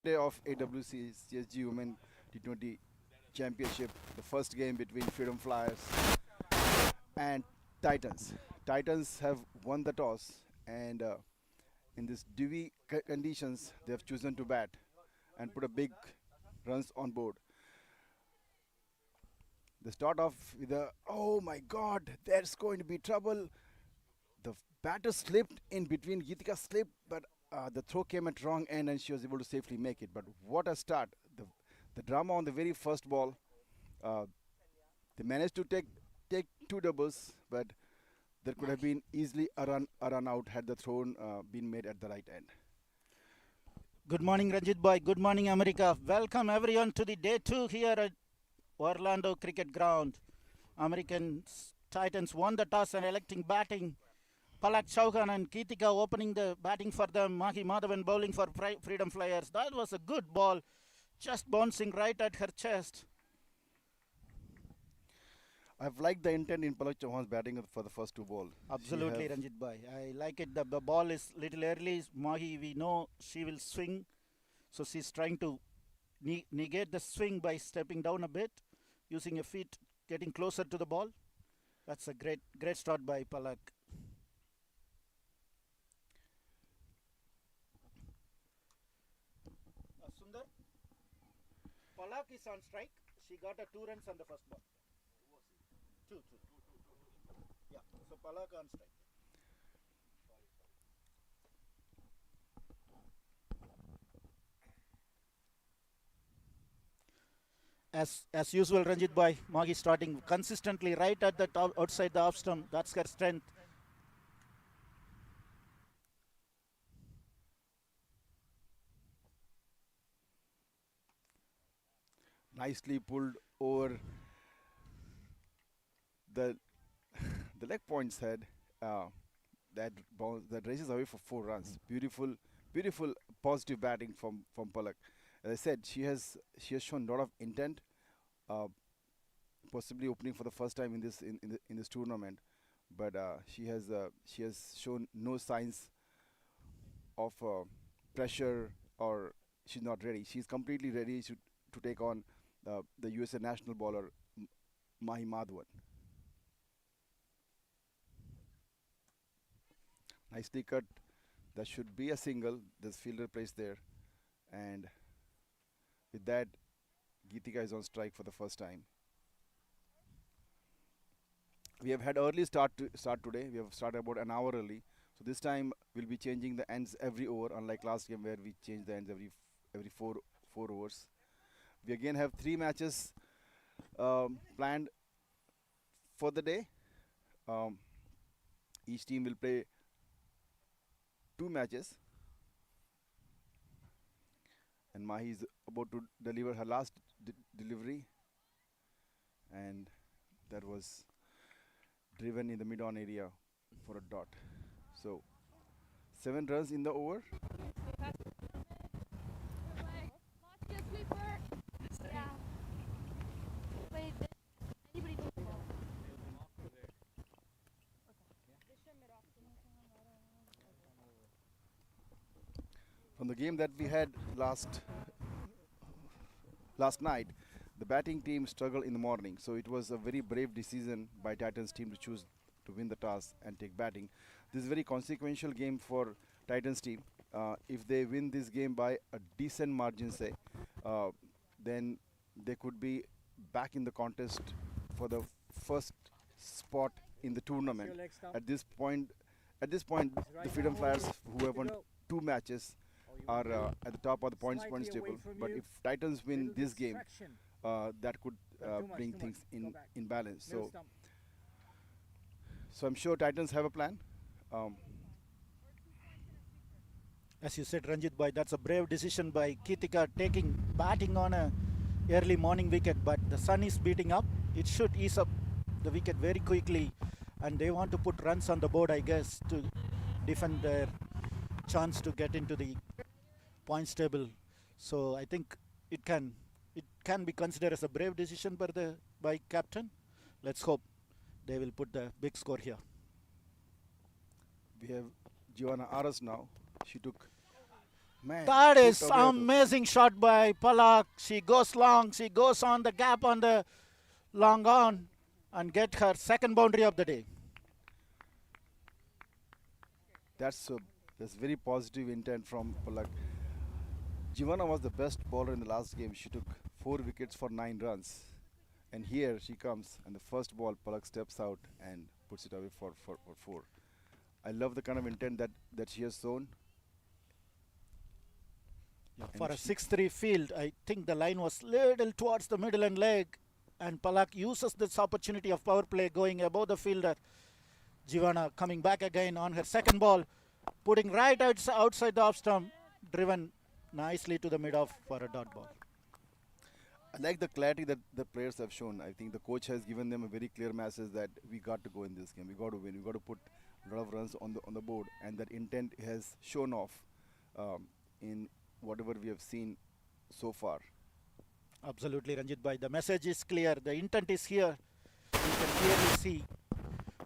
Day of AWC CSG Women T20 Championship, the first game between Freedom Flyers and Titans. Titans have won the toss, and in this dewy conditions, they have chosen to bat and put a big runs on board. They start off with a oh my God, there's going to be trouble. The batter slipped in between. Geetika slipped, but the throw came at wrong end, and she was able to safely make it. But what a start! The drama on the very first ball. Uh, they managed to take two doubles, but there could have been easily a run out had the throw been made at the right end. Good morning, Ranjit Bhai. Good morning, America. Welcome everyone to the day two here at Orlando Cricket Ground. American Titans won the toss and electing batting. Palak Chauhan and Keetika opening the batting for them. Mahi Madhavan bowling for Freedom Flyers. That was a good ball, just bouncing right at her chest. I've liked the intent in Palak Chauhan's batting for the first two balls. Absolutely, Ranjit Bhai. I like it. The ball is little early. Mahi, we know she will swing, so she's trying to negate the swing by stepping down a bit, using her feet, getting closer to the ball. That's a great start by Palak. Sundar, Palak is on strike. She got a 2 runs on the first ball. Two. Yeah, so Palak on strike. As usual, Ranjit Bhai, Magi starting consistently right at the top, outside the off stump. That's her strength. Nicely pulled over the the leg points head. Uh, that races away for 4 runs. Beautiful positive batting from Palak. As I said, she has shown a lot of intent, uh, possibly opening for the first time in this tournament. But she has shown no signs of pressure, or she's not ready. She's completely ready to take on the USA national bowler Mahi Madhavan. Nicely cut. That should be a single. There's fielder placed there, and with that, Geetika is on strike for the first time. We have had early start today. We have started about an hour early. So this time we'll be changing the ends every over, unlike last game where we changed the ends every four overs. We again have three matches planned for the day. Um, each team will play two matches, and Mahi is about to deliver her last delivery, and that was driven in the mid-on area for a dot. So 7 runs in the over. From the game that we had last night, the batting team struggled in the morning, so it was a very brave decision by Titans team to choose to win the toss and take batting. This is a very consequential game for Titans team. If they win this game by a decent margin, say, uh, then they could be back in the contest for the first spot in the tournament. At this point, at this point, the Freedom Flyers, who have won two matches, are at the top of the points table. But if Titans win this game, that could bring things in balance. So I'm sure Titans have a plan. Um, As you said, Ranjit Bhai, that's a brave decision by Keetika taking batting on a early morning wicket. But the sun is beating up. It should ease up the wicket very quickly, and they want to put runs on the board, I guess, to defend their chance to get into the points table. So I think it can be considered as a brave decision by captain. Let's hope they will put the big score here. we have Giovanna Aras now. She took Man, That put is away the. amazing shot by Palak. She goes long. She goes on the gap on the long on and get her second boundary of the day. That's a that's very positive intent from Palak. Giovanna was the best bowler in the last game. She took 4 wickets for 9 runs. And here she comes, and the first ball, Palak steps out and puts it away for 4. I love the kind of intent that she has shown. Yeah, And for if a she, 6-3 field, I think the line was little towards the middle and leg, and Palak uses this opportunity of power play going above the fielder. Giovanna coming back again on her second ball, putting right outside the off stump, driven nicely to the mid-off for a dot ball. I like the clarity that the players have shown. I think the coach has given them a very clear message that we got to go in this game. We got to win. We got to put a lot of runs on the board, and that intent has shown off in whatever we have seen so far. Absolutely, Ranjit Bhai. The message is clear. The intent is here. You can clearly see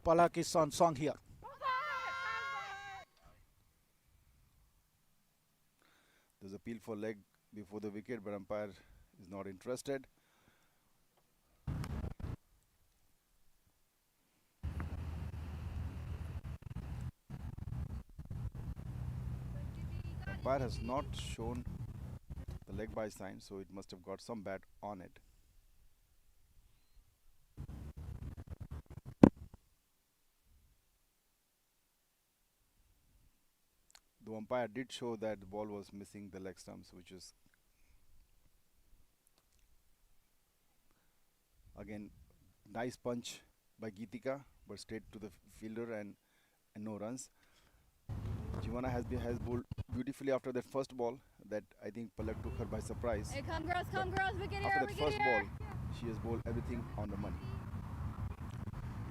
Palak is on song here. There's a peel for leg before the wicket, but umpire is not interested. Umpire has not shown the leg by sign, so it must have got some bat on it. The umpire did show that the ball was missing the leg stumps, which is again nice punch by Geetika, but straight to the fielder and no runs. Giovanna has bowled beautifully after that first ball. That I think Palak took her by surprise. Hey, But come girls, wicket after here, that wicket first ball, here. she has bowled everything on the money.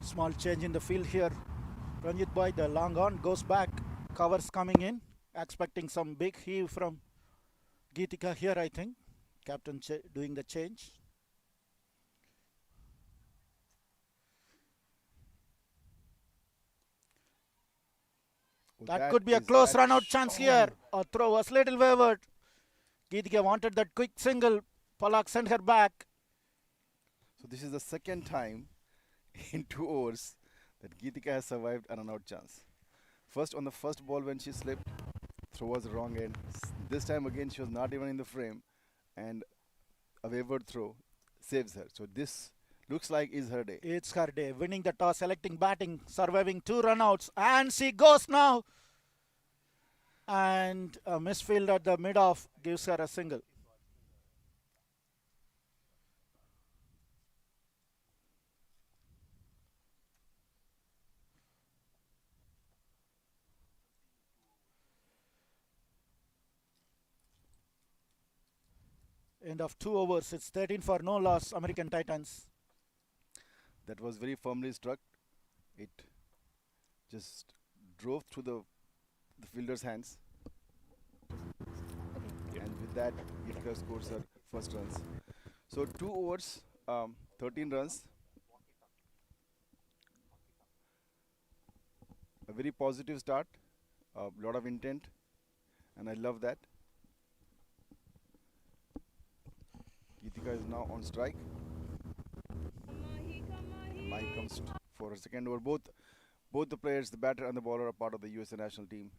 Small change in the field here. Ranjit Bhai, the long on goes back. Covers coming in. Expecting some big heave from Geetika here, I think. Captain doing the change. Oh, That could be a close run out chance here. A throw was little wavered. Geetika wanted that quick single. Palak sent her back. So this is the second time in 2 overs that Geetika has survived an run out chance. First on the first ball when she slipped, throw was the wrong end. This time again she was not even in the frame, and a wavered throw saves her. So this looks like is her day. It's her day. Winning the toss, selecting batting, surviving 2 runouts. And she goes now. And a misfield at the mid-off gives her a single. End of 2 overs. It's 13 for no loss, American Titans. That was very firmly struck. It just drove through the fielder's hands, and with that, Geetika scores her first runs. So 2 overs, 13 runs. A very positive start, a lot of intent, and I love that. Geetika is now on strike. Mike comes for a second over. Both the players, the batter and the bowler, are part of the USA national team.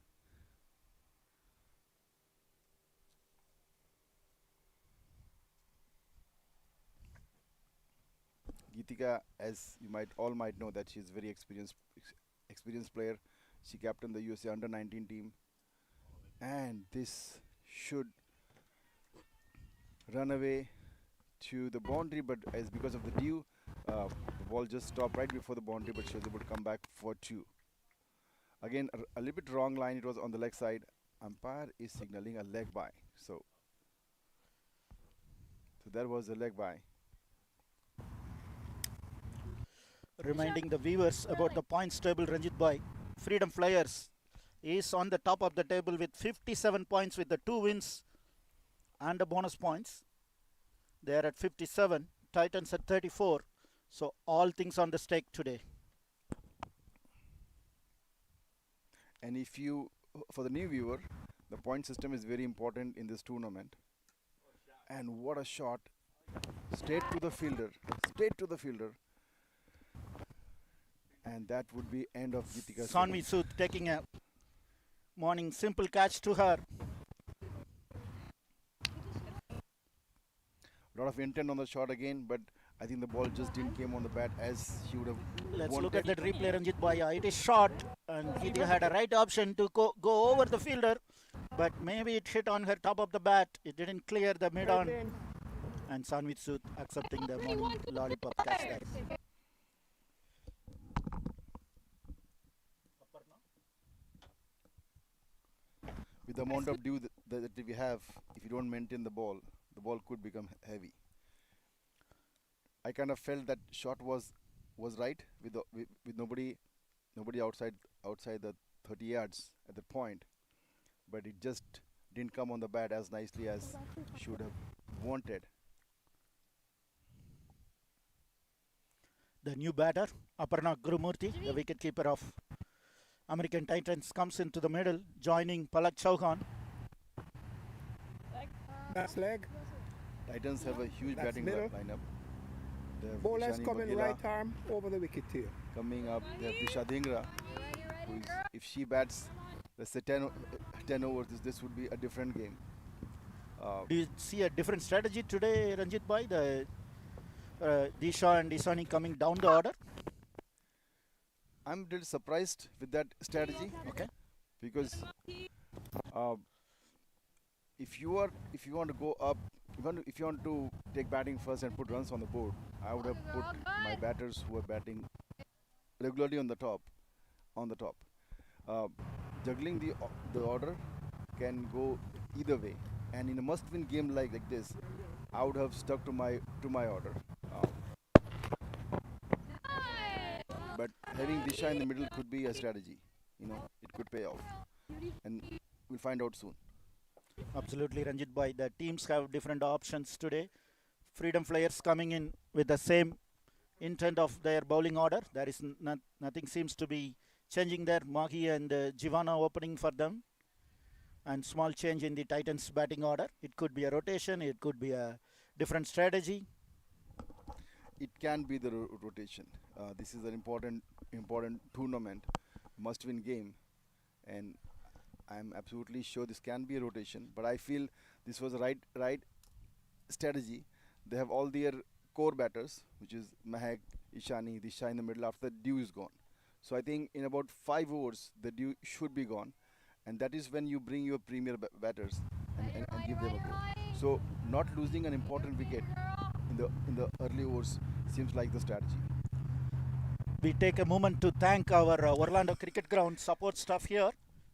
Geetika, as you might know, that she's very experienced player. She captained the USA under 19 team, and this should run away to the boundary, but as because of the dew, the ball just stopped right before the boundary, but she was able to come back for 2. Again, a little bit wrong line. It was on the leg side. Umpire is signaling a leg by. So that was a leg by. Reminding the viewers about the points table, Ranjit Bhai. Freedom Flyers is on the top of the table with 57 points with the 2 wins and the bonus points. They are at 57. Titans at 34. So all things on the stake today. And if you, for the new viewer, The point system is very important in this tournament. And what a shot! Straight to the fielder. Straight to the fielder. And that would be end of Geetika's Sanvi Sood taking a morning simple catch to her. A lot of intent on the shot again, but I think the ball just didn't came on the bat as she would have Let's wanted. look at that replay, Ranjit Bhaiya. It is short, and Geetika had a right option to go over the fielder, but maybe it hit on her top of the bat. It didn't clear the mid-on, and Sanvi Sood accepting the morning lollipop catch there. With the amount of dew that we have, if you don't maintain the ball could become heavy. I kind of felt that shot was right with nobody outside the 30 yards at that point, but it just didn't come on the bat as nicely as should have wanted. The new batter, Aparna Gurumurthy, the wicketkeeper of American Titans, comes into the middle, joining Palak Chauhan. That's leg. Titans have a huge That's batting middle. lineup. They have Bowler's Ishani coming Bagela right arm over the wicket here. coming up. They have Disha Dhingra, who is, if she bats, let's say 10 overs, this would be a different game. Do you see a different strategy today, Ranjit Bhai? The Disha and Isani coming down the order? I'm a little surprised with that strategy. Okay. Because uh, if you want to go up, if you want to take batting first and put runs on the board, I would have put my batters who are batting regularly on the top. Juggling the order can go either way, and in a must-win game like this, I would have stuck to my order. But having Disha in the middle could be a strategy. It could pay off, and we'll find out soon. Absolutely, Ranjit Bhai. The teams have different options today. Freedom Flyers coming in with the same intent of their bowling order. There is nothing seems to be changing there. Mahi and Jivana opening for them. And small change in the Titans batting order. It could be a rotation. It could be a different strategy. It can be the rotation. This is an important tournament, must-win game, and I'm absolutely sure this can be a rotation. But I feel this was the right strategy. They have all their core batters, which is Mahak, Ishani, Disha in the middle. After the dew is gone, so I think in about 5 overs the dew should be gone, and that is when you bring your premier batters and give them a go. So not losing an important wicket in the early overs seems like the strategy. We take a moment to thank our Orlando Cricket Ground support staff here,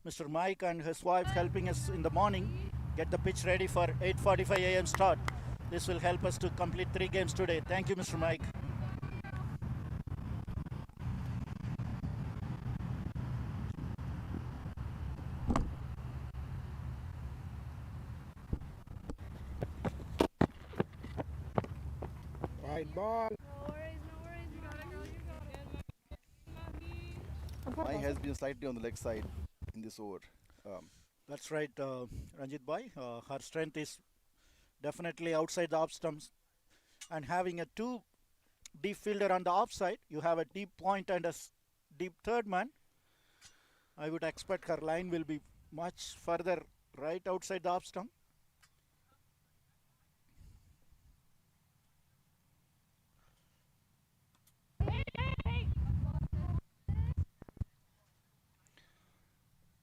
Mr. Mike and his wife helping us in the morning get the pitch ready for 8:45 a.m. start. This will help us to complete 3 games today. Thank you, Mr. Mike. Right ball. Mike has been slightly on the leg side in this over. That's right, Ranjit Bhai. Her strength is definitely outside the off stumps. And having a 2 deep fielder on the offside, you have a deep point and a deep third man. I would expect her line will be much further right outside the off stump.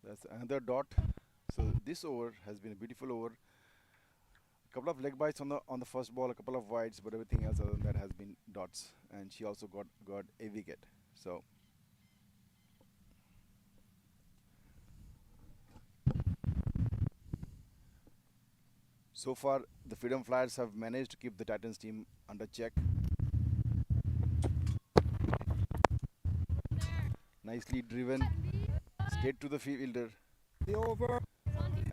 That's another dot. So this over has been a beautiful over. A couple of leg bites on the first ball, a couple of wides, but everything else other than that has been dots. And she also got a wicket. So far, the Freedom Flyers have managed to keep the Titans team under check. Nicely driven, straight to the fielder, The over.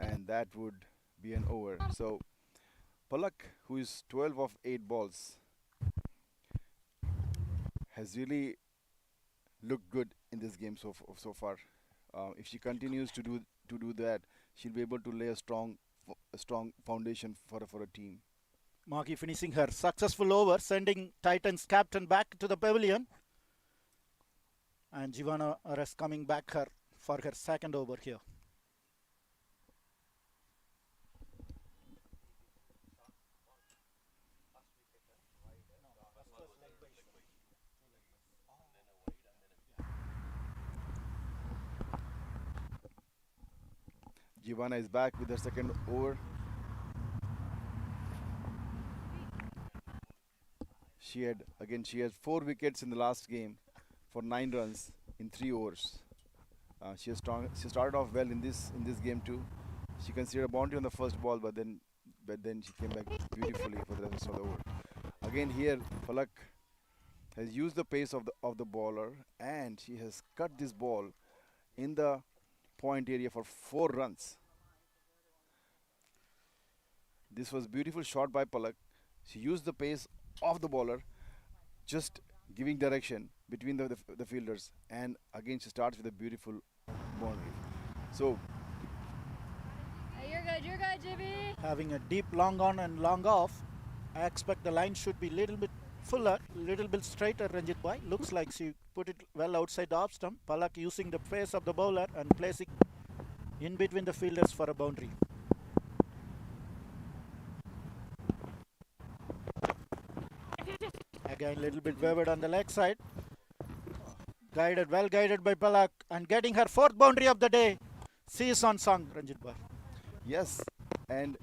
and that would be an over. So Palak, who is 12 of 8 balls, has really looked good in this game so far. If she continues to do that, she'll be able to lay a strong foundation for a team. Margie finishing her successful over, sending Titans captain back to the pavilion. And Giovanna Ares coming back her for her second over here. Giovanna is back with her second over. She had 4 wickets in the last game for 9 runs in 3 overs. She started off well in this game too. She conceded a boundary on the first ball, but then she came back beautifully for the rest of the over. Again here, Palak has used the pace of the bowler, and she has cut this ball in the point area for 4 runs. This was beautiful shot by Palak. She used the pace of the bowler, just giving direction between the fielders, and again she starts with a beautiful boundary. So Hey, you're good, Jimmy. Having a deep long on and long off. I expect the line should be little bit fuller, little bit straighter, Ranjit Bhai. Looks like she put it well outside the off stump. Palak using the pace of the bowler and placing in between the fielders for a boundary. Again, little bit wavered on the leg side. Well guided by Palak and getting her fourth boundary of the day. She is on song, Ranjit Bhai. yes, and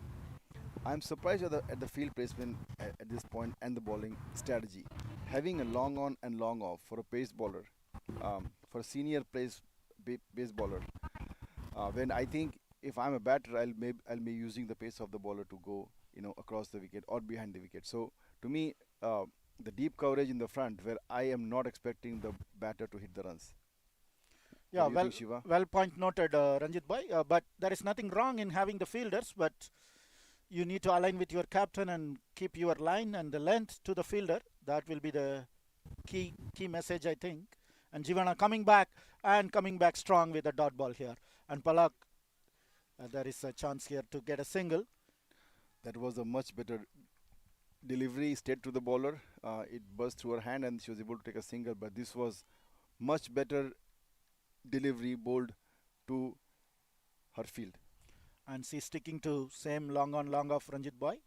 I'm surprised at the field placement at this point and the bowling strategy. Having a long on and long off for a pace bowler, for a senior pace bowler, when I think if I'm a batter, I'll be using the pace of the bowler to go across the wicket or behind the wicket. So to me, the deep coverage in the front where I am not expecting the batter to hit the runs. Yeah, What do you think, Shiva? well point noted, Ranjit Bhai. But there is nothing wrong in having the fielders, but you need to align with your captain and keep your line and the length to the fielder. That will be the key message, I think. And Giovanna coming back strong with a dot ball here. And Palak, there is a chance here to get a single. That was a much better delivery straight to the bowler. It buzzed through her hand and she was able to take a single. But this was much better delivery bowled to her field. And she's sticking to same long on long off, Ranjit Bhai.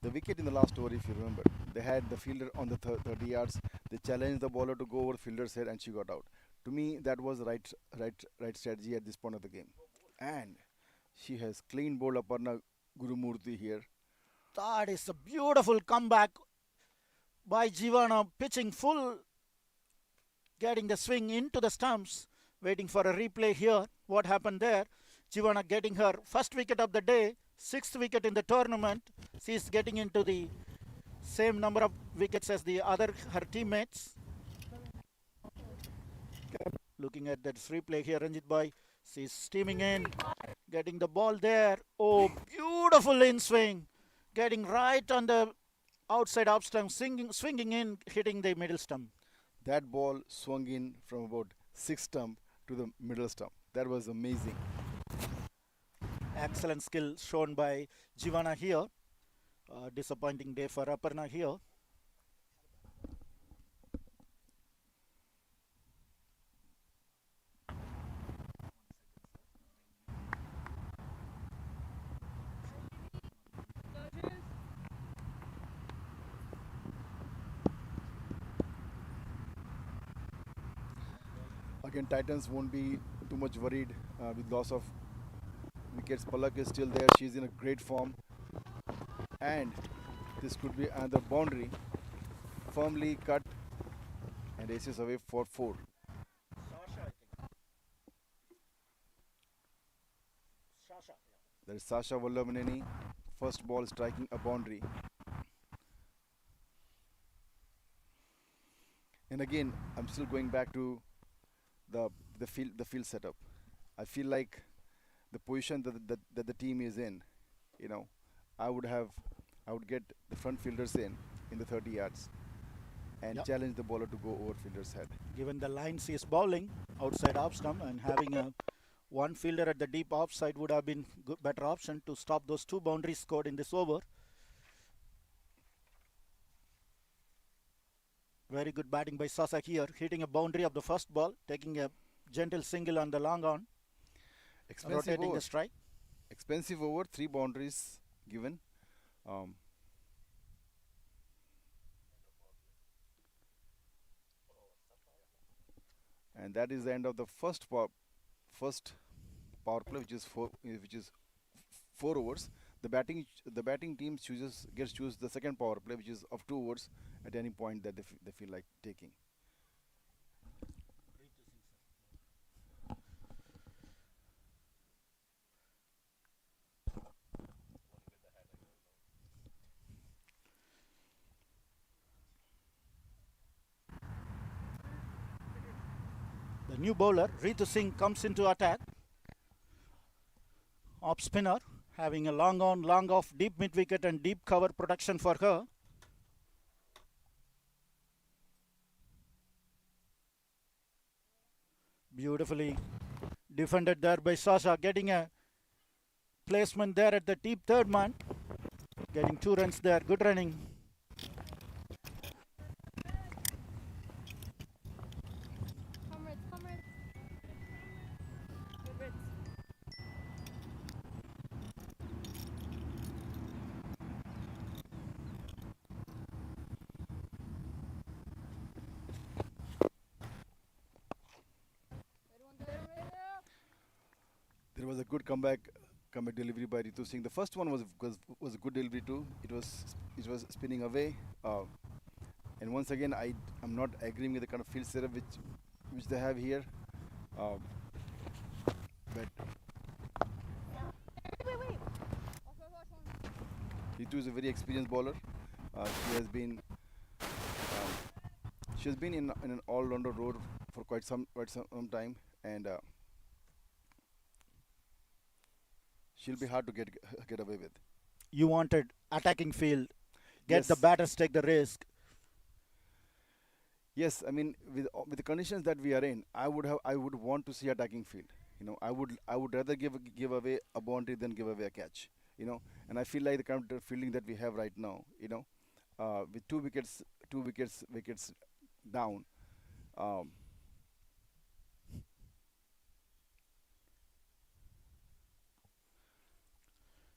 The wicket in the last over, if you remember, they had the fielder on the 30 yards. They challenged the bowler to go over fielder's head, and she got out. To me, that was the right strategy at this point of the game. And she has clean bowled Aparna Gurumurthy here. That is a beautiful comeback by Giovanna, pitching full, getting the swing into the stumps, waiting for a replay here. What happened there? Giovanna getting her first wicket of the day, sixth wicket in the tournament. She's getting into the same number of wickets as her teammates. Looking at that replay here, Ranjit Bhai, she's steaming in, getting the ball there. Oh, beautiful in swing, getting right on the outside off stump, swinging in, hitting the middle stump. That ball swung in from about 6 stump to the middle stump. That was amazing. Excellent skill shown by Giovanna here. Disappointing day for Aparna here. Again, Titans won't be too much worried with loss of wickets. Palak is still there. She's in a great form. And this could be another boundary. Firmly cut and aces away for 4. There is Sasha Vallabhaneni. First ball striking a boundary. And again, I'm still going back to the field setup. I feel like the position that the team is in, I would get the front fielders in the 30 yards, and Yep. challenge the bowler to go over fielder's head. Given the lines he is bowling outside off stump and having a one fielder at the deep offside would have been good, better option to stop those 2 boundaries scored in this over. Very good batting by Sasa here, hitting a boundary of the first ball, taking a gentle single on the long on, Expensive rotating over. the strike. Expensive over, 3 boundaries given. Um, and that is the end of the first power play, which is 4 overs. The batting team gets choose the second power play, which is of 2 overs at any point that they feel like taking. The new bowler, Ritu Singh, comes into attack. Off spinner, having a long on, long off, deep mid wicket and deep cover protection for her. Beautifully defended there by Sasha, getting a placement there at the deep third man. Getting 2 runs there, good running. Come Reds, come Reds. Good Reds. There was a good comeback delivery by Ritu Singh. The first one was a good delivery too. It was spinning away, and once again I'm not agreeing with the kind of field setup which they have here. Uh, but Wait. Watch. Ritu is a very experienced bowler. Um, she has been in an all-rounder role for quite some time, and she'll be hard to get away with. You wanted attacking field, get the Yes. batters take the risk. Yes, I mean with the conditions that we are in, I would want to see attacking field. I would rather give away a boundary than give away a catch. And I feel like the kind of fielding that we have right now, with two wickets down. Um,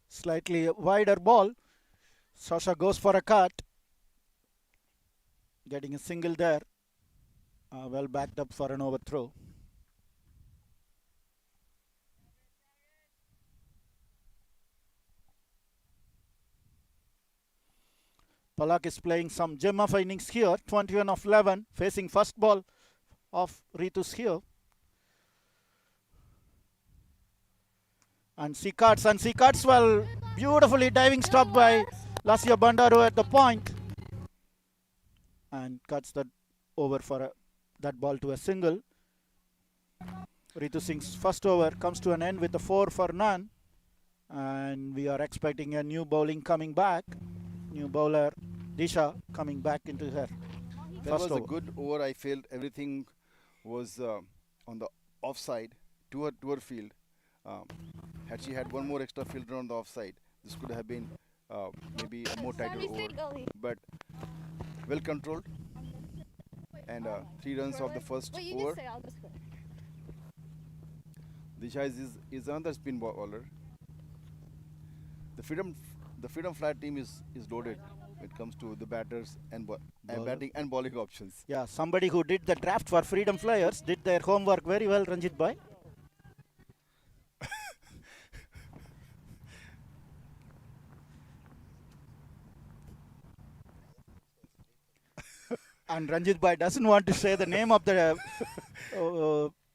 Slightly wider ball. Sasha goes for a cut, getting a single there. Well backed up for an overthrow. Palak is playing some gem of innings here. 21 of 11, facing first ball of Ritus here. And she cuts well. Beautifully diving stop by Lassia Bandaru at the point. And cuts that over for that ball to a single. Ritu Singh's first over comes to an end with a 4 for none. And we are expecting a new bowling coming back. New bowler Disha coming back into her that first was a over. good over. I felt everything was on the offside to her field. Um, had she had one more extra fielder on the offside, this could have been maybe a more tighter over. But well controlled, and 3 runs of the first Wait, you over. just say I'll just go. Disha is another spin bowler. The freedom flat team is loaded when it comes to the batters and Bowler. batting and bowling options. Yeah, somebody who did the draft for Freedom Flyers did their homework very well, Ranjit Bhai. And Ranjit Bhai doesn't want to say the name of the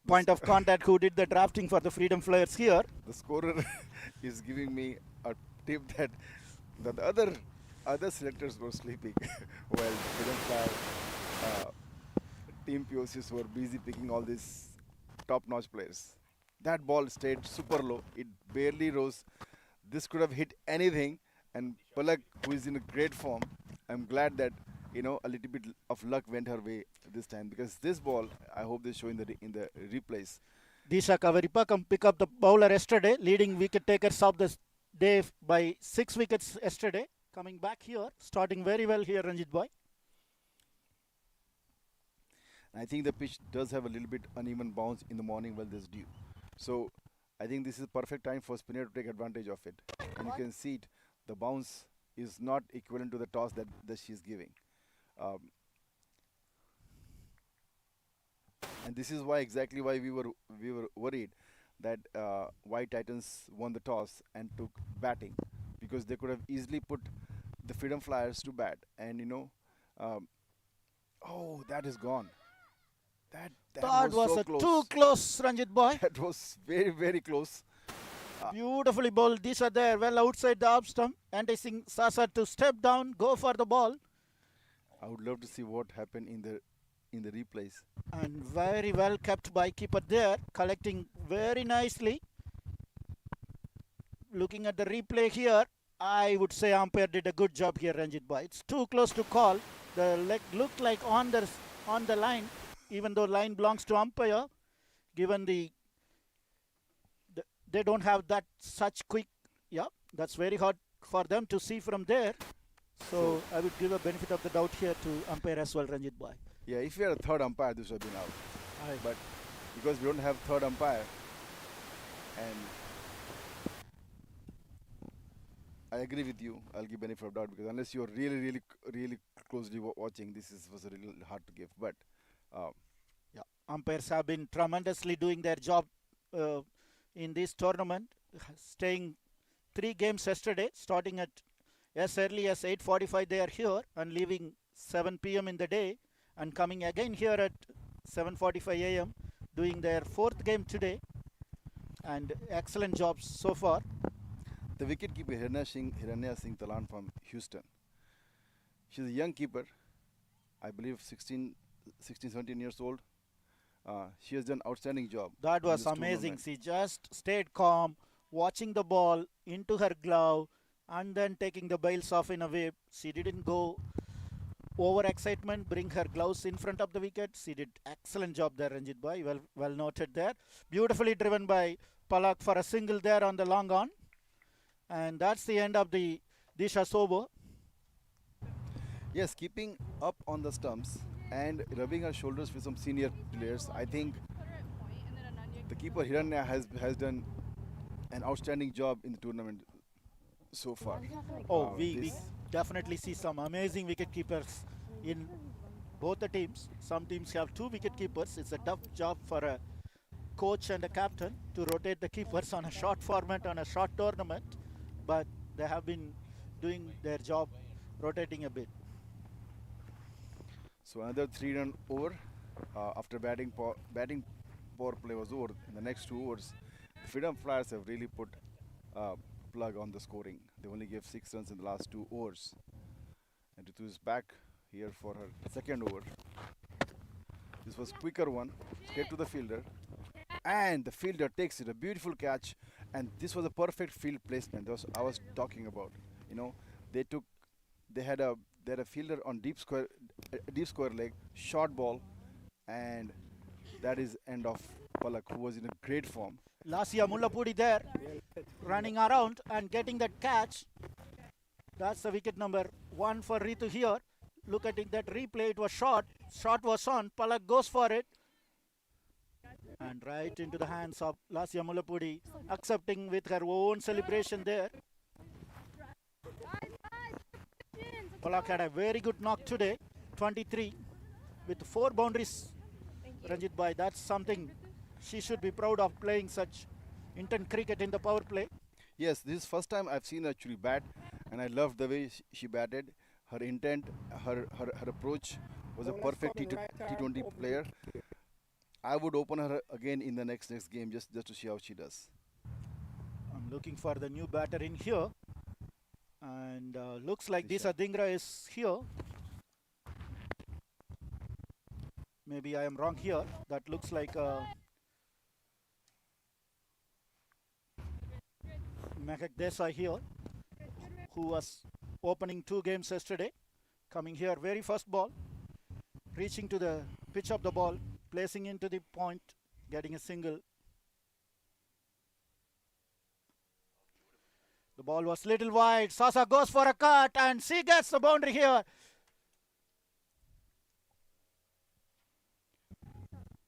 point of contact who did the drafting for the Freedom Flyers here. The scorer is giving me a tip that the other selectors were sleeping while freedom flag team POCs were busy picking all these top-notch players. That ball stayed super low. It barely rose. This could have hit anything. And Palak, who is in a great form, I'm glad that a little bit of luck went her way this time because this ball, I hope they show in the replays. Disha Kavaripakam pick up the bowler yesterday, leading wicket takers of the day by 6 wickets yesterday. Coming back here, starting very well here, Ranjit Boy. I think the pitch does have a little bit uneven bounce in the morning while there's dew. So I think this is perfect time for spinner to take advantage of it. And you can see it, the bounce is not equivalent to the toss that she's giving. Um, and this is why exactly why we were worried that why Titans won the toss and took batting because they could have easily put the Freedom Flyers to bat and um, oh, that is gone. That That was was so a close. too close, Ranjit Boy. That was very very close. Beautifully bowled. Disha there, well outside the off stump, enticing Sasa to step down, go for the ball. I would love to see what happened in the replays. And very well kept by keeper there, collecting very nicely. Looking at the replay here, I would say umpire did a good job here, Ranjit Boy. It's too close to call. The leg looked like on the line, even though line belongs to umpire. Given they don't have that such quick. Yeah, that's very hard for them to see from there. So I would give a benefit of the doubt here to umpire as well, Ranjit Boy. Yeah, if we had a third umpire, this would have been out. But because we don't have third umpire, and I agree with you, I'll give benefit of doubt because unless you're really, really, really closely watching, was a little hard to give. But uh, Yeah, umpires have been tremendously doing their job in this tournament, staying 3 games yesterday, starting at as early as 8:45 they are here and leaving 7 p.m. in the day and coming again here at 7:45 a.m. doing their 4th game today and excellent jobs so far. the wicketkeeper Hiranya Singh Talan from Houston. She's a young keeper, I believe 16, 17 years old. She has done outstanding job. That in was this amazing. tournament. She just stayed calm, watching the ball into her glove and then taking the bails off in a whip. She didn't go over excitement, bring her gloves in front of the wicket. She did excellent job there, Ranjit Bhai. Well noted there. Beautifully driven by Palak for a single there on the long on. And that's the end of the Disha Sobo. Yes, keeping up on the stumps and rubbing her shoulders with some senior players. I think the keeper Hiranya has done an outstanding job in the tournament so far. Oh, we This definitely see some amazing wicket keepers in both the teams. Some teams have 2 wicket keepers. It's a tough job for a coach and a captain to rotate the keepers on a short format on a short tournament, but they have been doing their job rotating a bit. So another 3-run over after batting power play was over. In the next 2 overs, the Freedom Flyers have really put plug on the scoring. They only gave 6 runs in the last 2 overs. And Ritu is back here for her second over. This was quicker one, straight to the fielder, and the fielder takes it, a beautiful catch, and this was a perfect field placement. That was I was talking about. You know, they had a fielder on deep square leg, short ball, and that is end of Palak, who was in a great form. Lasia Mullapudi there, running around and getting that catch. That's the wicket number 1 for Ritu here. Look at it, that replay, it was short. Shot was on, Palak goes for it. And right into the hands of Lasia Mullapudi, accepting with her own celebration there. Palak had a very good knock today, 23, with 4 boundaries. Ranjit Bhai, that's something she should be proud of, playing such intense cricket in the power play. Yes, this is first time I've seen her actually bat, and I loved the way she batted. Her intent, her approach was a Bowler's perfect coming right arm T20 over the player. I would open her again in the next game just to see how she does. I'm looking for the new batter in here. And looks like Disha. Disha Dhingra is here. Maybe I am wrong here. That looks like Mehak Desai here, who was opening 2 games yesterday, Coming here, very first ball, reaching to the pitch of the ball, placing into the point, getting a single. The ball was little wide. Sasa goes for a cut and she gets the boundary here.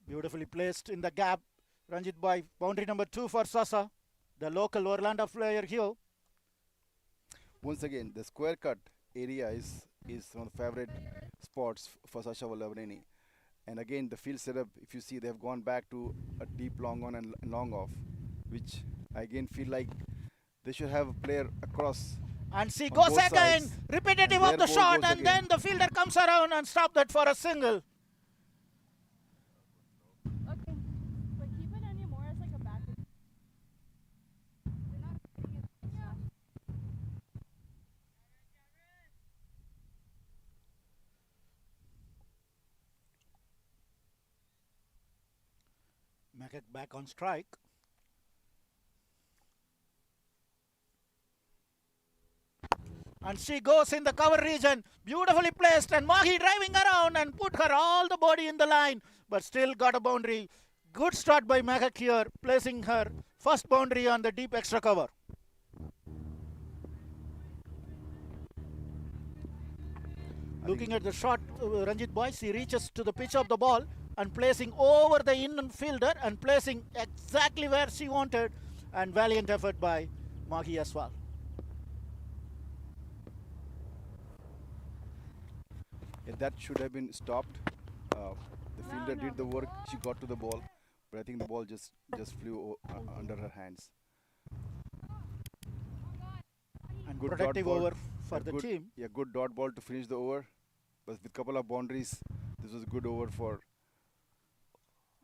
Beautifully placed in the gap. Ranjit Bhai, boundary number 2 for Sasa, the local Orlando player here. Once again, the square cut area is one of the favorite spots for Sasha Vallabhaneni. And again, the field setup, if you see, they've gone back to a deep long on and long off, which I again feel like they should have a player across. And she On goes both again, sides. repetitive And of the their ball shot, goes and again. then the fielder comes around and stop that for a single. Okay. But keep it anymore as like a back. They're not putting it. Yeah. Make it back on strike. And she goes in the cover region, beautifully placed, and Mahi driving around and put her all the body in the line, but still got a boundary. Good start by Mahak here, placing her first boundary on the deep extra cover. Looking at the shot, Ranjit Bhai, she reaches to the pitch of the ball and placing over the infielder and placing exactly where she wanted, and valiant effort by Mahi as well. Yeah, that should have been stopped. The fielder did the work. She got to the ball, but I think the ball just flew under her hands. And Good dot protective ball. over for A the good- team. Yeah, good dot ball to finish the over. But with couple of boundaries, this was a good over for.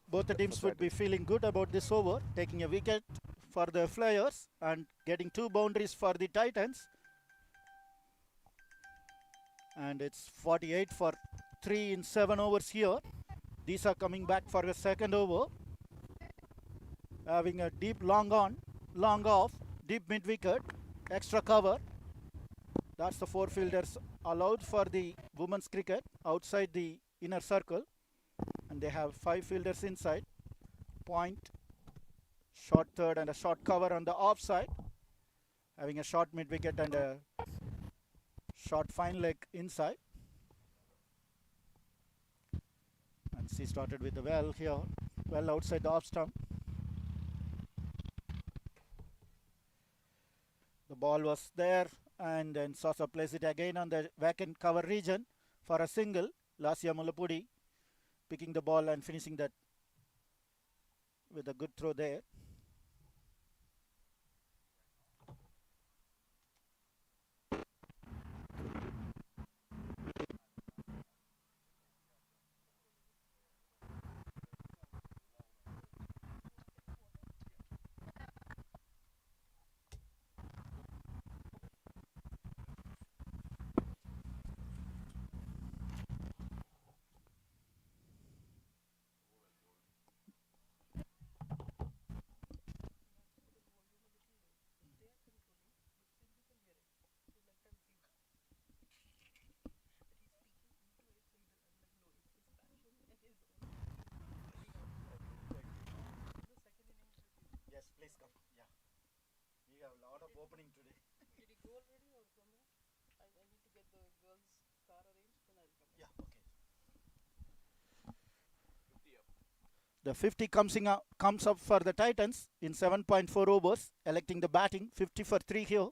Both the for teams would be Titans. feeling good about this over, taking a wicket for the Flyers and getting 2 boundaries for the Titans. And it's 48 for 3 in 7 overs here. These are coming back for a second over. Having a deep long on, long off, deep mid wicket, extra cover. That's the 4 fielders allowed for the women's cricket outside the inner circle. And they have 5 fielders inside. Point, short third and a short cover on the offside. Having a short mid wicket and a short fine leg inside. And she started with the well here, well outside the off stump. The ball was there, and then Sasa plays it again on the vacant cover region for a single. Lasya Mullapudi picking the ball and finishing that with a good throw there. Yes, please come. Yeah. We have a lot of opening today. Did you go already or come back? I need to get the girls' car arranged, then I'll come. Yeah, okay. The 50 comes up for the Titans in 7.4 overs, electing the batting 50 for 3 here,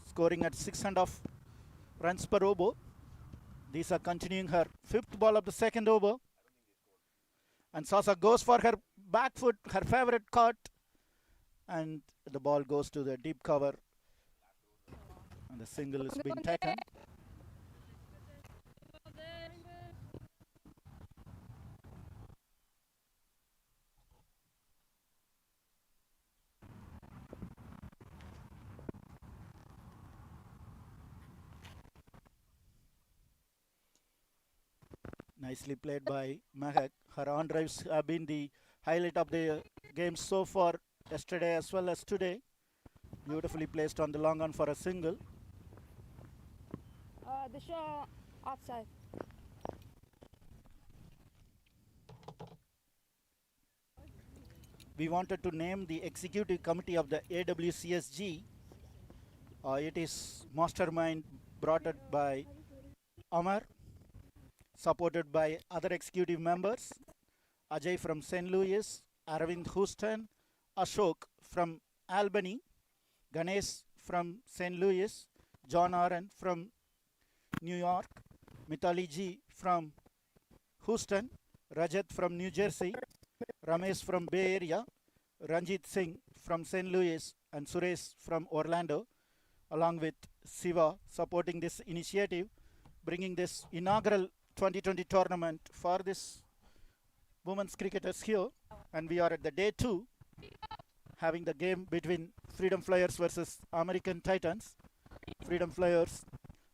scoring at 6.5 runs per over. These are continuing her 5th ball of the 2nd over. And Sasa goes for her back foot, her favorite cut, and the ball goes to the deep cover. And the single has been taken. Nicely played by Mahak. Her on drives have been the highlight of the game so far, yesterday as well as today. Beautifully placed on the long on for a single. The show outside. We wanted to name the executive committee of the AWCSG. It is mastermind brought up by Amar, supported by other executive members, Ajay from St. Louis, Aravind Houston, Ashok from Albany, Ganesh from St. Louis, John Aaron from New York, Mitali G from Houston, Rajat from New Jersey, Ramesh from Bay Area, Ranjit Singh from St. Louis, and Suresh from Orlando, along with Siva supporting this initiative, bringing this inaugural 2020 tournament for this women's cricketers here. And we are at the day 2, having the game between Freedom Flyers versus American Titans. Freedom Flyers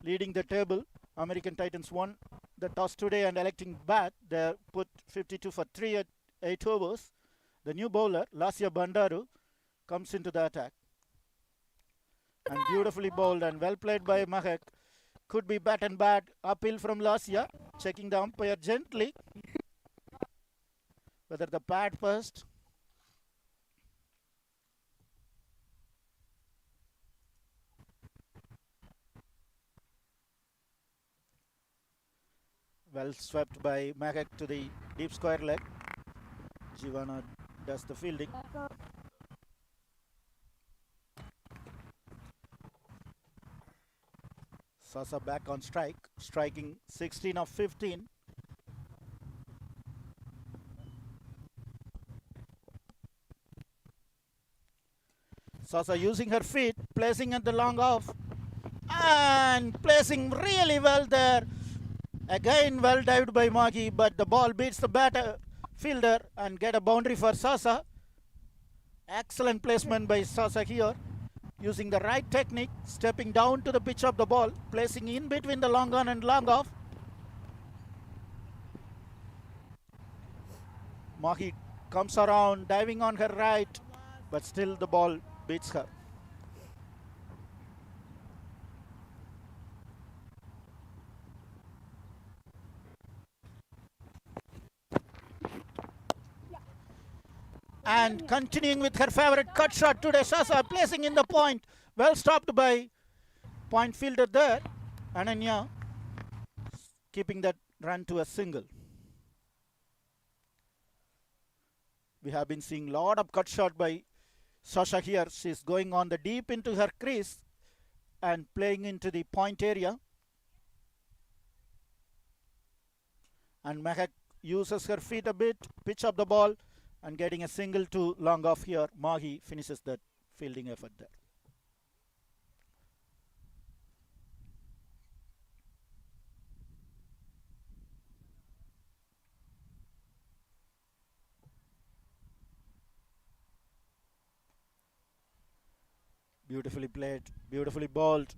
leading the table. American Titans won the toss today and electing bat. They put 52 for 3 at 8 overs. The new bowler, Lasya Bandaru, comes into the attack. And beautifully bowled and well played by Mahek. Could be bat and bad. Uphill from Lasya. Checking the umpire gently. Whether the pad first. Well swept by Mahek to the deep square leg. Jivana does the fielding. Sasa back on strike, striking 16 of 15. Sasa using her feet, placing at the long off, and placing really well there. Again well dived by Magi, but the ball beats the batter fielder and get a boundary for Sasa. Excellent placement by Sasa here, using the right technique, stepping down to the pitch of the ball, placing in between the long on and long off. Mahi comes around, diving on her right, but still the ball beats her. And continuing with her favorite cut shot today, Sasa placing in the point. Well stopped by point fielder there. Ananya keeping that run to a single. We have been seeing a lot of cut shot by Sasha here. She's going on the deep into her crease and playing into the point area. And Mahak uses her feet a bit, pitch up the ball, and getting a single to long off here. Mahi finishes that fielding effort there. Beautifully played, beautifully bowled.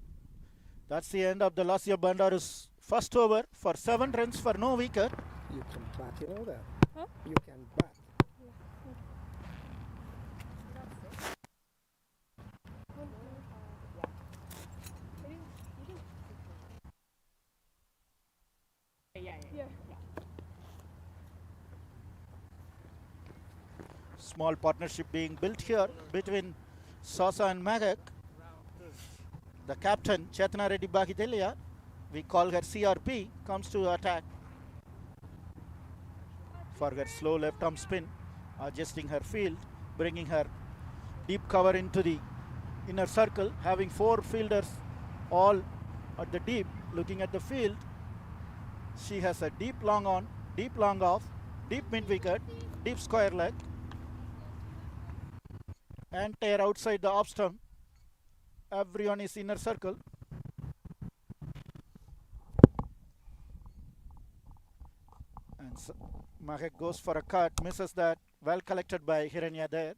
That's the end of the Lasya Bandaru's first over for 7 runs for no wicket. You can bat, you know that. Huh? You can bat. Yeah. Small partnership being built here between Sasa and Magak. The captain, Chetna Reddy Bagidelia, we call her CRP, comes to attack for her slow left arm spin, adjusting her field, bringing her deep cover into the inner circle, having 4 fielders all at the deep, looking at the field. She has a deep long on, deep long off, deep mid wicket, deep square leg, and tear outside the off stump. Everyone is inner circle. And so Mahek goes for a cut, misses that. Well collected by Hiranya there.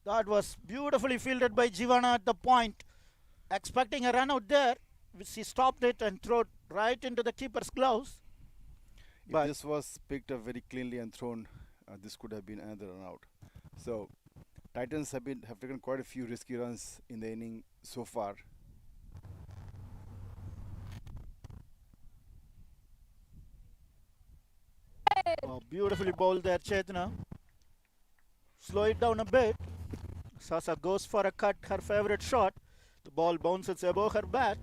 That was beautifully fielded by Jivana at the point. Expecting a run out there. She stopped it and threw it right into the keeper's gloves. If But this was picked up very cleanly and thrown, this could have been another run out. So Titans have taken quite a few risky runs in the inning so far. beautifully bowled there, Chetna. Slow it down a bit. Sasa goes for a cut, her favorite shot. The ball bounces above her bat.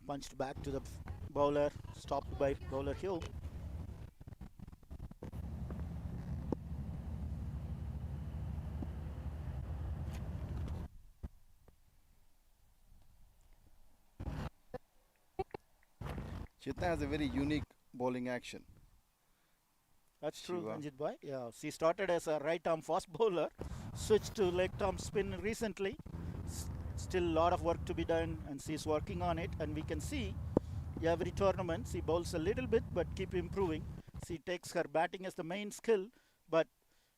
Punched back to the bowler, stopped by bowler Hugh. Chetna has a very unique bowling action. That's true, Shiva. Ranjit Bhai. Yeah, she started as a right-arm fast bowler, switched to left-arm spin recently. Still a lot of work to be done, and she's working on it. And we can see every tournament she bowls a little bit, but keep improving. She takes her batting as the main skill, but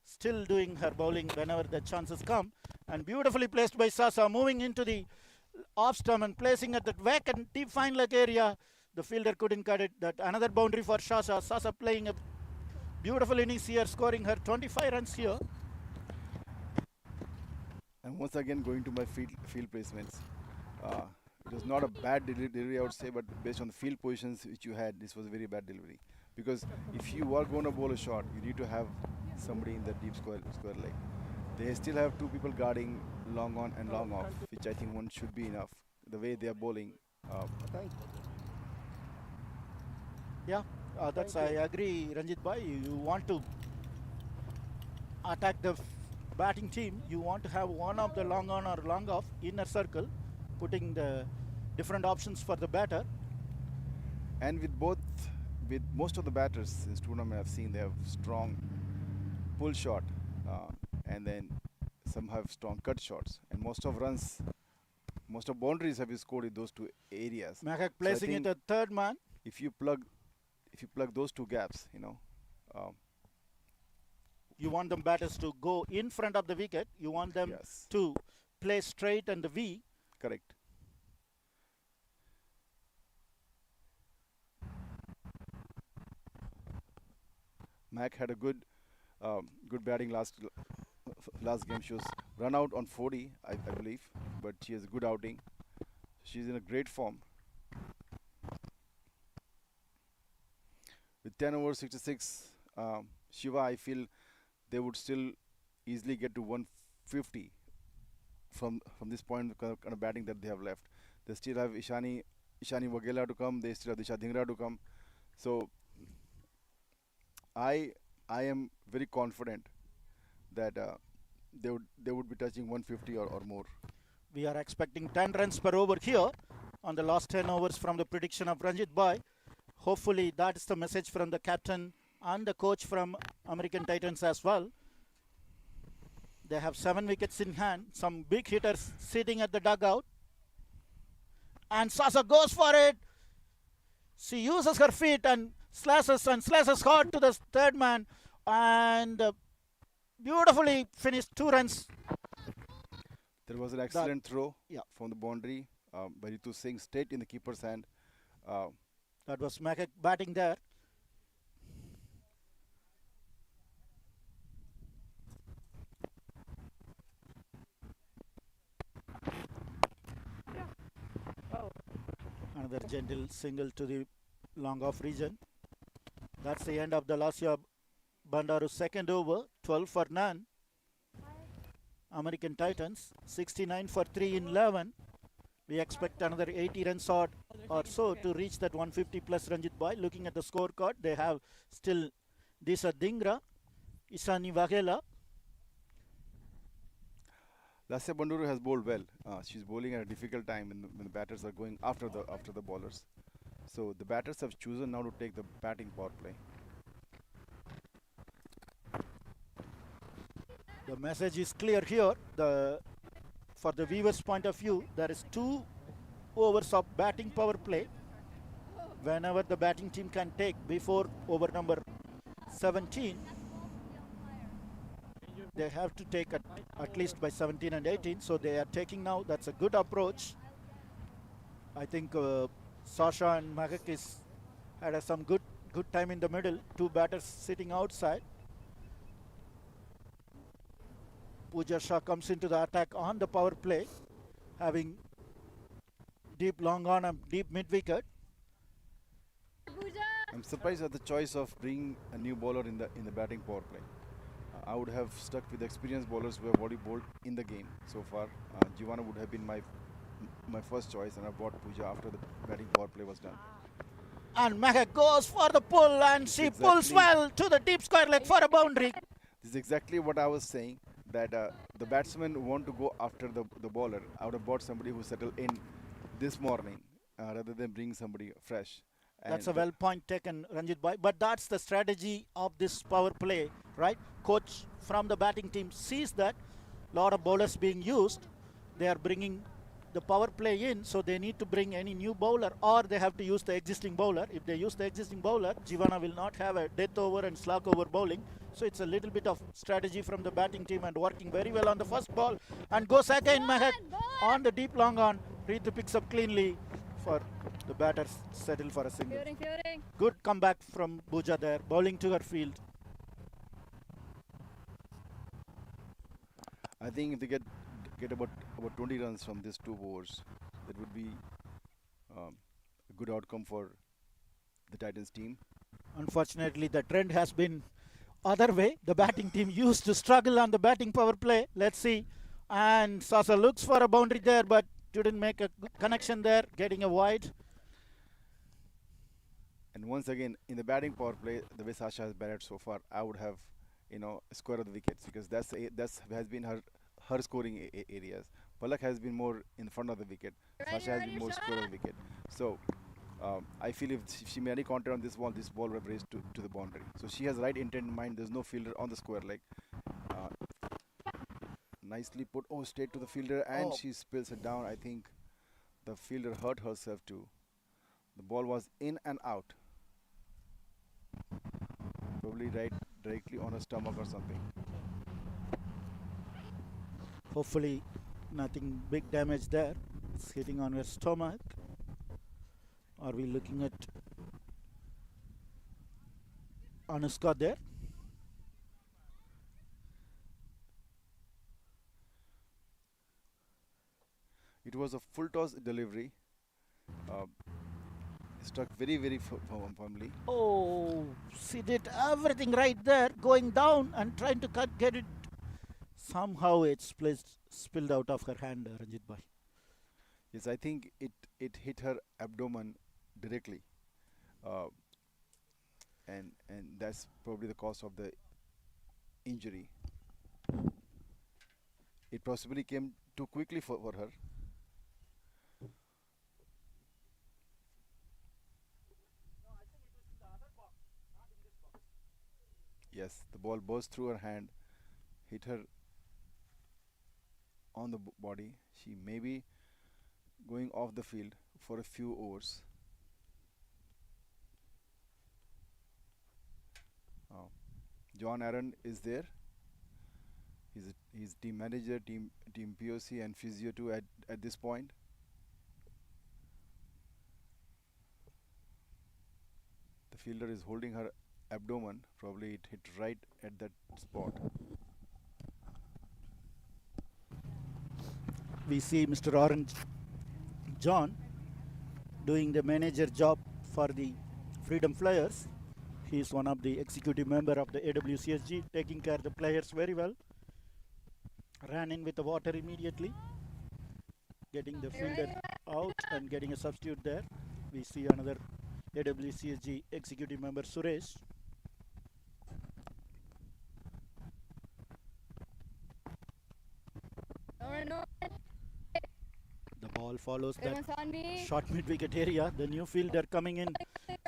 still doing her bowling whenever the chances come. And beautifully placed by Sasa, moving into the off stump and placing at that vacant deep fine leg area. The fielder couldn't cut it. That another boundary for Sasa. Sasa playing a beautiful innings here, scoring her 25 runs here. And once again, going to my field placements. It was not a bad delivery, I would say, but based on the field positions which you had, this was a very bad delivery. Because if you are going to bowl a shot, you need to have somebody in the deep square leg. They still have two people guarding long on and long off, which I think one should be enough. The way they are bowling. Thank you. Yeah, that's I agree, Ranjit Bhai. You want to attack the batting team. You want to have one of the long on or long off inner circle, putting the different options for the batter. And with most of the batters in this tournament, I've seen they have strong pull shot, and then some have strong cut shots. And most of boundaries have been scored in those two areas. Mahak placing it at third man. If you plug those two gaps, You want them batters to go in front of the wicket. You want them yes, to play straight and the V. correct. Mac had a good batting last game. She was run out on 40, I believe, but she has a good outing. She's in a great form. With 10 over 66, Shiva, I feel they would still easily get to 150 from this point of kind of batting that they have left. They still have Ishani Waghela to come. They still have Disha Dhingra to come. So I am very confident that they would be touching 150 or more. We are expecting 10 runs per over here on the last 10 overs from the prediction of Ranjit Bhai. Hopefully that is the message from the captain and the coach from American Titans as well. They have 7 wickets in hand. Some big hitters sitting at the dugout. And Sasa goes for it. She uses her feet and slashes hard to the third man. And beautifully finished 2 runs. There was an excellent throw Yeah. from the boundary by Ritu Singh straight in the keeper's hand. That was Mahak batting there. Another gentle single to the long off region. That's the end of the Lasya Bandaru's second over. 12 for none. American Titans 69 for 3 in 11. We expect another 80 runs or so to reach that 150 plus. Ranjit Bhai, looking at the scorecard, they have still Disha Dhingra, Ishani Waghela. Lasya Banduru has bowled well. She's bowling at a difficult time when the batters are going after the bowlers. So the batters have chosen now to take the batting power play. The message is clear here. For the viewers' point of view, there is 2 overs of batting power play whenever the batting team can take before over number 17. They have to take at least by 17 and 18. So they are taking now. That's a good approach. I think Sasha and Magakis had some good time in the middle. Two batters sitting outside. Pooja Shah comes into the attack on the power play, having deep long on and deep mid wicket. I'm surprised at the choice of bringing a new bowler in the batting power play. I would have stuck with experienced bowlers who have already bowled in the game so far. Giovanna would have been my first choice, and I brought Pooja after the batting power play was done. And Mehak goes for the pull, and she pulls well to the deep square leg for a boundary. This is exactly what I was saying, that the batsmen want to go after the bowler. I would have brought somebody who settled in this morning rather than bring somebody fresh. That's a well point taken, Ranjit Bhai. But that's the strategy of this power play, right? Coach from the batting team sees that lot of bowlers being used. They are bringing the power play in, so they need to bring any new bowler, or they have to use the existing bowler. If they use the existing bowler, Giovanna will not have a death over and slog over bowling. So it's a little bit of strategy from the batting team, and working very well on the first ball. And goes again Mahek on the deep long on. Ritu picks up cleanly for the batters, settle for a single. Fielding. Good comeback from Pooja there, bowling to her field. I think if they get about 20 runs from these two overs, that would be a good outcome for the Titans team. Unfortunately, the trend has been other way. The batting team used to struggle on the batting power play. Let's see. And Sasa looks for a boundary there, but didn't make a good connection there, getting a wide. And once again, in the batting power play, the way Sasha has batted so far, I would have, square of the wickets, because that's has been her scoring areas. Palak has been more in front of the wicket. Sasha has been more square of the wicket. So I feel if she made any counter on this ball would have raised to the boundary. So she has right intent in mind. There's no fielder on the square leg. Nicely put. Oh, straight to the fielder, and she spills it down. I think the fielder hurt herself too. The ball was in and out. Probably directly on her stomach or something. Hopefully, nothing big damage there. It's hitting on her stomach. Are we looking at Anushka there? It was a full toss delivery. Struck very, very firmly. Oh, she did everything right there, going down and trying to get it. Somehow it's spilled out of her hand, Ranjit Bhai. Yes, I think it hit her abdomen directly, and that's probably the cause of the injury. It possibly came too quickly for her. Yes, the ball burst through her hand, hit her on the body. She may be going off the field for a few overs. John Aaron is there. He's team manager, team POC and physio too at this point. The fielder is holding her abdomen. Probably it hit right at that spot. We see Mr. Orange John doing the manager job for the Freedom Flyers. He is one of the executive member of the AWCSG, taking care of the players very well. Ran in with the water immediately, getting the fielder out and getting a substitute there. We see another AWCSG executive member, Suresh. The ball follows that short mid-wicket area. The new fielder coming in,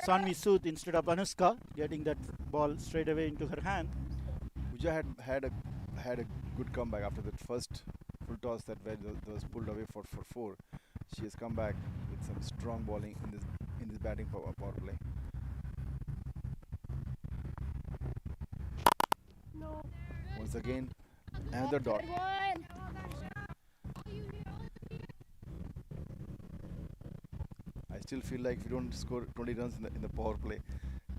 Sanvi Sood instead of Anushka, getting that ball straight away into her hand. Pooja had a good comeback after that first full toss that was pulled away for 4. She has come back with some strong bowling in this batting power play. Once again, another dot. Good one. I still feel like if you don't score 20 runs in the power play,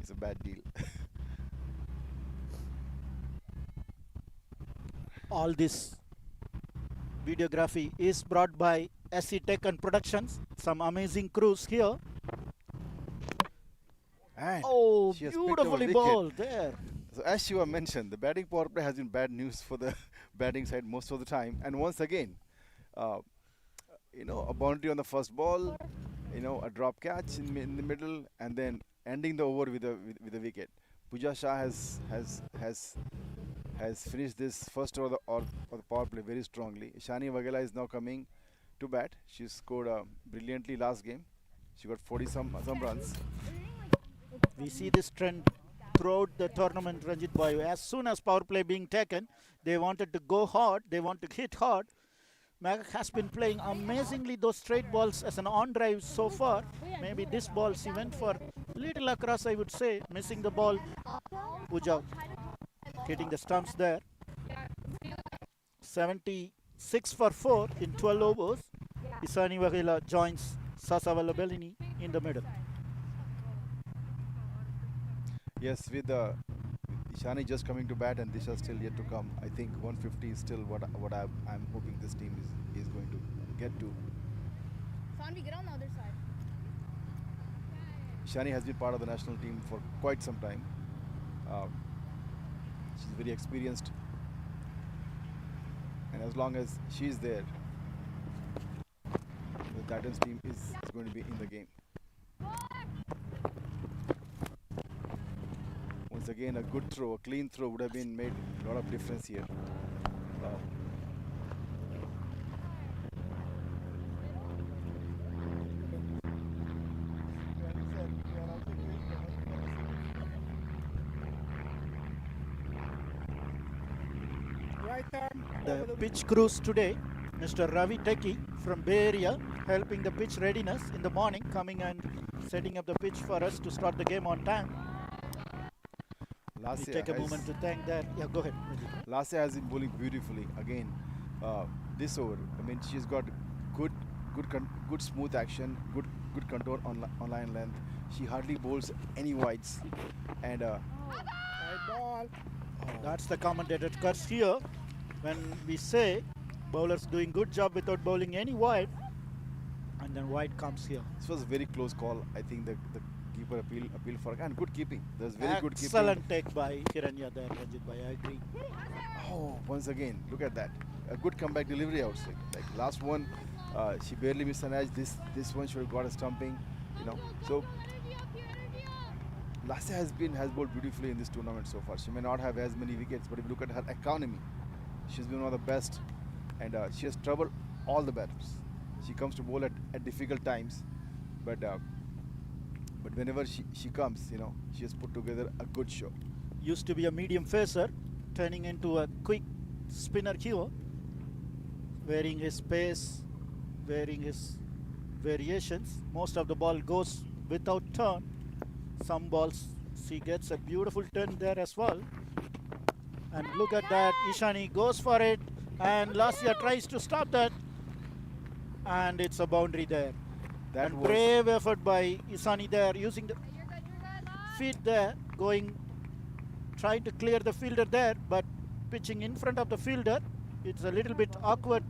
it's a bad deal. All this videography is brought by SC Tech and Productions. Some amazing crews here. And Oh, she has picked up a beautifully wicket. bowled there. So as Shiva mentioned, the batting power play has been bad news for the batting side most of the time. And once again, uh, a boundary on the first ball, a drop catch in the middle, and then ending the over with a wicket. Pooja Shah has finished this first over of the power play very strongly. Ishani Waghela is now coming to bat. She scored brilliantly last game. She got 40 some runs. We see this trend throughout the tournament, Ranjit Bhai. As soon as power play being taken, they wanted to go hard, they want to hit hard. Magak has been playing amazingly those straight balls as an on drive so far. Maybe this ball she went for little across, I would say, missing the ball. Pooja hitting the stumps there. 76 for 4 in 12 overs. Ishani Waghela joins Sasa Vallabhelini in the middle. Yes, with Ishani just coming to bat and Disha still yet to come, I think 150 is still what I'm hoping this team is going to get to. Sanvi, get on the other side. Ishani has been part of the national team for quite some time. She's very experienced, and as long as she's there, the Titans team is going to be in the game. Once again, a good throw, a clean throw would have been made a lot of difference here. Right arm. The pitch crews today, Mr. Ravi Teki from Bay Area, helping the pitch readiness in the morning, coming and setting up the pitch for us to start the game on time. We take a moment to thank that. Yeah, go ahead. Lasya has been bowling beautifully again. This over, I mean, she's got good smooth action, good control on line length. She hardly bowls any wides, and High ball. That's the commentator curse here when we say bowlers doing good job without bowling any wide, and then wide comes here. this was a very close call. I think the keeper appeal for, and good keeping. There's very good keeping. Excellent take by Hiranya there, Ranjit Bhai. I agree. Oh, once again, look at that. A good comeback delivery outside. Like last one, she barely missed an edge. This one should have got a stumping, So Lasya has bowled beautifully in this tournament so far. She may not have as many wickets, but if you look at her economy, she's been one of the best, and she has troubled all the batters. She comes to bowl at difficult times, but whenever she comes, she has put together a good show. Used to be a medium facer, turning into a quick spinner here, varying his pace, varying his variations. Most of the ball goes without turn. Some balls she gets a beautiful turn there as well. And look at that, Ishani goes for it, and Lasya tries to stop that, and it's a boundary there. That And was brave effort by Ishani there, using the feet there, trying to clear the fielder there, but pitching in front of the fielder. It's a little bit awkward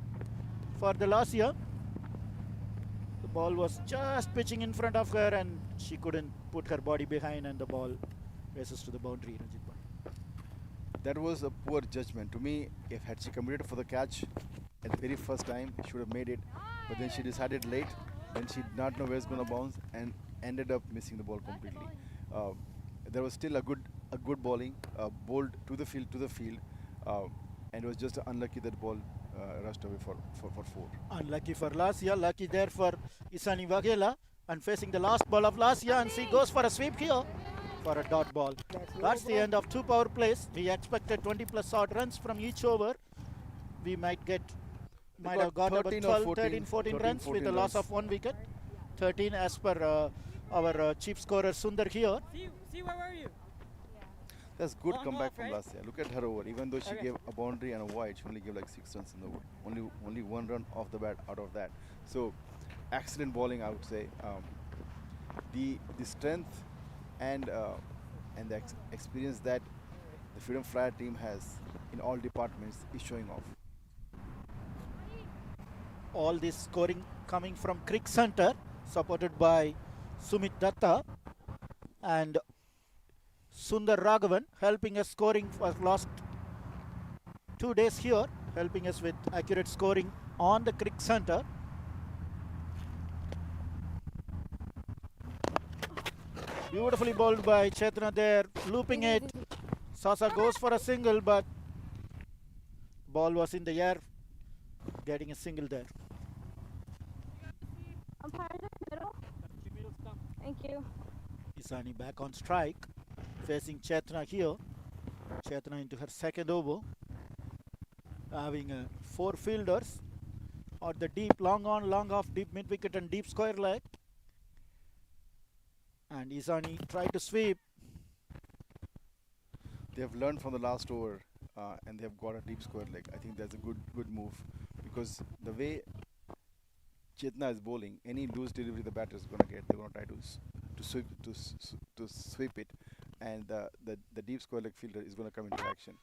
for the Lasya. The ball was just pitching in front of her, and she couldn't put her body behind, and the ball races to the boundary, Ranjit Bhai. that was a poor judgment. To me, if had she committed for the catch at the very first time, she would have made it. But then she decided late. Then she did not know where it's going to bounce and ended up missing the ball completely. There was still a good bowling, bowled to the field, and it was just unlucky that ball rushed away for 4. Unlucky for Lasya, lucky there for Ishani Waghela, and facing the last ball of Lasya, and she goes for a sweep here for a dot ball. That's the end of 2 power plays. We expected 20 plus odd runs from each over. We might have got about 12, 13, 14 runs with the loss of 1 wicket. 13 as per our chief scorer Sundar here. See, where were you? That's good Long comeback off, from right? Lassia. Look at her over. Even though she Okay. gave a boundary and a wide, she only gave like 6 runs in the over. Only 1 run off the bat out of that. So excellent bowling, I would say. The strength and the experience that the Freedom Flyer team has in all departments is showing off. All this scoring coming from Crick Center, supported by Sumit Datta and Sundar Raghavan, helping us scoring for last 2 days here, helping us with accurate scoring on the Crick Center. Beautifully bowled by Chetna there, looping it. Sasa goes for a single, but ball was in the air, getting a single there. Umpire in the middle. Thank you. Isani back on strike, facing Chetna here. Chetna into her second over, having 4 fielders at the deep, long on, long off, deep mid wicket and deep square leg. And Isani tried to sweep. They have learned from the last over and they have got a deep square leg. I think that's a good move because the way Chetna is bowling, any loose delivery the batter is going to get, they're going to try to sweep it, and the deep square leg fielder is going to come into action.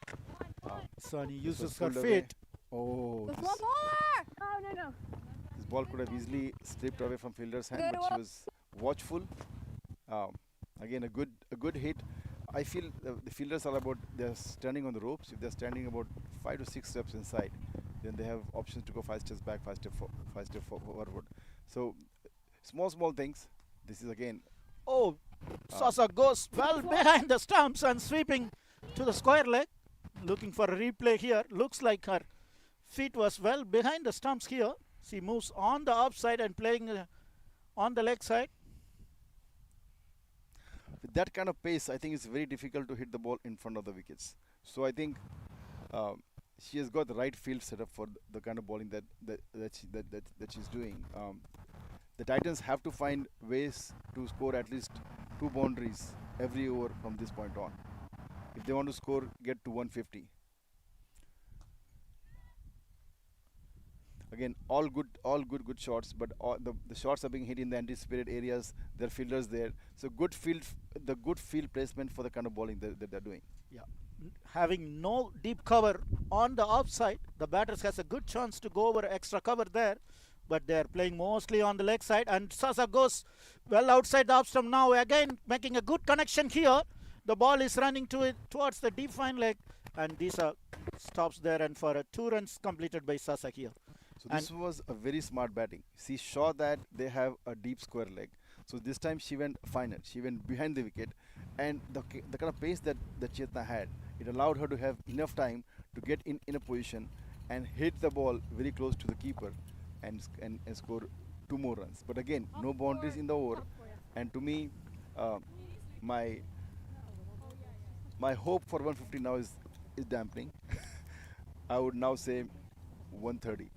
Isani This was uses her pulled away. feet. Oh, There's this, one more! No, no, no. this ball could have easily slipped away from fielder's hand, Good but she one. was watchful. Again, a good hit. I feel the fielders are about they're standing on the ropes. If they're standing about 5 to 6 steps inside, then they have options to go 5 steps back, 5 steps forward. So small things. This is again Oh, Sasa goes well behind the stumps and sweeping to the square leg. Looking for a replay here. Looks like her feet was well behind the stumps here. She moves on the offside and playing on the leg side. with that kind of pace. I think it's very difficult to hit the ball in front of the wickets. So I think she has got the right field setup for the kind of bowling that she's doing. The Titans have to find ways to score at least 2 boundaries every over from this point on. If they want to score, get to 150. Again, all good shots, but all the shots are being hit in the anticipated areas. There are fielders there, so the good field placement for the kind of bowling that they're doing. Yeah, having no deep cover on the offside, the batters has a good chance to go over extra cover there, but they are playing mostly on the leg side. And Sasa goes well outside the off stump now, again making a good connection here. The ball is running to it towards the deep fine leg, and Disa stops there, and for a 2 runs completed by Sasa here. So this was a very smart batting. She saw that they have a deep square leg. So this time she went finer. She went behind the wicket, and the kind of pace that Chetna had, it allowed her to have enough time to get in a position and hit the ball very close to the keeper, and score 2 more runs. But again, no boundaries in the over, and to me, my my hope for 150 now is dampening. I would now say 130.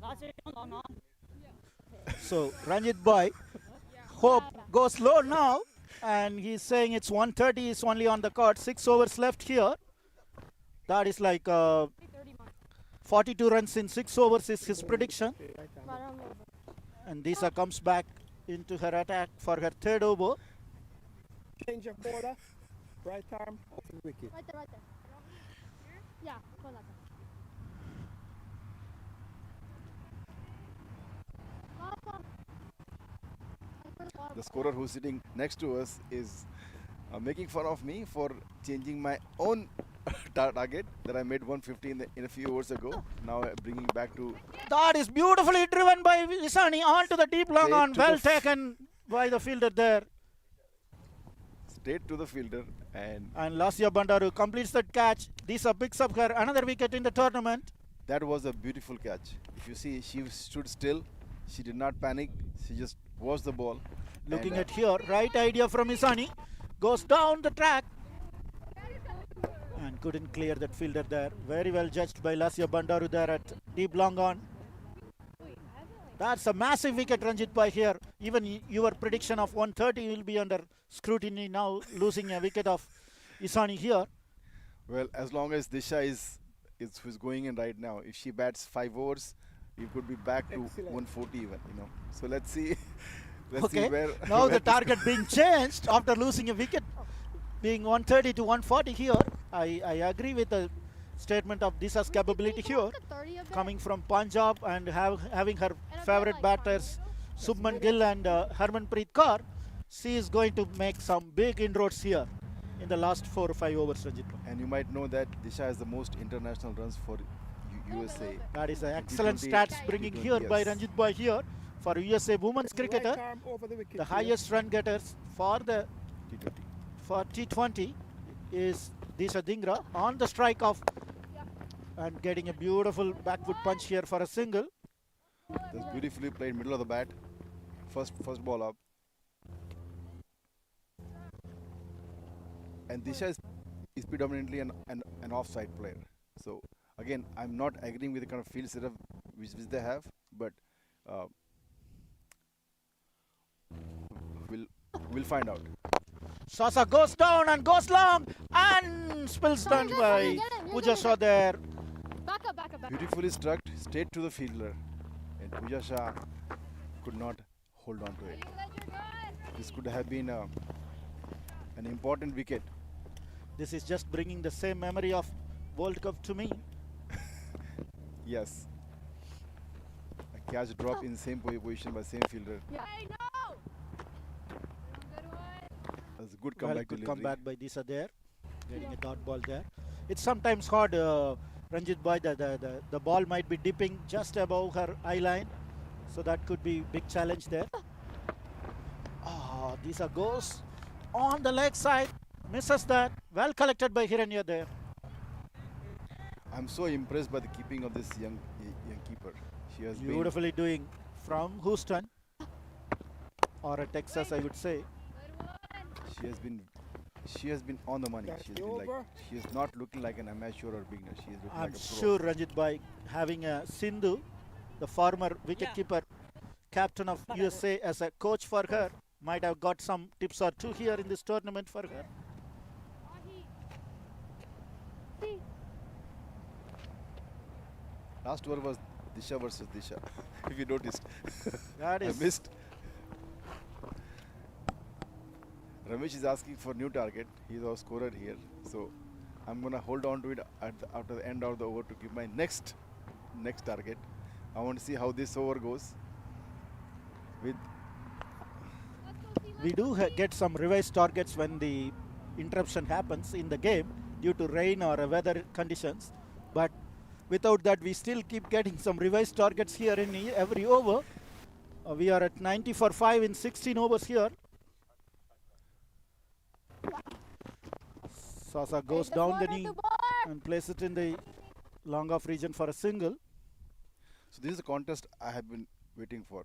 That's it. Long on. So Ranjit Boy, hope goes low now, and he's saying it's 130 is only on the card. 6 overs left here. That is like 42 runs in 6 overs is his prediction. And Disa comes back into her attack for her 3rd over. Change of quarter. Right arm off the wicket. Right there, right there. Yeah, go like that. The scorer who's sitting next to us is making fun of me for changing my own target that I made 150 in a few overs ago. Now bringing back to That is beautifully driven by Isani onto the deep long Straight on. to Well the taken by the fielder there. straight to the fielder, and And Lasya Bandaru completes that catch. Disa picks up her another wicket in the tournament. that was a beautiful catch. If you see, she stood still. She did not panic. She just watched the ball. Looking and, at here, right idea from Isani. Goes down the track. And couldn't clear that fielder there. Very well judged by Lasya Bandaru there at deep long on. That's a massive wicket, Ranjit Bhai here. Even your prediction of 130 will be under scrutiny now, losing a wicket of Isani here. Well, as long as Disha is who's going in right now, if she bats 5 overs, you could be back to Excellent. 140 even. So let's see. Let's see Okay. where. Now where the this target being changed after losing a wicket, being 130 to 140 here. I agree with the statement of Disha's capability here, coming from Punjab and having her favorite batters Subman Gill and Harmanpreet Kaur. She is going to make some big inroads here in the last 4 or 5 overs, Ranjit. And you might know that Disha has the most international runs for USA. That is an excellent T20, stats bringing here by yes. Ranjit Bhai here for USA women's Right cricketer. arm over the wicket. The here. highest run getters for the T20. for T20 is Disha Dhingra on the strike of and getting a beautiful backward punch here for a single. That's beautifully played, middle of the bat. First ball up. And Disha is predominantly an offside player. So again, I'm not agreeing with the kind of field setup which they have, but we'll find out. Sasa goes down and goes long and spills done by Pooja Shah there. Back up, back up, back up. Beautifully struck straight to the fielder, and Pooja Shah could not hold on to it. This could have been an important wicket. This is just bringing the same memory of World Cup to me. Yes. A catch drop in same position by same fielder. Yeah. Hey, no! That's a good Well, comeback good delivery. comeback by Disha there, getting a dot ball there. It's sometimes hard, Ranjit Bhai, the ball might be dipping just above her eye line, so that could be big challenge there. Ah, Disha goes on the leg side, misses that. Well collected by Hiranya there. I'm so impressed by the keeping of this young keeper. She has Beautifully doing from Houston or a Texas, I would say. she has been on the money. That's She's been like, over. she is not looking like an amateur or beginner. She is looking I'm like a pro. sure Ranjit Bhai, having a Sindhu, the former wicketkeeper, captain of USA, as a coach for her, might have got some tips or two here in this tournament for her. Last over was Disha versus Disha. If you noticed, That I is missed. Ramesh is asking for new target. He's our scorer here, so I'm gonna hold on to it after the end of the over to give my next target. I want to see how this over goes. With we do get some revised targets when the interruption happens in the game due to rain or weather conditions, but without that we still keep getting some revised targets here in every over. We are at 90 for 5 in 16 overs here. Sasa goes down the knee and places it in the long off region for a single. So this is a contest I have been waiting for.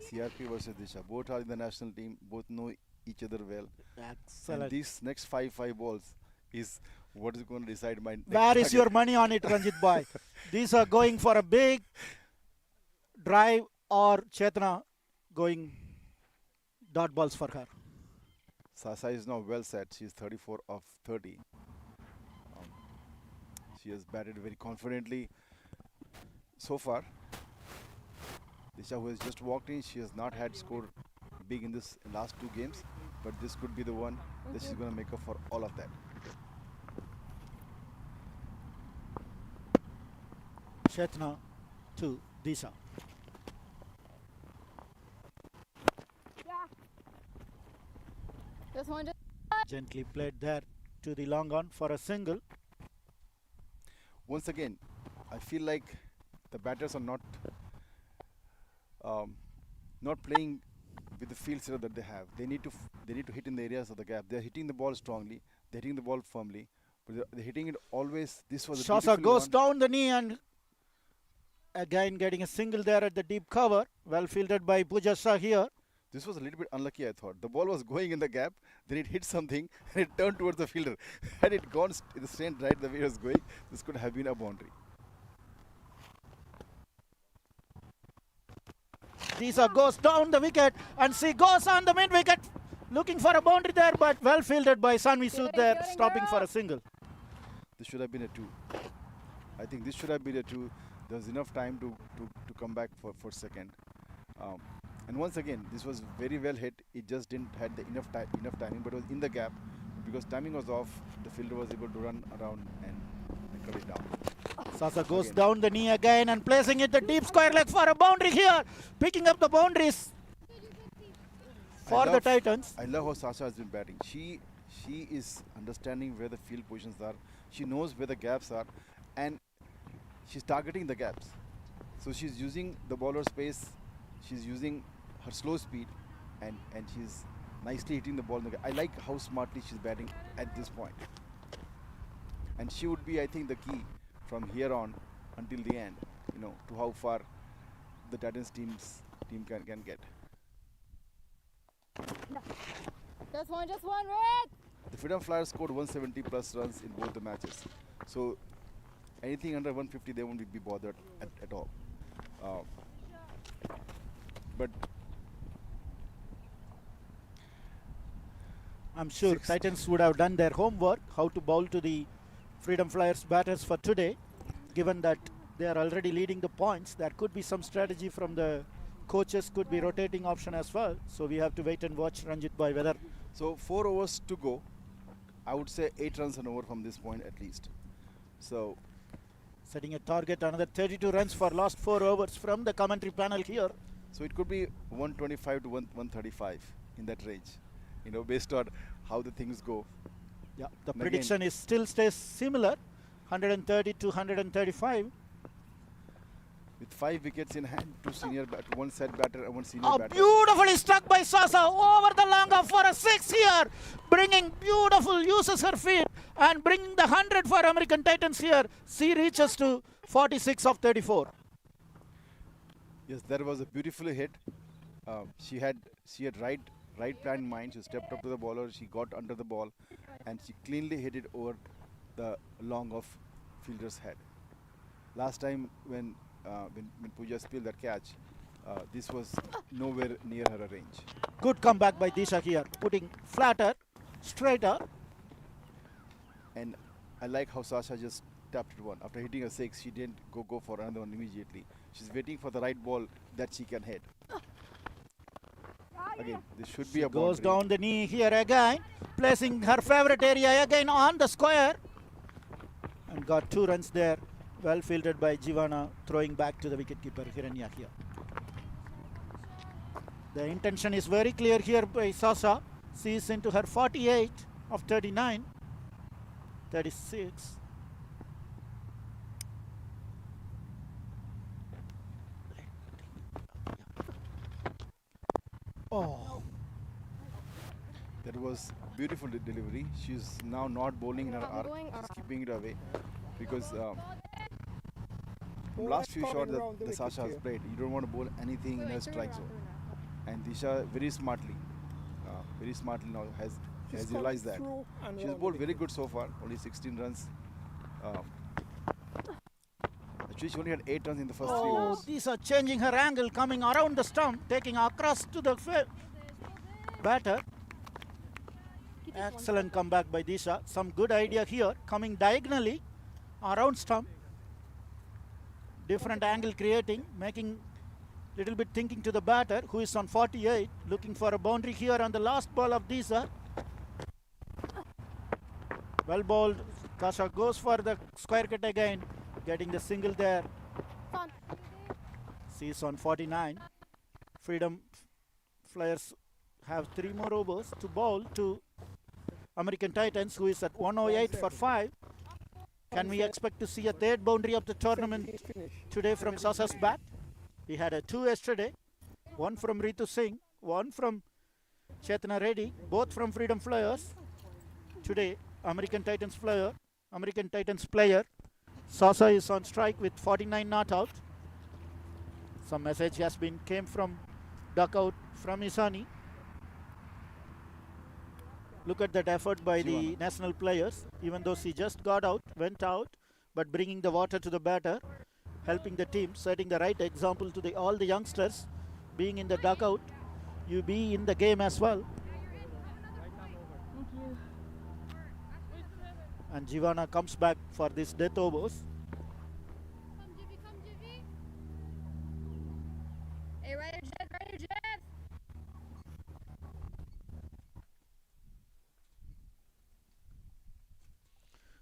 CRP versus Disha. Both are in the national team. Both know each other well. Excellent. And these next five balls is what is going to decide my next Where is target. your money on it, Ranjit Bhai? These are going for a big drive or Chetna going dot balls for her. Sasa is now well set. She is 34 of 30. She has batted very confidently so far. Disha, who has just walked in, she has not had scored big in this last 2 games, but this could be the one that she's going to make up for all of that. Chetna to Disha. This one just Gently played there to the long on for a single. Once again, I feel like the batters are not playing with the field setup that they have. They need to hit in the areas of the gap. They're hitting the ball strongly. They're hitting the ball firmly. But they're hitting it always. This was a Sasa beautiful goes one. down the knee and again getting a single there at the deep cover. Well fielded by Pooja Shah here. This was a little bit unlucky, I thought. The ball was going in the gap, then it hit something, and it turned towards the fielder. Had it gone straight right the way it was going, this could have been a boundary. Disha goes down the wicket and she goes on the mid wicket Looking for a boundary there, but well fielded by Sanvi Sood there, Fielding, stopping girl. for a single. This should have been a 2. I think this should have been a 2. There was enough time to come back for second. Um, and once again, this was very well hit. It just didn't had the enough timing, but it was in the gap. Because timing was off, the fielder was able to run around and cut it down. Sasa goes Again. down the knee again and placing it the deep square leg for a boundary here. Picking up the boundaries for the Titans. I love how Sasha has been batting. She is understanding where the field positions are. She knows where the gaps are, and she's targeting the gaps. So she's using the bowler space. She's using her slow speed, and she's nicely hitting the ball in the gap. I like how smartly she's batting at this point. And she would be, I think, the key from here on until the end, to how far the Titans team can get. Just one, Red! The Freedom Flyers scored 170 plus runs in both the matches. So anything under 150, they won't be bothered at all. But I'm sure Titans would have done their homework, how to bowl to the Freedom Flyers batters for today. Given that they are already leading the points, there could be some strategy from the coaches, could be rotating option as well. So we have to wait and watch, Ranjit Bhai, whether. so 4 overs to go. I would say 8 runs an over from this point at least. So Setting a target, another 32 runs for last 4 overs from the commentary panel here. so it could be 125 to 135 in that range, based on how the things go. Yeah, the And prediction is still stays similar, 130 to 135. With 5 wickets in hand, 2 senior one set batter and 1 senior Oh, batter. beautifully struck by Sasa over the long off for a 6 here. Bringing beautiful, uses her feet and bringing the 100 for American Titans here. She reaches to 46 of 34. Yes, that was a beautifully hit. She had right plan in mind. She stepped up to the bowler. She got under the ball, and she cleanly hit it over the long off fielder's head. Last time when Pooja spilled that catch, this was nowhere near her range. Good comeback by Disha here, putting flatter, straighter. And I like how Sasha just tapped it one. After hitting a 6, she didn't go for another one immediately. She's waiting for the right ball that she can hit. Again, this should be a Goes boundary. down the knee here again, placing her favorite area again on the square. And got 2 runs there. Well fielded by Jivana, throwing back to the wicketkeeper Hiranya here. The intention is very clear here by Sasa. She is into her 48 of 39. 36. Oh, That was beautiful delivery. She's now not bowling in her arc. She's keeping it away because from last few shots that the Sasha has played, you don't want to bowl anything in her strike zone. And Disha very smartly now has realized that. She's bowled very good so far, only 16 runs. Actually, she only had 8 runs in the first 3 oh, overs. these are changing her angle, coming around the stump, taking across to the batter. Excellent comeback by Disha. Some good idea here, coming diagonally around stump. Different angle creating, making little bit thinking to the batter, who is on 48, looking for a boundary here on the last ball of Disha. Well bowled. Kasha goes for the square cut again, getting the single there. She's on 49. Freedom Flyers have 3 more overs to bowl to American Titans, who is at 108 for 5. Can we expect to see a 3rd boundary of the tournament today from Sasa's bat? We had a 2 yesterday, 1 from Ritu Singh, 1 from Chetana Reddy, both from Freedom Flyers. Today, American Titans player, Sasa is on strike with 49 not out. Some message came from duck out from Isani. Look at that effort by the national players. Even though she just went out, but bringing the water to the batter, helping the team, setting the right example to all the youngsters. Being in the dugout, you be in the game as well. And Giovanna comes back for this death overs. Come, Jivy, come, Jivy. Hey, Ryder Jeff, Ryder Jeff.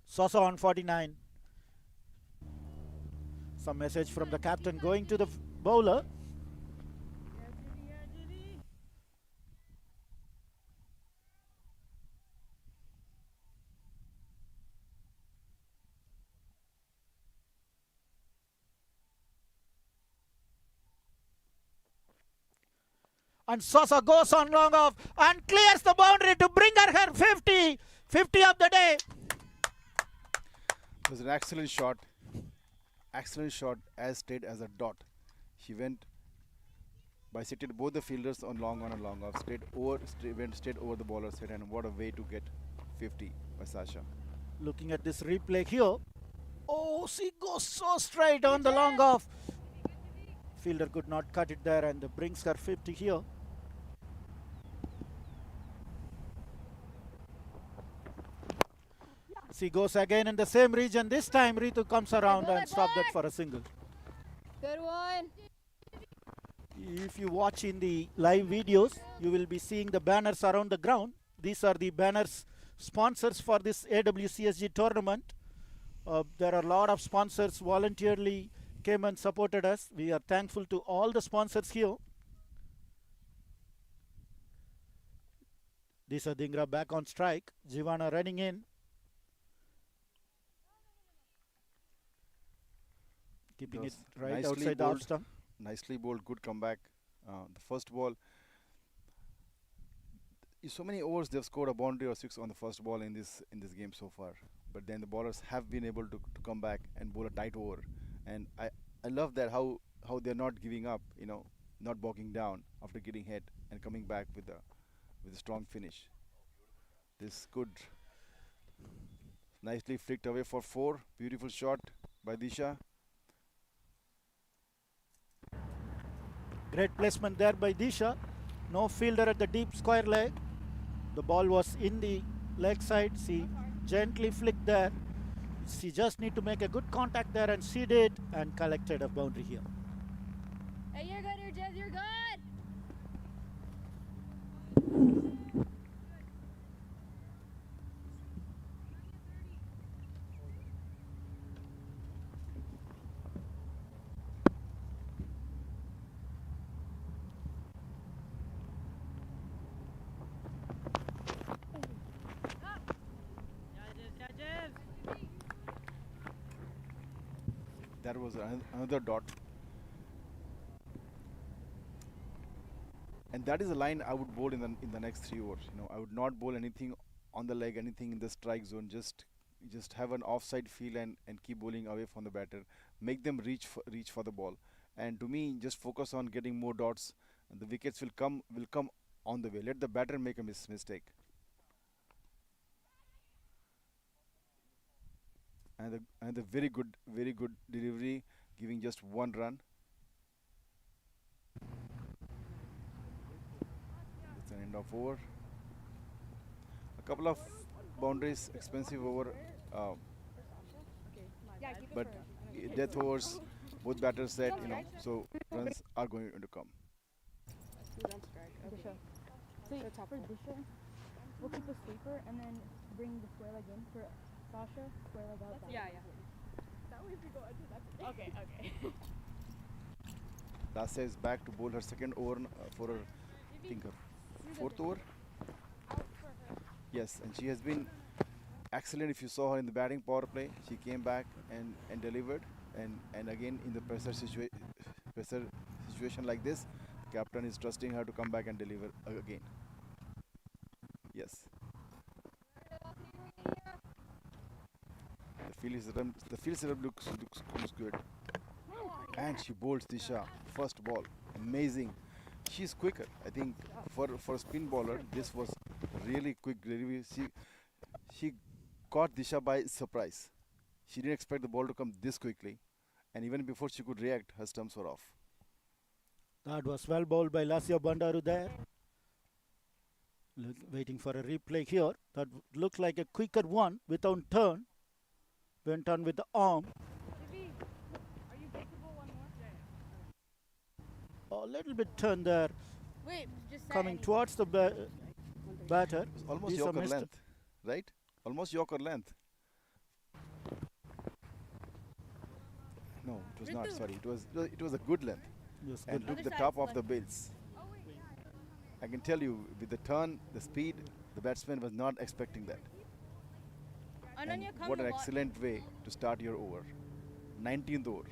Sosa on 49. Some message from the captain going to the bowler. And Sosa goes on long off and clears the boundary to bring her 50. 50 of the day. It was an excellent shot. Excellent shot as straight as a dot. She went bisected both the fielders on long on and long off. Went straight over the bowler's head, and what a way to get 50 by Sasha. Looking at this replay here. Oh, she goes so straight on the long off. Fielder could not cut it there and brings her 50 here. She goes again in the same region. This time Ritu comes around and stops that for a single. Good one. If you watch in the live videos, you will be seeing the banners around the ground. These are the banners sponsors for this AWCSG tournament. There are a lot of sponsors voluntarily came and supported us. We are thankful to all the sponsors here. Disha Dhingra back on strike. Giovanna running in. Keeping it right outside the off stump. Nicely bowled, good comeback. The first ball, so many overs they've scored a boundary or 6 on the first ball in this game so far. But then the bowlers have been able to come back and bowl a tight over, and I love that how they're not giving up, not bogging down after getting hit and coming back with a strong finish. This good, nicely flicked away for 4. Beautiful shot by Disha. Great placement there by Disha. No fielder at the deep square leg. The ball was in the leg side. She gently flicked there. She just need to make a good contact there, and she did, and collected a boundary here. Hey, you're good, Jez, you're good. That was another dot. And that is a line I would bowl in the next 3 overs. I would not bowl anything on the leg, anything in the strike zone. Just have an offside feel and keep bowling away from the batter. Make them reach for the ball. And to me, just focus on getting more dots. And the wickets will come on the way. Let the batter make a mistake. And a very good delivery, giving just 1 run. It's an end of over. A couple of boundaries, expensive over, but death overs, both batters said, so runs are going to come. So for Disha, we'll keep a sleeper and then bring the square leg in for Sasha, square leg out. Yeah. That way we go into that. Okay. Lasya is back to bowl her second over for her, I think, her 4th over. Yes, and she has been excellent. If you saw her in the batting power play, she came back and delivered. And again, in the pressure situation like this, captain is trusting her to come back and deliver again. Yes. The field setup looks good. And she bowls Disha first ball. Amazing. She's quicker. I think for a spin bowler, this was really quick delivery. She caught Disha by surprise. She didn't expect the ball to come this quickly, and even before she could react, her stumps were off. That was well bowled by Lasya Bandaru there. Waiting for a replay here. That looked like a quicker one without turn. Went on with the arm. Are you breakable one more? A little bit turn there. Wait, just Coming towards the batter. It's almost These are Yorker missed. length, right? Almost Yorker length. No, it was not. Sorry, it was a good length. Yes, And good. look the top of the bills. I can tell you with the turn, the speed, the batsman was not expecting that. And what an excellent way to start your over. 19th over.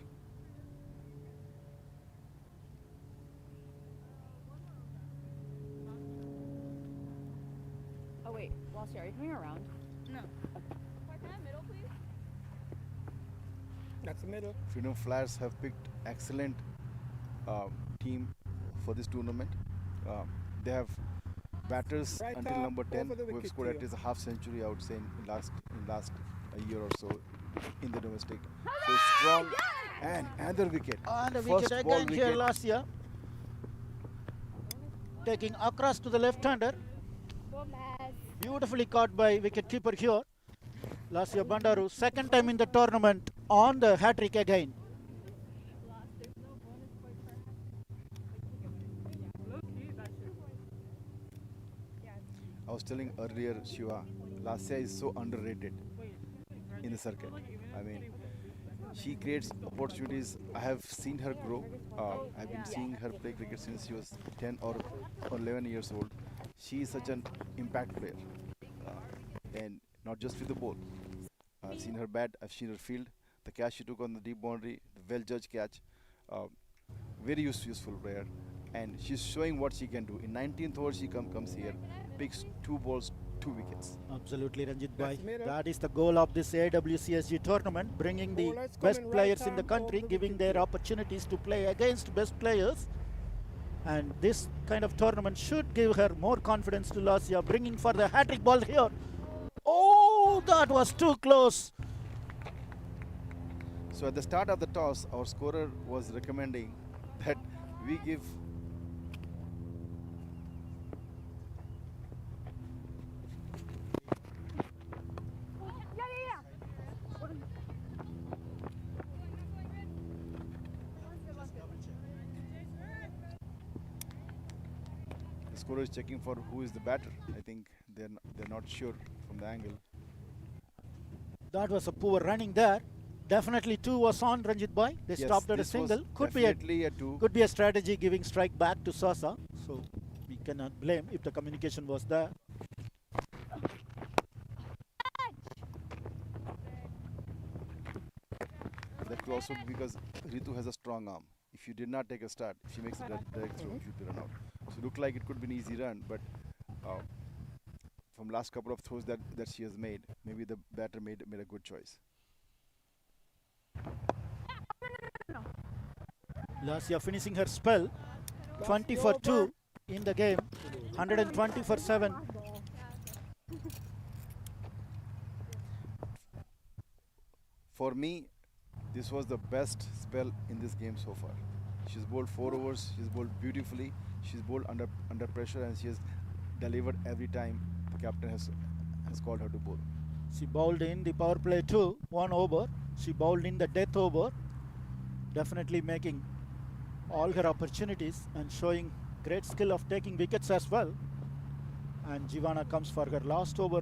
Oh wait, Lassie, are you coming around? No. Middle, please. That's the middle. Freedom Flyers have picked excellent team for this tournament. They have batters Right until arm number 10 over the who have wicket scored at here. least a half century, I would say, in last a year or so in the domestic. So strong and another wicket. And a First wicket ball again here wicket. last year. Taking across to the left-hander. Beautifully caught by wicket-keeper here. Lassia Bandaru, second time in the tournament on the hat-trick again. I was telling earlier, Shiva, Lassia is so underrated in the circuit. I mean, she creates opportunities. I have seen her grow. I've been seeing her play cricket since she was 10 or 11 years old. She is such an impact player, and not just with the ball. I've seen her bat. I've seen her field. The catch she took on the deep boundary, the well-judged catch. Very useful player, and she's showing what she can do. In 19th over, she comes here, picks 2 balls, 2 wickets. Absolutely, Ranjit Bhai. That's middle. That is the goal of this AWCSG tournament, bringing the Bowlers best coming players right in the arm country, over the giving wicket their here. opportunities to play against best players. And this kind of tournament should give her more confidence to Lassia, bringing for the hat-trick ball here. Oh, that was too close. So at the start of the toss, our scorer was recommending that we give the scorer is checking for who is the batter. I think they're not sure from the angle. That was a poor running there. Definitely 2 was on, Ranjit Bhai. They Yes, stopped at a this was single. definitely a 2. Could be a strategy giving strike back to Sasa. So we cannot blame if the communication was there. That could also be because Ritu has a strong arm. If you did not take a start, if she makes a direct throw, you should be run out. So it looked like it could be an easy run, but from last couple of throws that she has made, maybe the batter made a good choice. Lassia finishing her spell. 20 for 2 in the game. 120 for 7. For me, this was the best spell in this game so far. She's bowled 4 overs. She's bowled beautifully. She's bowled under pressure, and she has delivered every time the captain has called her to bowl. She bowled in the power play too, 1 over. She bowled in the death over. Definitely making all her opportunities and showing great skill of taking wickets as well. And Jivana comes for her last over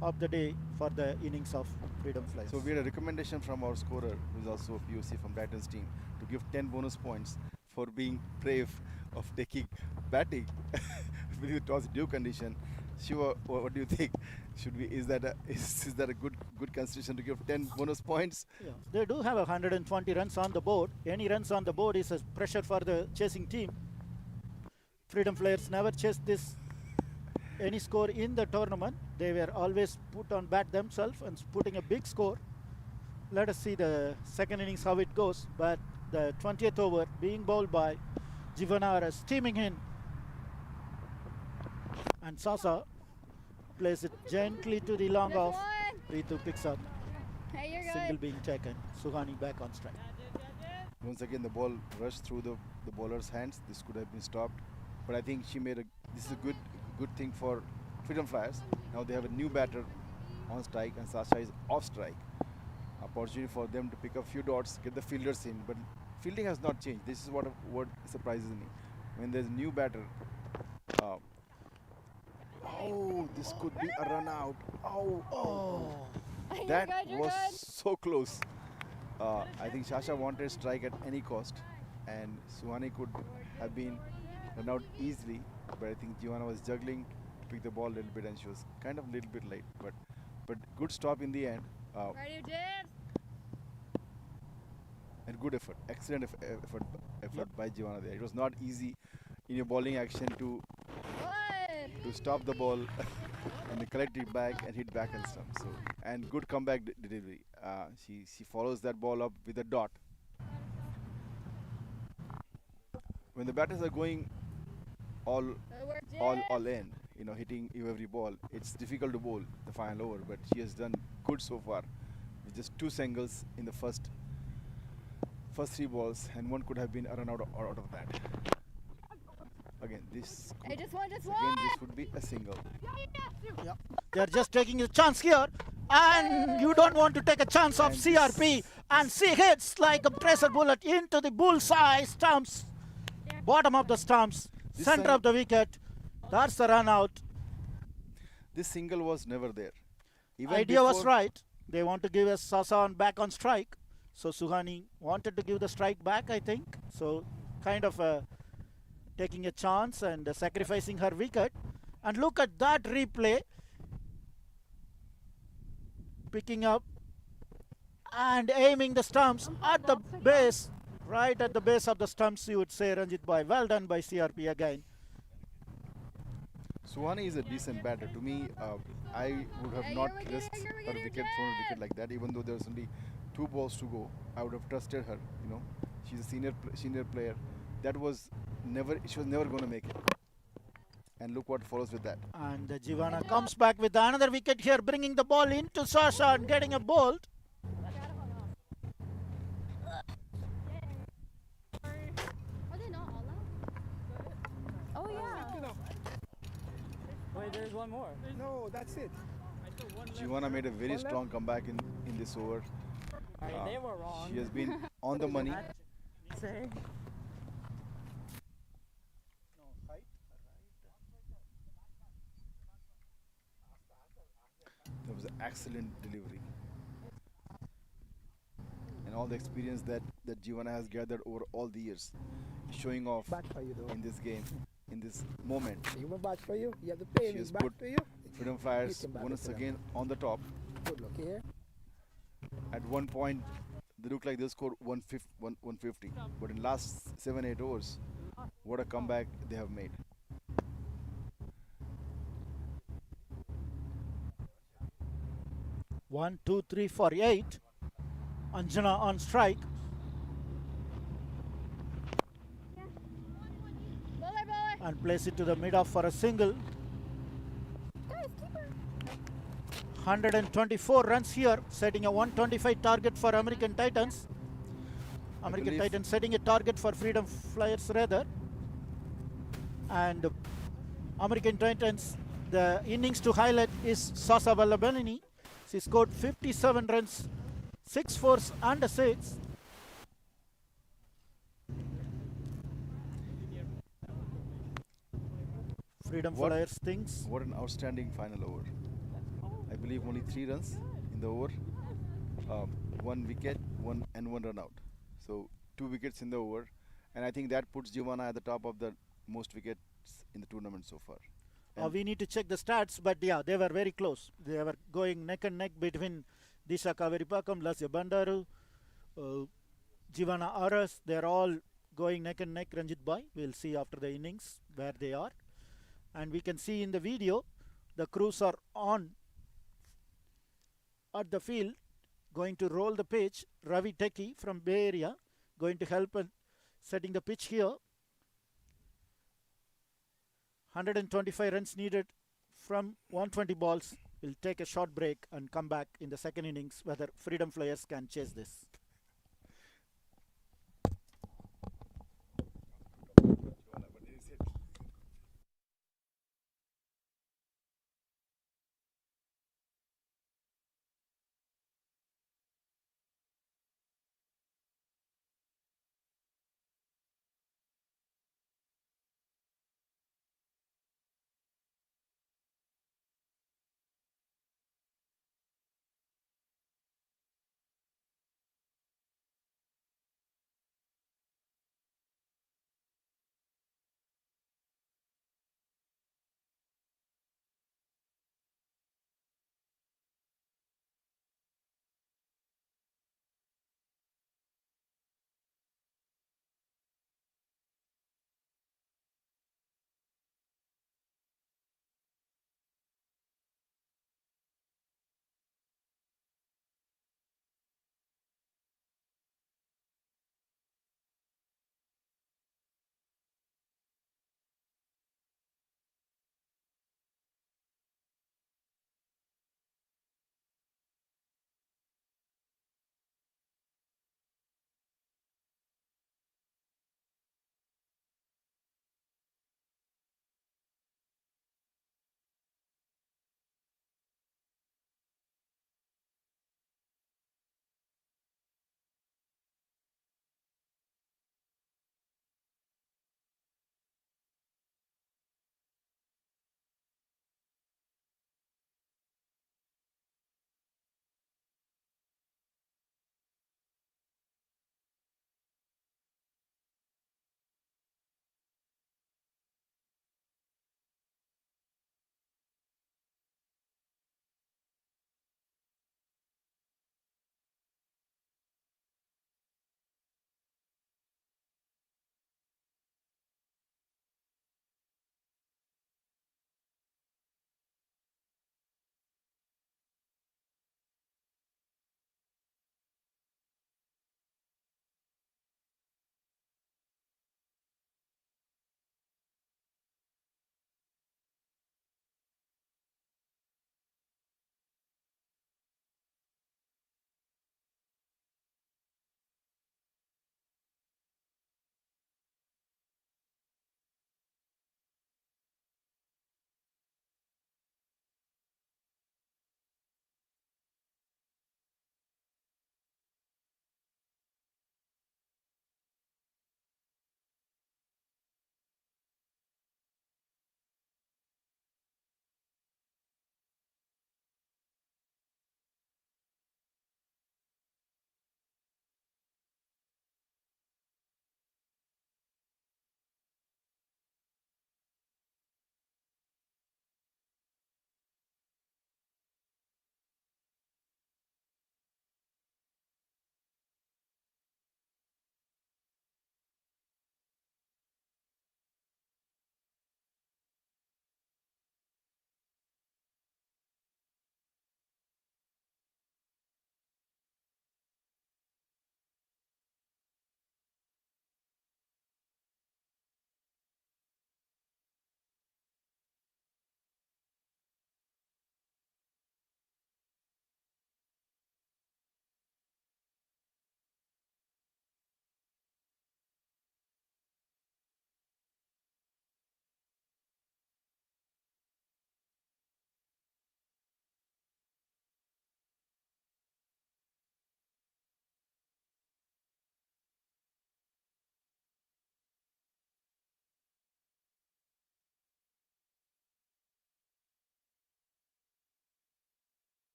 of the day for the innings of Freedom Flyers. So we had a recommendation from our scorer, who is also a POC from Titans team, to give 10 bonus points for being brave of taking batting with the toss due condition. Shiva, what do you think? Should we? Is that a good consideration to give 10 bonus points? Yeah, they do have 120 runs on the board. Any runs on the board is a pressure for the chasing team. Freedom Flyers never chased this any score in the tournament. They were always put on bat themselves and putting a big score. Let us see the second innings how it goes. But the 20th over being bowled by Jivanara, steaming in, and Sasa plays it gently to the long off. Ritu picks up. Hey, you're Single good. being taken. Suhani back on strike. Once again, the ball rushed through the bowler's hands. This could have been stopped, but I think she made this is a good thing for Freedom Flyers. Now they have a new batter on strike, and Sasha is off strike. Opportunity for them to pick a few dots, get the fielders in, but fielding has not changed. This is what surprises me. When there's a new batter, uh, oh, this could be a run out. Oh, oh, Oh, that was so close. I think Sasha wanted strike at any cost, and Suhani could have been run out easily, but I think Giovanna was juggling to pick the ball a little bit, and she was kind of a little bit late. But good stop in the end. Ready, James? And good effort, excellent effort by Giovanna there. It was not easy in your bowling action to stop the ball and collect it back and hit back and stump. So and good comeback delivery. She follows that ball up with a dot. When the batters are going all all in, hitting you every ball, it's difficult to bowl the final over. But she has done good so far with just two singles in the first three balls, and one could have been a run out of that. Again, this Hey, just one. this would be a single. yeah. They're just taking a chance here, and you don't want to take a chance of And CRP, and she hits like a tracer bullet into the bullseye stumps, bottom of the stumps, This center time- of the wicket. That's the run out. This single was never there. Even Idea was before- right. They want to give us Sasa on back on strike. So Suhani wanted to give the strike back, I think. So kind of taking a chance and sacrificing her wicket. And look at that replay. Picking up and aiming the stumps at the base. Right at the base of the stumps, you would say, Ranjit Bhai. Well done by CRP again. Suhani is a decent batter. To me, I would have Hey, not you're wicket, risked you're her wicket, wicket, thrown a wicket like that, even though there was only 2 balls to go. I would have trusted her. She's a senior player. That was never. She was never going to make it. And look what follows with that. And Giovanna comes back with another wicket here, bringing the ball into Sasha and getting a bolt. Are they not all out? Oh yeah. Wait, there's one more. No, that's it. Giovanna made a very One left. strong comeback in this over. They were wrong. She has been on the money. Say. That was an excellent delivery. And all the experience that Giovanna has gathered over all the years, showing off Bad for you though. in this game, in this moment. You were bad for you. You have to pay She me has back put to you. Freedom Flyers can bat once it, yeah. again on the top. Good luck here. At one point, they looked like they scored 150. But in last 7-8 overs, what a comeback they have made. One, two, three for 8. Anjana on strike. Bowler. And place it to the mid off for a single. Guys, keeper. 124 runs here, setting a 125 target for American Titans. American believe- Titans setting a target for Freedom Flyers rather. And American Titans, the innings to highlight is Sasa Vallabhanini. She scored 57 runs, 6 fours and a 6. Freedom What- Flyers thinks. What an outstanding final over. I believe only 3 runs in the over. 1 wicket, one run out. So 2 wickets in the over. And I think that puts Giovanna at the top of the most wickets in the tournament so far. And We need to check the stats, but yeah, they were very close. They were going neck and neck between Disha Kaveripakam, Lasya Bandaru, Giovanna Aras. They're all going neck and neck, Ranjit Bhai. We'll see after the innings where they are. And we can see in the video, the crews are on at the field, going to roll the pitch. Ravi Teki from Bay Area going to help in setting the pitch here. 125 runs needed from 120 balls. We'll take a short break and come back in the second innings whether Freedom Flyers can chase this.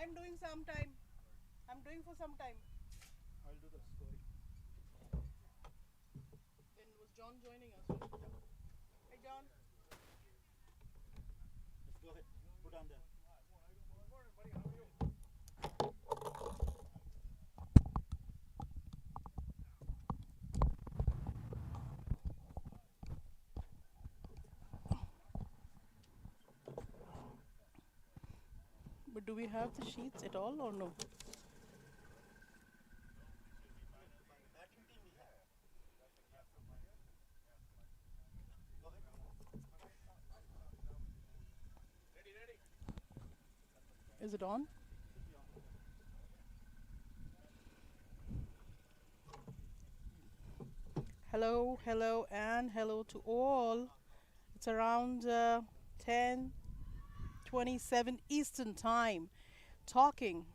I'm doing some time. I'm doing for some time. I'll do the scoring. And was John joining us? Hey, John. Let's go ahead. Put on there. But do we have the sheets at all or no? Batting team we have. Is it on? Hello, hello, and hello to all. It's around 10:27 Eastern Time, talking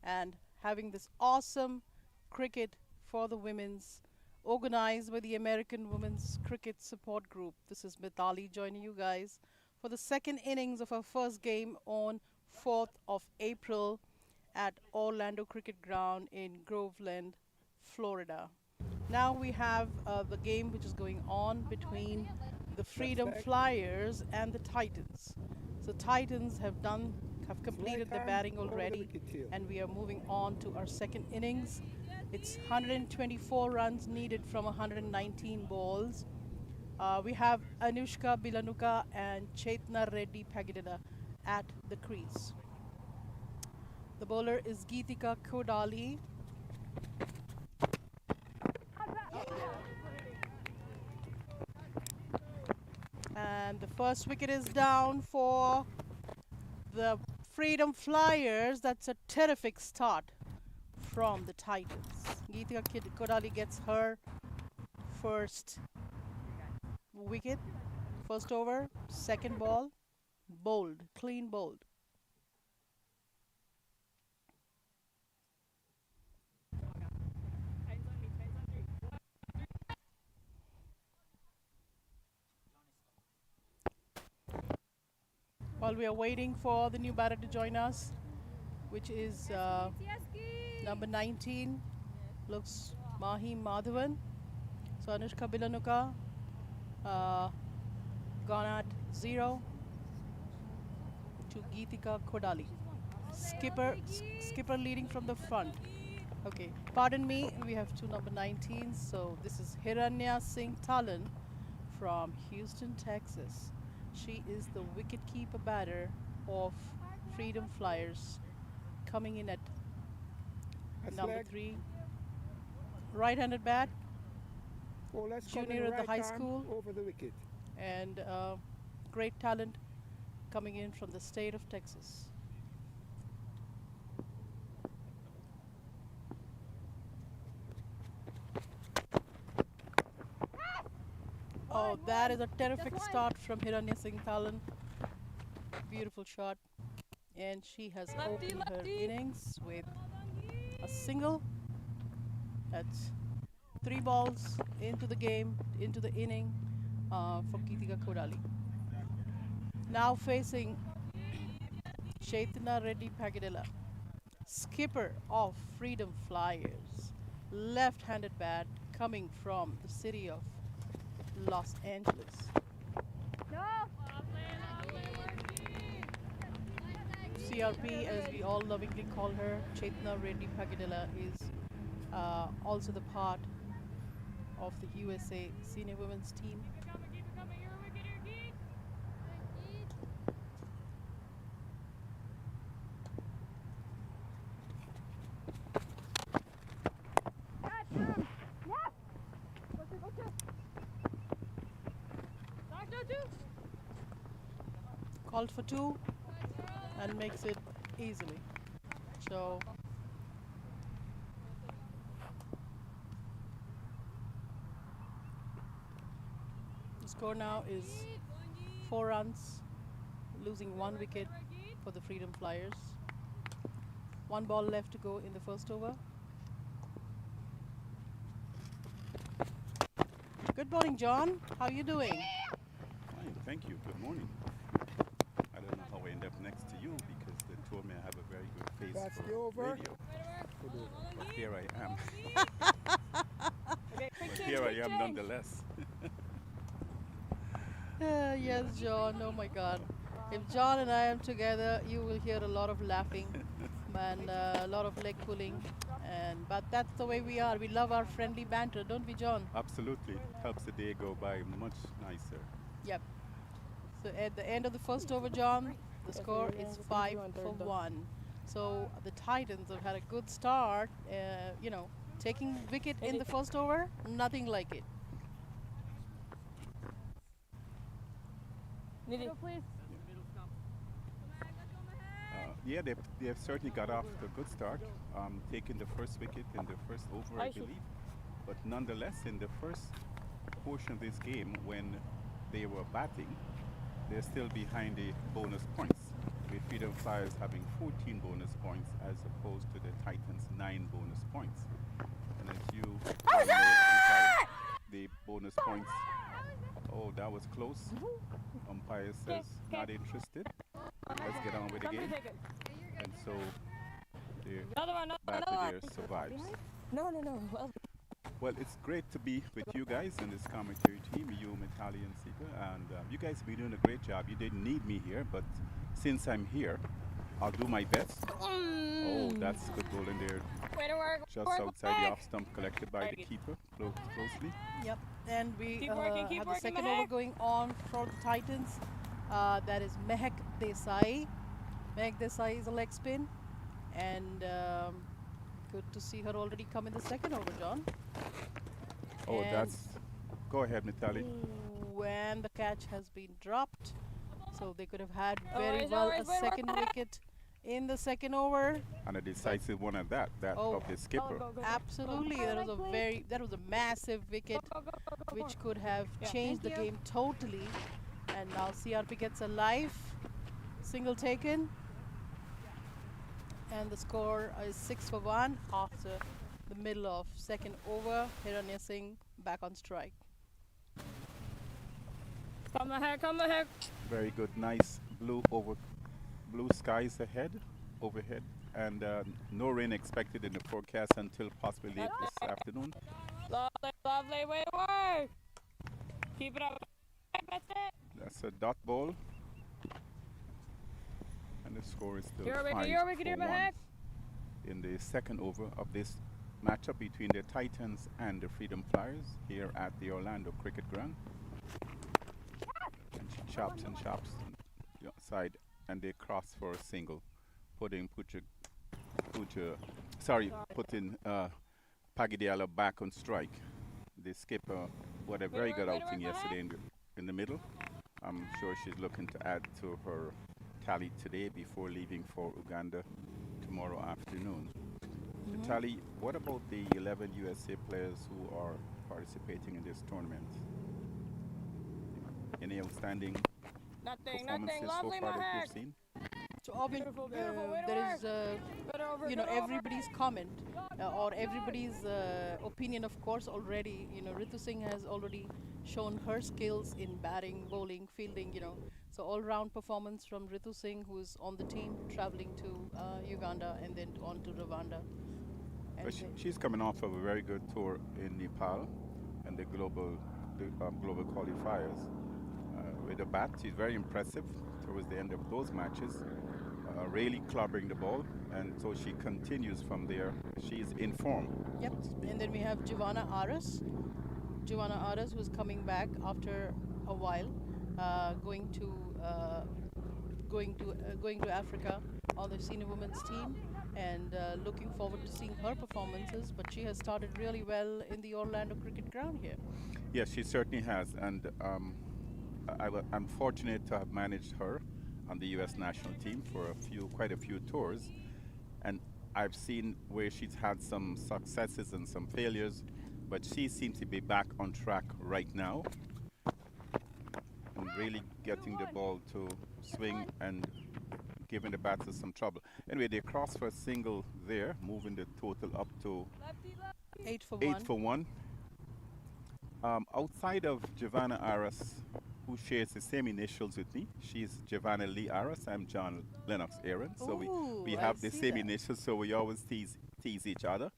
and having this awesome cricket for the women's, organized by the American Women's Cricket Support Group. This is Mithali joining you guys for the second innings of our first game on 4th of April at Orlando Cricket Ground in Groveland, Florida. Now we have the game which is going on between the Freedom Flyers and the Titans. So Titans have completed their batting already, and we are moving on to our second innings. It's 124 runs needed from 119 balls. We have Anushka Bilanuka and Chetna Reddy Pagidala at the crease. The bowler is Geetika Kodali. And the first wicket is down for the Freedom Flyers. That's a terrific start from the Titans. Geetika Kodali gets her first wicket, first over, second ball, bowled, clean bowled. While we are waiting for the new batter to join us, which is number 19, looks Mahim Madhavan. So Anushka Bilanuka gone at 0 to Geetika Kodali. Skipper leading from the front. Okay, pardon me, we have two number 19s. So this is Hiranya Singh Talan from Houston, Texas. She is the wicketkeeper batter of Freedom Flyers, coming in at number 3. Right-handed bat, junior at the high school, over the wicket. and great talent coming in from the state of Texas. Oh, that is a terrific start from Hiranya Singh Talan. Beautiful shot. And she has opened her innings with a single. That's 3 balls into the game, into the inning for Geetika Kodali. Now facing Chaitanya Reddy Pagidala, skipper of Freedom Flyers. Left-handed bat coming from the city of Los Angeles. CRP, as we all lovingly call her, Chaitanya Reddy Pagidala, is also the part of the USA senior women's team. Called for 2 and makes it easily. So the score now is 4 runs, losing 1 wicket for the Freedom Flyers. 1 ball left to go in the first over. Good morning, John. How are you doing? Fine, thank you. Good morning. I don't know how I end up next to you because they told me I have a very good face That's the over. radio. Good over. But here I am. Okay, quick But change, here I quick am change. nonetheless. Yes, John. Oh my God. If John and I am together, you will hear a lot of laughing and a lot of leg pulling. But that's the way we are. We love our friendly banter, don't we, John? Absolutely. Helps the day go by much nicer. Yep. So at the end of the first over, John, the score is 5-1. So the Titans have had a good start. Taking wicket in the first over, nothing like it. Nidhi. Please. Yeah, they've certainly got off to a good start, taking the first wicket in the first over, I believe. But nonetheless, in the first portion of this game, when they were batting, they're still behind the bonus points, with Freedom Flyers having 14 bonus points as opposed to the Titans' 9 bonus points. And as you all know, the bonus points, oh, that was close. Umpire says not interested. Let's get on with the game. And so the batter there survives. No. Well, it's great to be with you guys in this commentary team, you, Mitali, and Sika. And you guys have been doing a great job. You didn't need me here, but since I'm here, I'll do my best. Oh, that's good ball in there. Way to work. Just outside the off stump, collected by the keeper closely. Yep. And we Keep have working, the second over Mehak. going on for the Titans. That is Mehak Desai. Mehak Desai is a leg spin. And good to see her already come in the second over, John. Oh, And that's... Go ahead, Mitali. when the catch has been dropped. So they could have had No very worries, no well worries, a wait, second wicket in the second over. And a decisive one at that Oh. of the skipper. Absolutely, that was a massive wicket which could have changed the game totally. And now CRP gets a live single taken, and the score is 6-1 after the middle of second over. Hiranya Singh back on strike. Come ahead. Very good, nice blue skies overhead, and no rain expected in the forecast until possibly late this afternoon. Lovely, way to work. Keep it up. That's it. That's a dot ball, and the score is still You're 5-1 Mehak. in the second over of this matchup between the Titans and the Freedom Flyers here at the Orlando Cricket Ground. And she chops and chops on the outside, and they cross for a single, putting Pagadiala back on strike. The skipper had a very good outing yesterday in the middle. I'm sure she's looking to add to her tally today before leaving for Uganda tomorrow afternoon. Tally, what about the 11 USA players who are participating in this tournament? Any outstanding performances so Lovely, far that Mehak. you've seen? So obviously, Beautiful, way to there is, Good over. everybody's comment or everybody's opinion, of course, already. Ritu Singh has already shown her skills in batting, bowling, fielding. So all-round performance from Ritu Singh, who is on the team, traveling to Uganda and then on to Rwanda. And But she's coming off of a very good tour in Nepal and the global qualifiers. With the bat, she's very impressive towards the end of those matches, really clobbering the ball, and so she continues from there. She's in form. Yep. And then we have Giovanna Aras. Giovanna Aras, who's coming back after a while, going to Africa on the senior women's team, and looking forward to seeing her performances. But she has started really well in the Orlando Cricket Ground here. Yes, she certainly has, and I'm fortunate to have managed her on the U.S. national team for quite a few tours, and I've seen where she's had some successes and some failures, but she seems to be back on track right now and really getting the ball to swing and giving the batters some trouble. Anyway, they cross for a single there, moving the total up to 8 for 1. 8 for 1. Outside of Giovanna Aras, who shares the same initials with me. She's Giovanna Lee Aras. I'm John Lennox Aaron. So we Ooh, I have the see same that. initials, so we always tease each other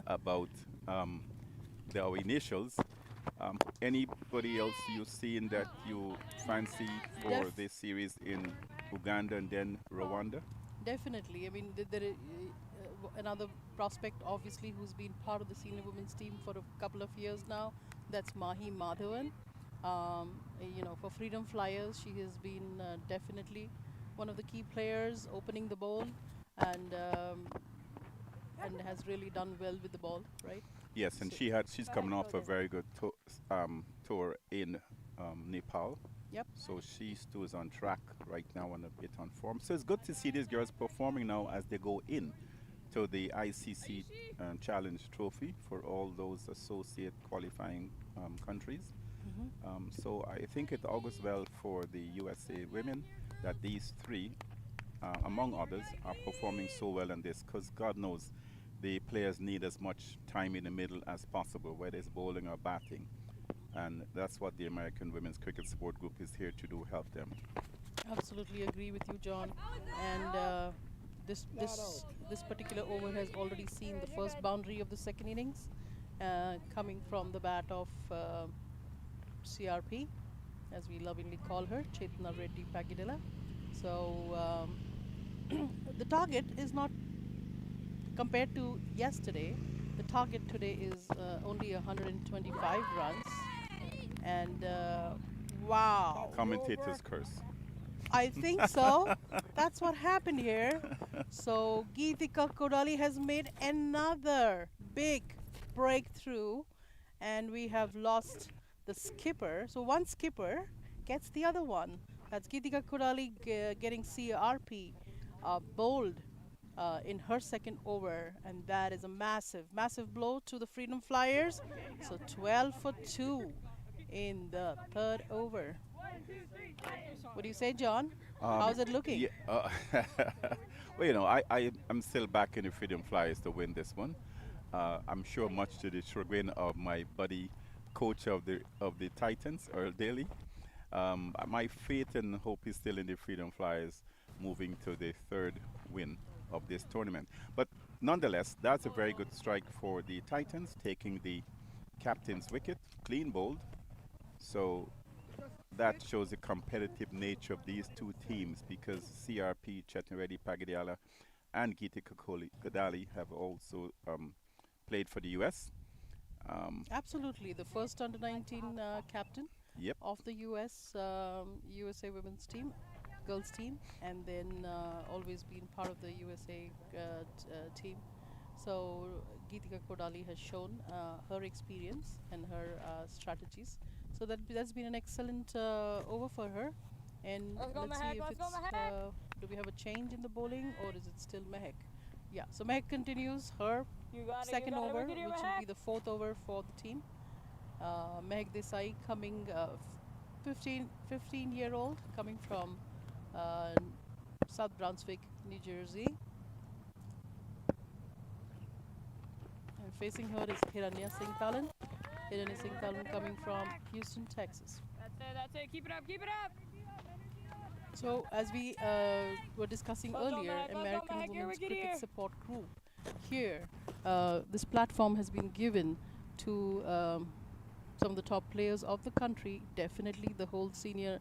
about our initials. Anybody else you seen that you fancy for Def- this series in Uganda and then Rwanda? Definitely. I mean, there is another prospect, obviously, who's been part of the senior women's team for a couple of years now. That's Mahi Madhavan. For Freedom Flyers, she has been definitely one of the key players, opening the ball, and and has really done well with the ball, right? Yes, and So, she's coming off a very good tour in Nepal. yep. So she's too is on track right now and a bit on form. So it's good to see these girls performing now as they go in to the ICC Challenge Trophy for all those associate qualifying countries. So I think it augurs well for the USA women that these three, among others, are performing so well in this because God knows the players need as much time in the middle as possible, whether it's bowling or batting. And that's what the American Women's Cricket Support Group is here to do, help them. Absolutely agree with you, John. And this particular over has already seen the first boundary of the second innings, coming from the bat of CRP, as we lovingly call her, Chetna Reddy Pagidela. So the target is not compared to yesterday. The target today is only 125 runs, and wow. Commentators curse. I think so. That's what happened here. So Geetika Kodali has made another big breakthrough, and we have lost the skipper. So one skipper gets the other one. That's Geetika Kodali getting CRP bowled in her second over, and that is a massive, massive blow to the Freedom Flyers. So 12 for 2 in the third over. What do you say, John? How's it looking? Yeah, well, I'm still back in the Freedom Flyers to win this one. I'm sure much to the chagrin of my buddy, coach of the Titans, Earl Daly. My faith and hope is still in the Freedom Flyers moving to the third win of this tournament. But nonetheless, that's a very good strike for the Titans, taking the captain's wicket, clean bowled. So that shows the competitive nature of these two teams because CRP, Chetna Pagadiala, and Geetika Kodali have also played for the U.S. Absolutely, the first under 19 captain Yep. of the USA women's team, girls team, and then always been part of the USA team. So Geetika Kodali has shown her experience and her strategies. So that's been an excellent over for her. And Let's go, let's see Mehak, if let's go, it's Mehak. do we have a change in the bowling or is it still Mehak? Yeah, so Mehak continues her You got it. second you got over, it. which will be the fourth over for the team. Mehak Desai coming 15-year-old coming from uh, South Brunswick, New Jersey. And facing her is Hiranya Singh Talan. Hiranya Singh Talan coming from Houston, Texas. That's it. Keep it up. Keep it up. So as we were discussing Let's go, earlier, Mehak, let's go, American Mehak, your Women's wicket Cricket here. Support Group, here, this platform has been given to some of the top players of the country, definitely the whole senior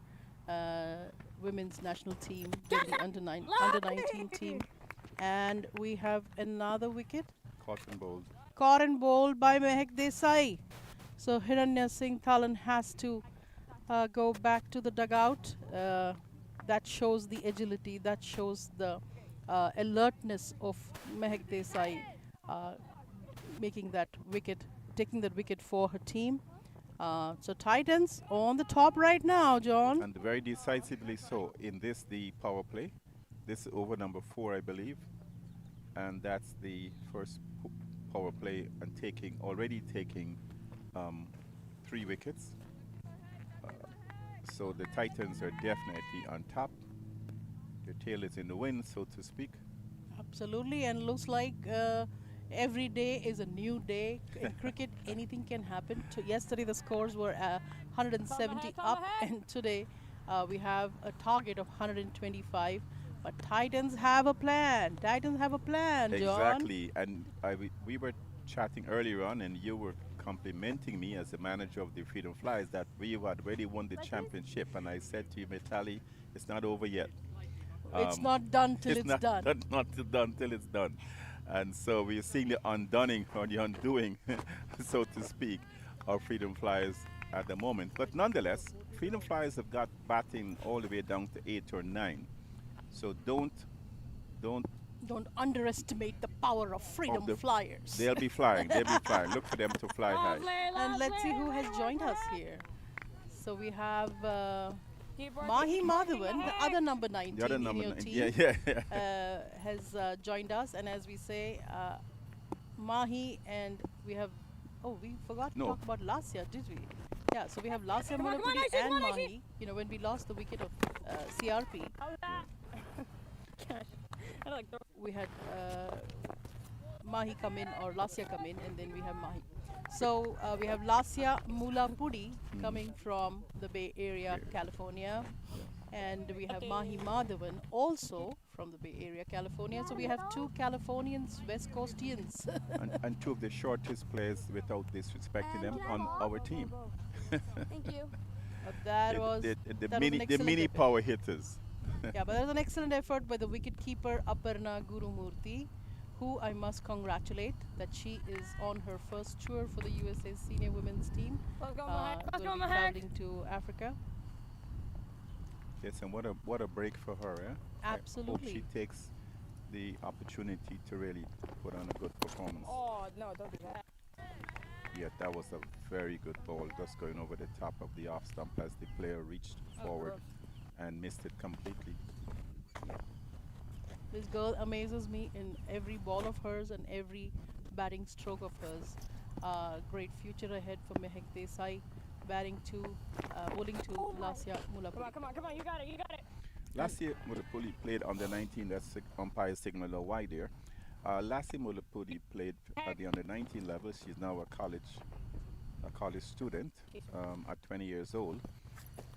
women's national team, then the under 19 team. And we have another wicket, Cotton bowled. caught and bowled by Mehak Desai. So Hiranya Singh Talan has to go back to the dugout. That shows the agility, that shows the alertness of Mehak Desai making that wicket, taking that wicket for her team. So Titans on the top right now, John. And very decisively so. In this, the power play. This is over number 4, I believe. And that's the first power play and already taking 3 wickets. So the Titans are definitely on top. Their tail is in the wind, so to speak. Absolutely, and looks like every day is a new day. In cricket, anything can happen. Yesterday, the scores were 170 come up, ahead. and today we have a target of 125. But Titans have a plan. Titans have a plan, John. Exactly. And we were chatting earlier on, and you were complimenting me as the manager of the Freedom Flyers that we had already won the championship. And I said to you, Metali, it's not over yet. It's Um, not done till it's it's done. not done till it's done. And so we're seeing the undunning or the undoing, so to speak, of Freedom Flyers at the moment. But nonetheless, Freedom Flyers have got batting all the way down to 8 or 9. So don't Don't underestimate the power of of Freedom the Flyers. they'll be flying. They'll be flying. Look for them to fly high. Lovely, And let's see lovely, who has way to joined us work. here. So we have Keep working, Mahi keep working Madhavan, the ahead. other number 19 The other in number your 9. team, Yeah. has joined us. And as we say, Mahi, and we have, oh, we forgot to No. talk about Lasya, did we? Yeah, so we have Lasya Come on, come on, Mulapudi Aisha, and come on, Aisha. Mahi. You know, when we lost the wicket of CRP, How's that? Gosh. I like throw. we had Mahi come in, or Lasya come in, and then we have Mahi. So we have Lasya Mulapudi coming from the Bay Area, California. And we have Mahi Madhavan also from the Bay Area, California. So we have two Californians, West Coastians. And two of the shortest players, without disrespecting them, on our team. Thank you. But that was the that was an mini excellent effort. power hitters. Yeah, but that was an excellent effort by the wicketkeeper Aparna Gurumurthy, who I must congratulate that she is on her first tour for the USA senior women's team. Let's go, Mahek. Let's Going go, to be Mahek. traveling to Africa. Yes, and what a break for her, eh? I hope Absolutely. she takes the opportunity to really put on a good performance. Oh, no, don't do that. Yeah, that was a very good ball, just going over the top of the off stump as the player reached forward and missed it completely. This girl amazes me in every ball of hers and every batting stroke of hers. Great future ahead for Mehak Desai, bowling to Lasya Mulapudi. Come on, you got it, you got it. Last year, Mulapudi played under 19. That's umpire signal a wide there. Lassie Mulapudi played at the under 19 level. She's now a college student at 20 years old.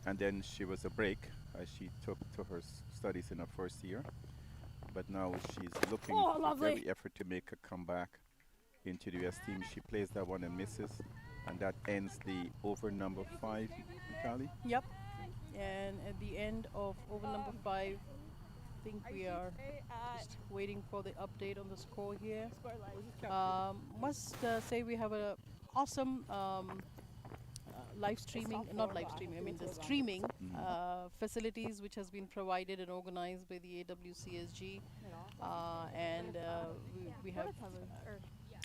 And then she was a break as she took to her studies in her first year. But now she's looking Oh, with lovely. every effort to make a comeback into the US team. She plays that one and misses. And that ends the over number 5, Italy. Yep. And at the end of over number 5, I think we are just waiting for the update on the score here. Must say we have a awesome live streaming, not live streaming, I mean the streaming facilities which has been provided and organized by the AWCSG, and we have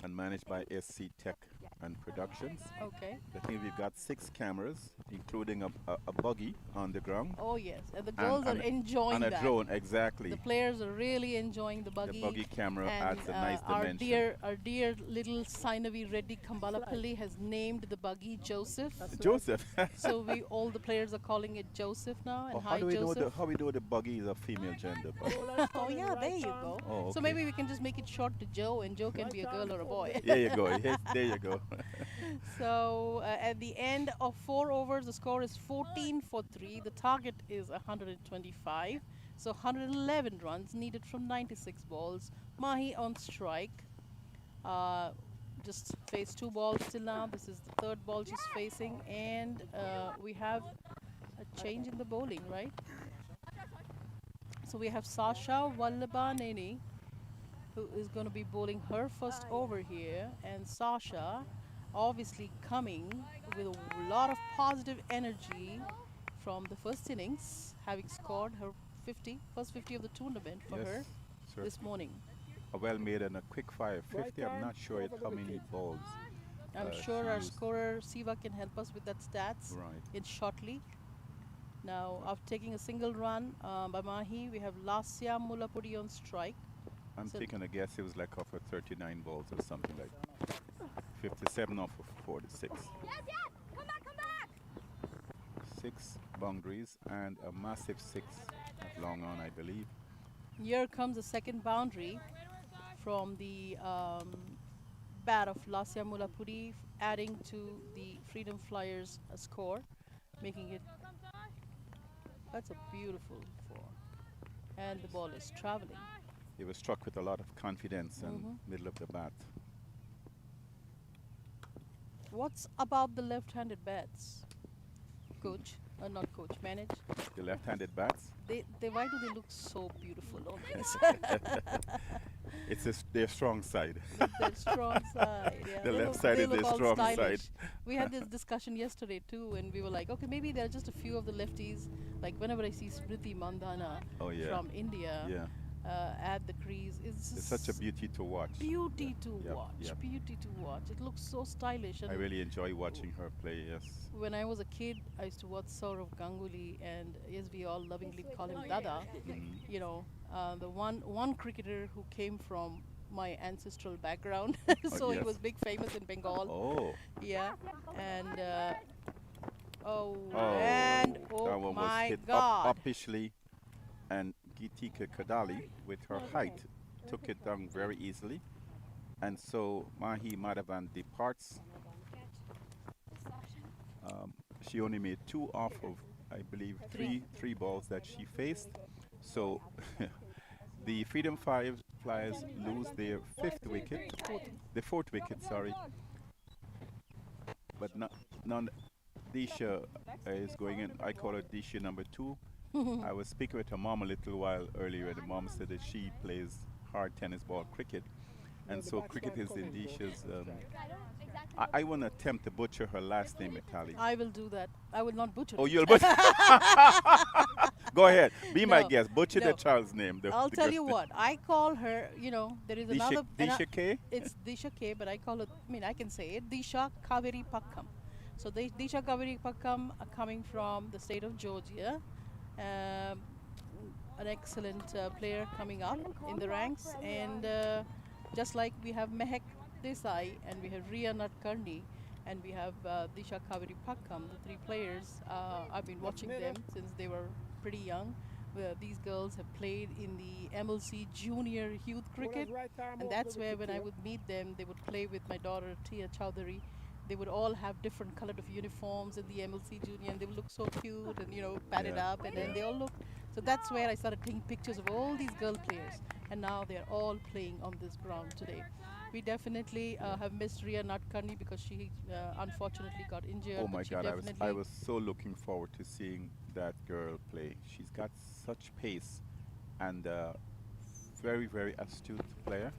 And managed by SC Tech and Productions. okay. I think we've got 6 cameras, including a buggy on the ground. Oh yes, and the girls are and enjoying and a that. drone, exactly. The players are really enjoying the buggy. The buggy camera and adds a nice our dimension. dear little Sainavi Reddy Kambalapalli has named the buggy Joseph. Joseph. So we all the players are calling it Joseph now. And Oh, hi Joseph. how we know the buggy is a female gender? Oh yeah, there you go. Oh, So okay. maybe we can just make it short to Joe, and Joe can be a girl or a boy. There you go. Yes, there you go. So at the end of 4 overs, the score is 14 for 3. The target is 125. So 111 runs needed from 96 balls. Mahi on strike. Just faced 2 balls till now. This is the 3rd ball she's facing. And we have a change in the bowling, right? So we have Sasha Wallabaneni, who is going to be bowling her first over here. And Sasha obviously coming with a lot of positive energy from the first innings, having scored her first 50 of the tournament for her sir. this morning. A well made and a quick fire 50. I'm not sure yet how many balls. I'm sure our scorer Siva can help us with that stats Right. in shortly. Now, after taking a single run by Mahi, we have Lasya Mulapudi on strike. I'm So- taking a guess it was like off of 39 balls or something like 57 off of 46. Come back! 6 boundaries and a massive 6 at long on, I believe. Here comes the second boundary from the bat of Lasya Mulapudi, adding to the Freedom Flyers score. making it. That's a beautiful four. And the ball is traveling. He was struck with a lot of confidence in Mhm. middle of the bat. What's about the left-handed bats, coach? Not coach, manage. The left-handed bats. Why do they look so beautiful always? It's their strong side. Their strong side. Yeah, The they left look, side they is look their all strong stylish. side. We had this discussion yesterday too, and we were like, okay, maybe there are just a few of the lefties. Like whenever I see Smriti Mandhana Oh yeah. from India Yeah. at the crease, it's It's just such a beauty to watch. beauty to Yep, watch. yep. Beauty to watch. It looks so stylish. I And really enjoy watching her play. Yes. when I was a kid, I used to watch Saurav Ganguly, and yes, we all lovingly call him Dada. Mhm. You know, the one cricketer who came from my ancestral background, so he yes. was big famous in Bengal. Oh. Yeah, and Oh. and That oh one was my hit God! uppishly, and Gitika Kadali, with her height, took it down very easily. And so Mahi Madhavan departs. She only made two off of, I believe, three balls that she faced. So the Freedom Flyers lose their fifth wicket, the fourth wicket, sorry. But none. Disha is going in. I call her Disha number 2. I was speaking with her mom a little while earlier, and the mom said that she plays hard tennis ball cricket. And so cricket is in Disha's. I won't attempt to butcher her last name, Itali. I will do that. I will not butcher Oh, it. you'll butcher. Go ahead. Be my No, guest. Butcher no. the child's name. I'll the tell girl's you name. what. I call her. You know, there is another. Disha K? It's Disha K, but I call it. I mean, I can say it. Disha Kaveri Pakkam. So Disha Kaveri Pakkam are coming from the state of Georgia. Um, an excellent player coming up in the ranks, and just like we have Mehak Desai and we have Ria Natkarni and we have Disha Kaveri Pakkam, the three players. I've been watching them since they were pretty young. These girls have played in the MLC junior youth cricket, and that's where when I would meet them, they would play with my daughter Tia Chowdhury. They would all have different colored of uniforms in the MLC junior, and they would look so cute and padded Yeah, up, and then yeah. they all look. So that's where I started taking pictures of all these girl players, and now they're all playing on this ground today. We definitely have missed Ria Natkarni because she unfortunately got injured. Oh but my she God, I definitely was so looking forward to seeing that girl play. She's got such pace and very, very astute player.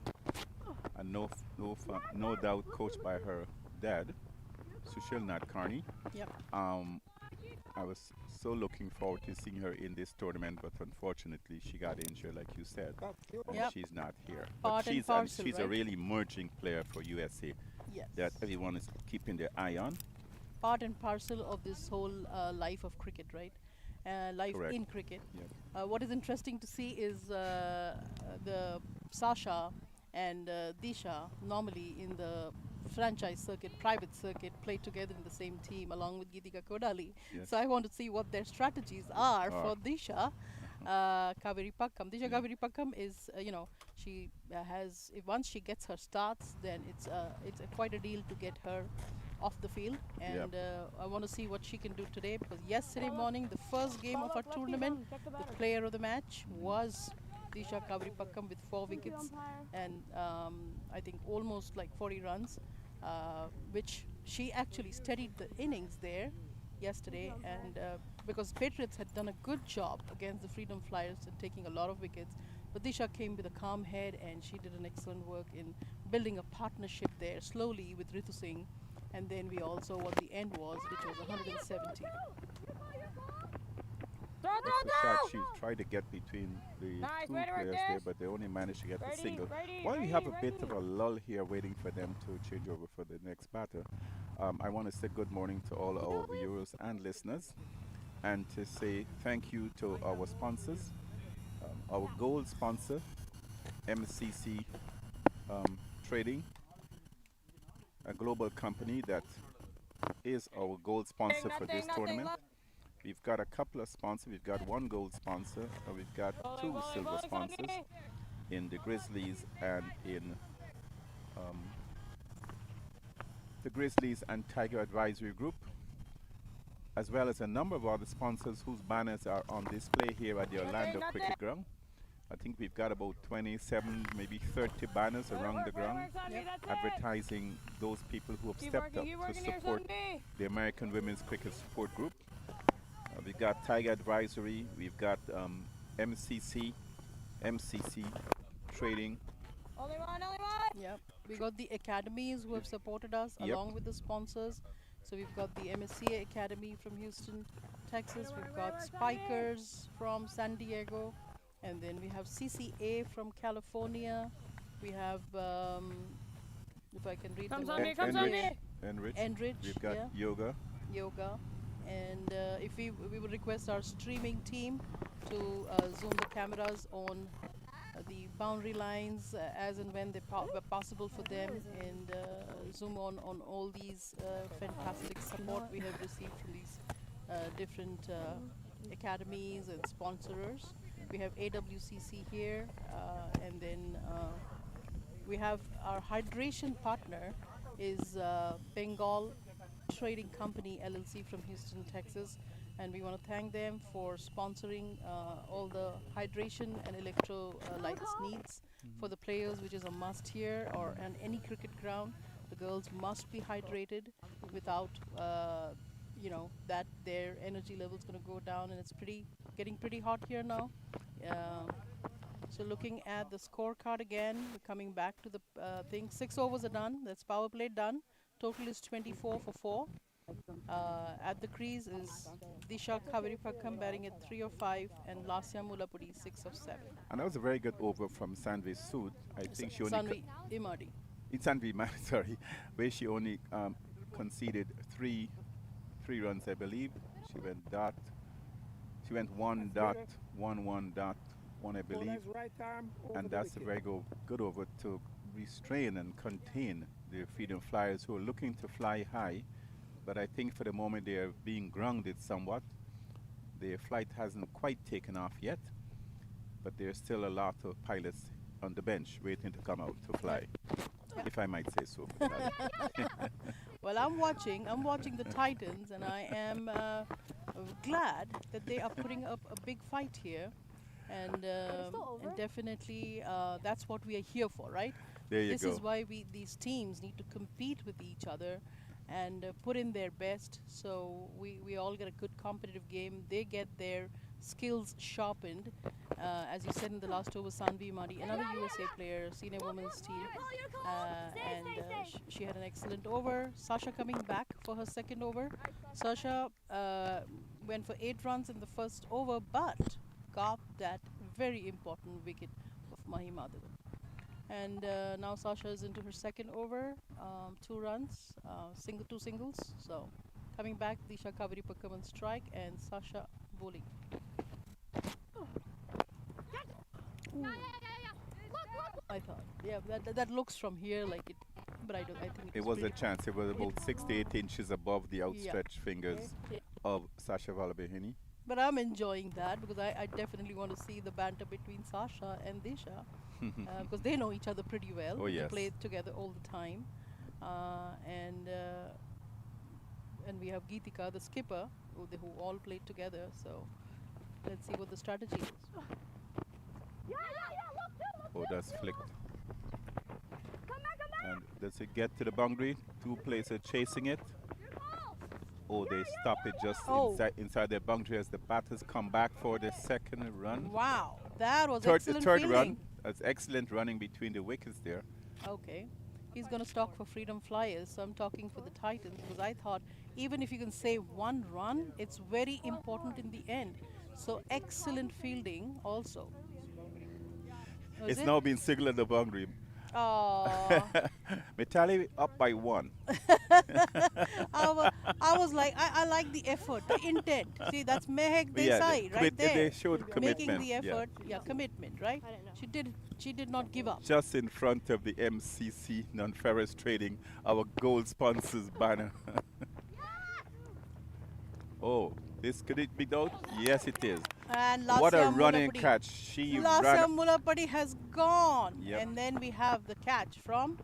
And no doubt coached by her dad, Sushil Natkarni. Yep. I was so looking forward to seeing her in this tournament, but unfortunately she got injured, like you said, and Yep. she's not here. Part But and parcel, she's a right? really emerging player for USA Yes. that everyone is keeping their eye on. Part and parcel of this whole life of cricket, right? Life Correct. in cricket. Yep. What is interesting to see is the Sasha and Disha normally in the franchise circuit, private circuit, play together in the same team along with Geetika Kodali. Yes. So I want to see what their strategies are Are. for Disha Kaveri Pakkam. Disha Yeah. Kaveri Pakkam is, she has, if once she gets her starts, then it's quite a deal to get her off the field, and I want to see what she can do today, because yesterday morning, the first game of our tournament, the player of the match was Disha Kaveri Pakkam with 4 wickets and I think almost like 40 runs, which she actually steadied the innings there yesterday, and because Patriots had done a good job against the Freedom Flyers and taking a lot of wickets, but Disha came with a calm head and she did an excellent work in building a partnership there slowly with Ritu Singh. And then we also what the end was, which was 170. That's the shot she tried to get between the Nice, two way to work players this. there, but they only managed to get the Ready, single. ready, While we have a ready, bit of a lull here waiting for them to change over for the next batter, I want to say good morning to all our viewers and listeners, and to say thank you to our sponsors. Our gold sponsor, MCC Trading, a global company that is our gold sponsor for this tournament. We've got a couple of sponsors. We've got one gold sponsor, and we've got two silver sponsors in the Grizzlies and in the Grizzlies and Tiger Advisory Group. as well as a number of other sponsors whose banners are on display here at the Orlando Cricket Ground. I think we've got about 27, maybe 30 banners around the ground advertising those people who have stepped up to support the American Women's Cricket Support Group. We've got Tiger Advisory, we've got MCC Trading. Only one. Yep. We got the academies who have supported us Yep. along with the sponsors. So we've got the MSCA Academy from Houston, Texas. We've got Spikers from San Diego. And then we have CCA from California. We have, if I can read Comes them on out, me, comes on me. Enrich. Enrich, We've got yeah, Yoga. yoga. And if we would request our streaming team to zoom the cameras on the boundary lines as and when they were possible for them, and zoom on all these fantastic support we have received from these different academies and sponsors. We have AWCC here, and then we have our hydration partner is Bengal Trading Company LLC from Houston, Texas, and we want to thank them for sponsoring all the hydration and electrolytes needs for the players, which is a must here or on any cricket ground. The girls must be hydrated. Without that their energy level is going to go down, and it's getting pretty hot here now. So looking at the scorecard again, we're coming back to the thing. 6 overs are done. That's power play done. Total is 24 for 4. At the crease is Disha Kaviripakam batting at 3 of 5 and Lasya Mulapudi 6 of 7. And that was a very good over from Sanvi Sood. I think she only Sanvi Imadi. it's Sanvi, sorry, where she only conceded three runs, I believe. She went 1.11.1, I believe. Right arm over And the that's a wicket. very good over to restrain and contain the Freedom Flyers, who are looking to fly high. But I think for the moment they are being grounded somewhat. Their flight hasn't quite taken off yet, but there's still a lot of pilots on the bench waiting to come out to fly, if I might say so. Well, I'm watching the Titans, and I am glad that they are putting up a big fight here, and definitely that's what we are here for, right? There you This go. is why these teams need to compete with each other and put in their best, so we all get a good competitive game. They get their skills sharpened. As you said in the last over, Sanvi Madi, another USA player, senior women's team, and she had an excellent over. Sasha coming back for her second over. Sasha went for 8 runs in the first over, but got that very important wicket of Mahimadavan. And now Sasha is into her second over, 2 runs, 2 singles. So coming back, Disha Kaviripakam on strike and Sasha bowling. Ooh. I thought, yeah, that looks from here like it, but I think It was a chance. It was about 6 to 8 inches above the outstretched fingers of Sasha Valabehini. But I'm enjoying that because I definitely want to see the banter between Sasha and Disha because they know each other pretty well. Oh, They yes. play together all the time, and we have Geetika, the skipper, who all played together. So let's see what the strategy is. Oh, that's flicked. And does it get to the boundary? 2 players are chasing it. Oh, they stop it just inside their boundary as the batters come back for the second run. Wow, that was The excellent third fielding. run. That's excellent running between the wickets there. Okay. He's going to stock for Freedom Flyers, so I'm talking for the Titans because I thought even if you can save 1 run, it's very important in the end. So excellent fielding also. Was It's it? now been signaled at the boundary. Oh, Metali up by 1. I was like, I like the effort, the intent. See, that's Mehek Desai right there. They showed commitment. Making the yeah. effort, commitment, right? She did not give up. Just in front of the MCC Non-Ferrous Trading, our gold sponsors banner. Oh, could it be doubt? Yes, it is. And What a Lasya running Mulapudi. catch. She Lasya ran. Mulapudi has gone. Yep. And then we have the catch from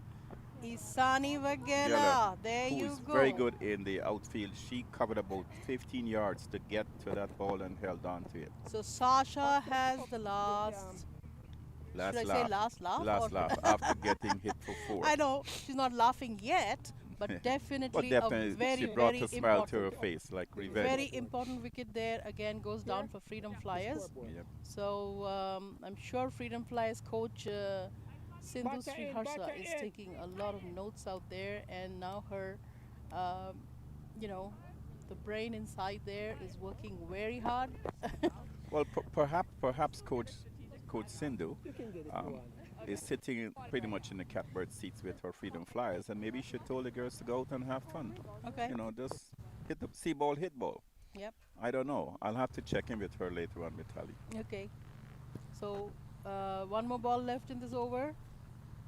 Isani Gela, Vagela. There who you is very go. good in the outfield. She covered about 15 yards to get to that ball and held on to it. So Sasha has the The, last, should I Last say laugh. last laugh or? Last laugh after getting hit for 4. I know she's not laughing yet, but But definitely a definitely, she very, brought very a smile to her important, face like revenge. very important wicket there. Again, goes down for Freedom Flyers. scoreboard. Yep. So I'm sure Freedom Flyers coach Sindhu Batter in, Sriharsha batter is in. taking a lot of notes out there, and now her, um, you know, the brain inside there is working very hard. Well, perhaps Coach Sindhu You can get it, um, Luan. is sitting pretty much in the catbird seats with her Freedom Flyers, and maybe she told the girls to go out and have fun. Okay. You know, just hit the see ball, hit ball. Yep. I don't know. I'll have to check in with her later on, Vitali. Okay. So one more ball left in this over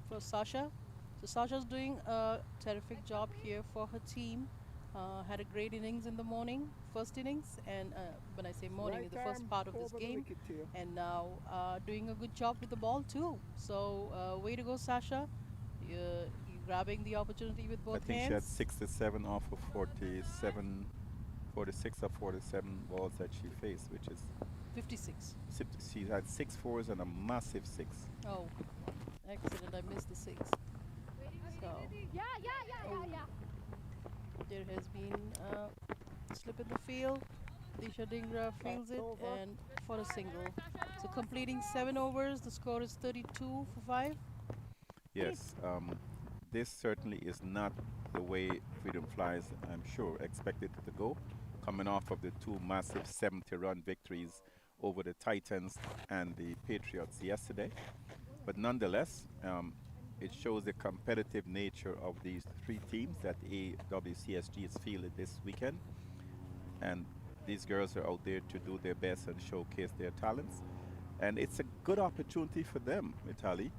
for Sasha. So Sasha's doing a terrific job here for her team. Had a great innings in the morning, first innings, and when I say morning, Right the first arm part of this over the game, wicket here. and now doing a good job with the ball too. So way to go, Sasha! You grabbing the opportunity with I both think she had hands. 67 off of 47, 46 or 47 balls that she faced, which is 56. she had 6 fours and a massive 6. Oh, excellent! I missed the 6. So there has been a slip in the field. Disha Dingra fields it over. and for a single. So completing 7 overs, the score is 32 for 5. Yes, this certainly is not the way Freedom Flies, I'm sure, expected it to go, coming off of the 2 massive 70-run victories over the Titans and the Patriots yesterday. But nonetheless, it shows the competitive nature of these 3 teams that AWCSG is fielded this weekend. And these girls are out there to do their best and showcase their talents. And it's a good opportunity for them, Vitali,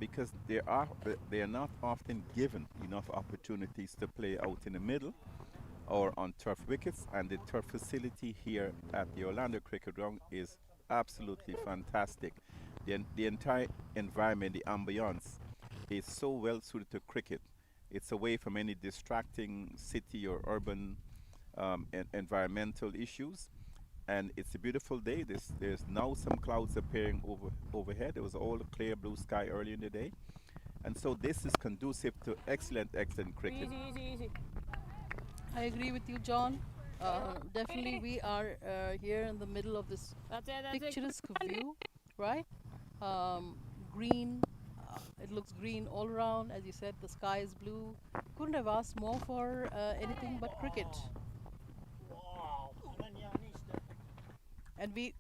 because they are not often given enough opportunities to play out in the middle or on turf wickets, and the turf facility here at the Orlando Cricket Ground is absolutely fantastic. The entire environment, the ambiance, is so well suited to cricket. It's away from any distracting city or urban environmental issues, and it's a beautiful day. There's now some clouds appearing overhead. There was all clear blue sky earlier in the day, and so this is conducive to excellent cricket. Easy, easy, easy. I agree with you, John. Definitely, we are here in the middle of this That's it. picturesque view, right? Green, it looks green all around. As you said, the sky is blue. Couldn't have asked more for anything but cricket. And we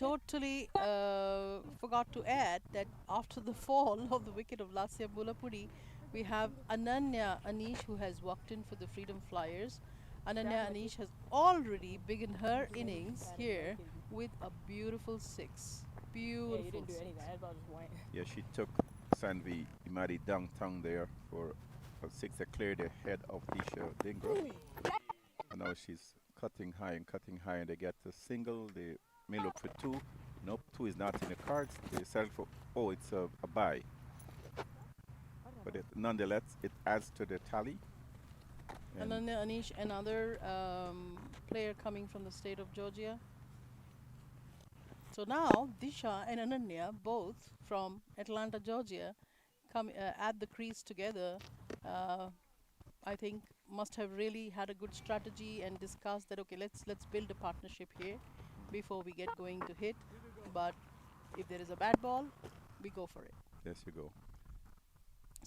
totally forgot to add that after the fall of the wicket of Lasya Bulapudi, we have Ananya Anish who has walked in for the Freedom Flyers. Ananya Anish has already begun her innings here with a beautiful 6. Yeah, you Beautiful didn't do 6. anything. That ball just went. Yeah, she took Sanvi Imari downtown there for a 6 that cleared the head of Disha Dingra. And now she's cutting high, and they get a single. They may look for 2. Nope, 2 is not in the cards. They settle for, oh, it's a bye. But nonetheless, it adds to the tally. And Ananya Anish, another player coming from the state of Georgia. So now Disha and Ananya, both from Atlanta, Georgia, come at the crease together. I think must have really had a good strategy and discussed that. Okay, let's build a partnership here before we get going to hit. But if there is a bad ball, we go for it. yes, you go.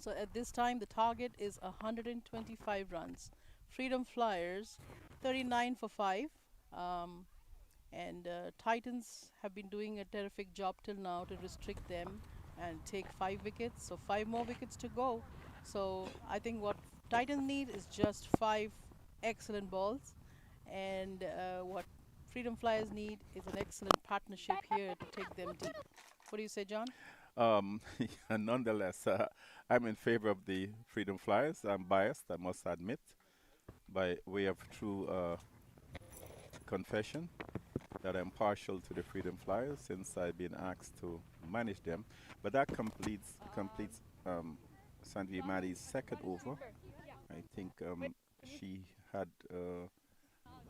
So at this time, the target is 125 runs. Freedom Flyers, 39 for 5. And Titans have been doing a terrific job till now to restrict them and take 5 wickets. So 5 more wickets to go. So I think what Titans need is just 5 excellent balls. And what Freedom Flyers need is an excellent partnership here to take them deep. What do you say, John? Nonetheless, I'm in favor of the Freedom Flyers. I'm biased, I must admit, by way of true confession that I'm partial to the Freedom Flyers since I've been asked to manage them. But that completes Sanvi Madi's second over. I think she had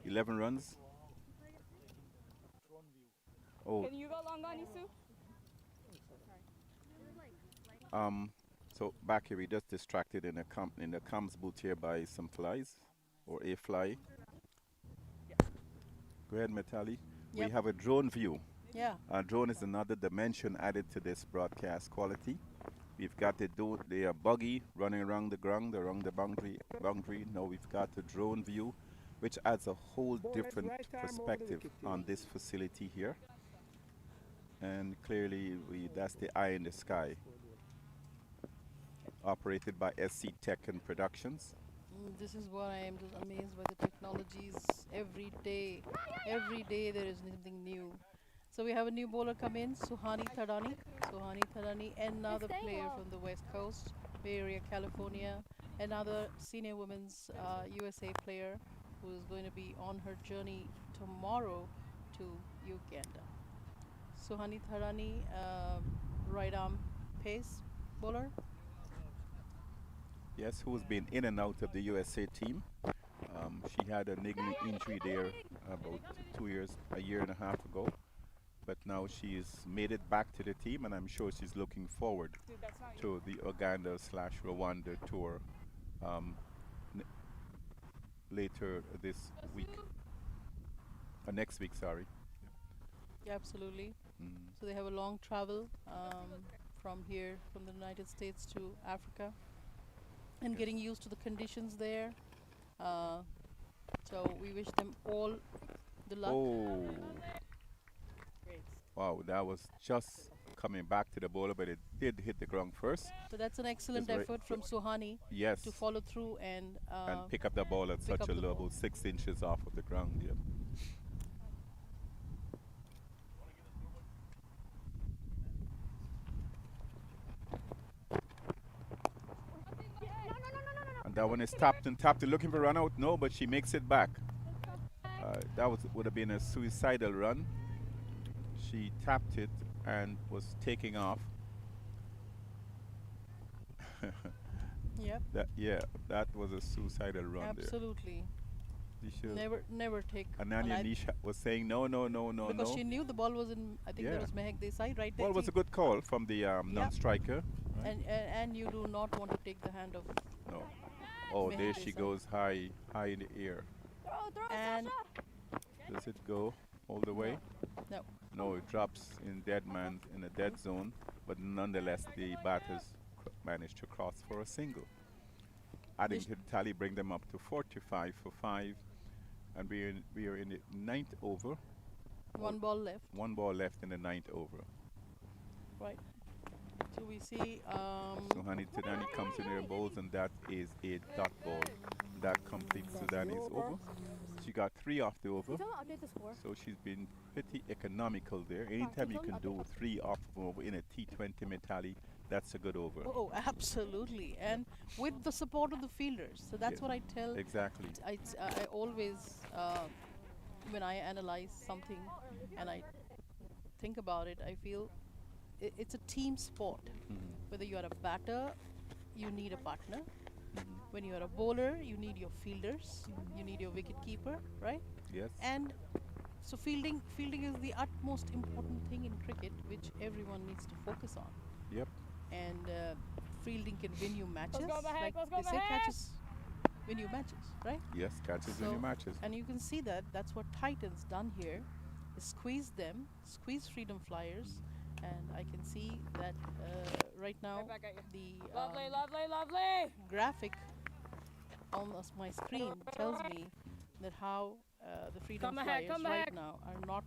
11 runs. Oh, Can you go long on Isu? so back here we just distracted in the comms booth here by some flies or a fly. Go ahead, Metali. We Yep. have a drone view. Yeah. Drone is another dimension added to this broadcast quality. We've got the buggy running around the ground, around the boundary. Now we've got the drone view, which adds a whole Ball different heads right arm over the perspective wicket, on this facility here. And clearly, that's the eye in the sky. Operated by SC Tech and Productions. This is what I am just amazed by the technologies. Every day there is something new. So we have a new bowler come in, Suhani Thadani. Suhani Thadani, another player from the West Coast, Bay Area, California. Another senior women's USA player who is going to be on her journey tomorrow to Uganda. Suhani Thadani, right arm pace bowler. Yes, who's been in and out of the USA team. She had a niggling injury there about a year and a half ago. But now she's made it back to the team, and I'm sure she's looking forward Dude, that's not to you. the Uganda/Rwanda tour later this week. Next week, sorry. Yeah, absolutely. Mm. So they have a long travel from here, from the United States to Africa, and getting used to the conditions there. So we wish them all the luck. Oh, Great. wow, that was just coming back to the bowler, but it did hit the ground first. So that's an excellent very- effort from Suhani Yes, to follow through and pick up the ball at pick such up a the low, ball. about 6 inches off of the ground. Yeah. And that one is tapped and looking for run out. No, but she makes it back. That would have been a suicidal run. She tapped it and was taking off. Yep, That was a suicidal run absolutely. there. You should. Never take. Ananya and I- Nisha was saying no, because no. she knew the ball was in. I think Yeah. that was Mehak Desai right there. Well, it was a good call from the non-striker. Right? and you do not want to take the hand of. No. Oh, Mehak there she Desai. goes high in the air. Throw, And Does it go all the way? no. No, it drops in a dead zone, but nonetheless the batters managed to cross for a single. Adding Yes. to the tally, bring them up to 45 for 5, and we are in the 9th over. One ball left. One ball left in the 9th over. Right. So we see. Suhani Tadani comes in her bowls, and that is a dot ball. That completes Sudani's over. She got 3 off the over, Can you update the score? so she's been pretty economical there. Anytime you can do 3 off over in a T20 Metali, that's a good over. Oh, absolutely. And with the support of the fielders. So that's Yeah, what I tell. Exactly. I always, when I analyze something and I think about it, I feel it's a team sport. Whether you are a batter, you need a partner. When you are a bowler, you need your fielders. You need your wicket keeper, right? Yes. And so fielding is the utmost important thing in cricket, which everyone needs to focus on. Yep. And fielding can win you matches. go Mahek, Like let's go they say, Mahek. catches win you matches, right? Yes, catches in So- your matches. And you can see that that's what Titans done here, is squeeze freedom flyers, and I can see that right now Right back at you. the Lovely, lovely, lovely. graphic on my screen tells me that how the freedom Come ahead, flyers come right ahead. now are not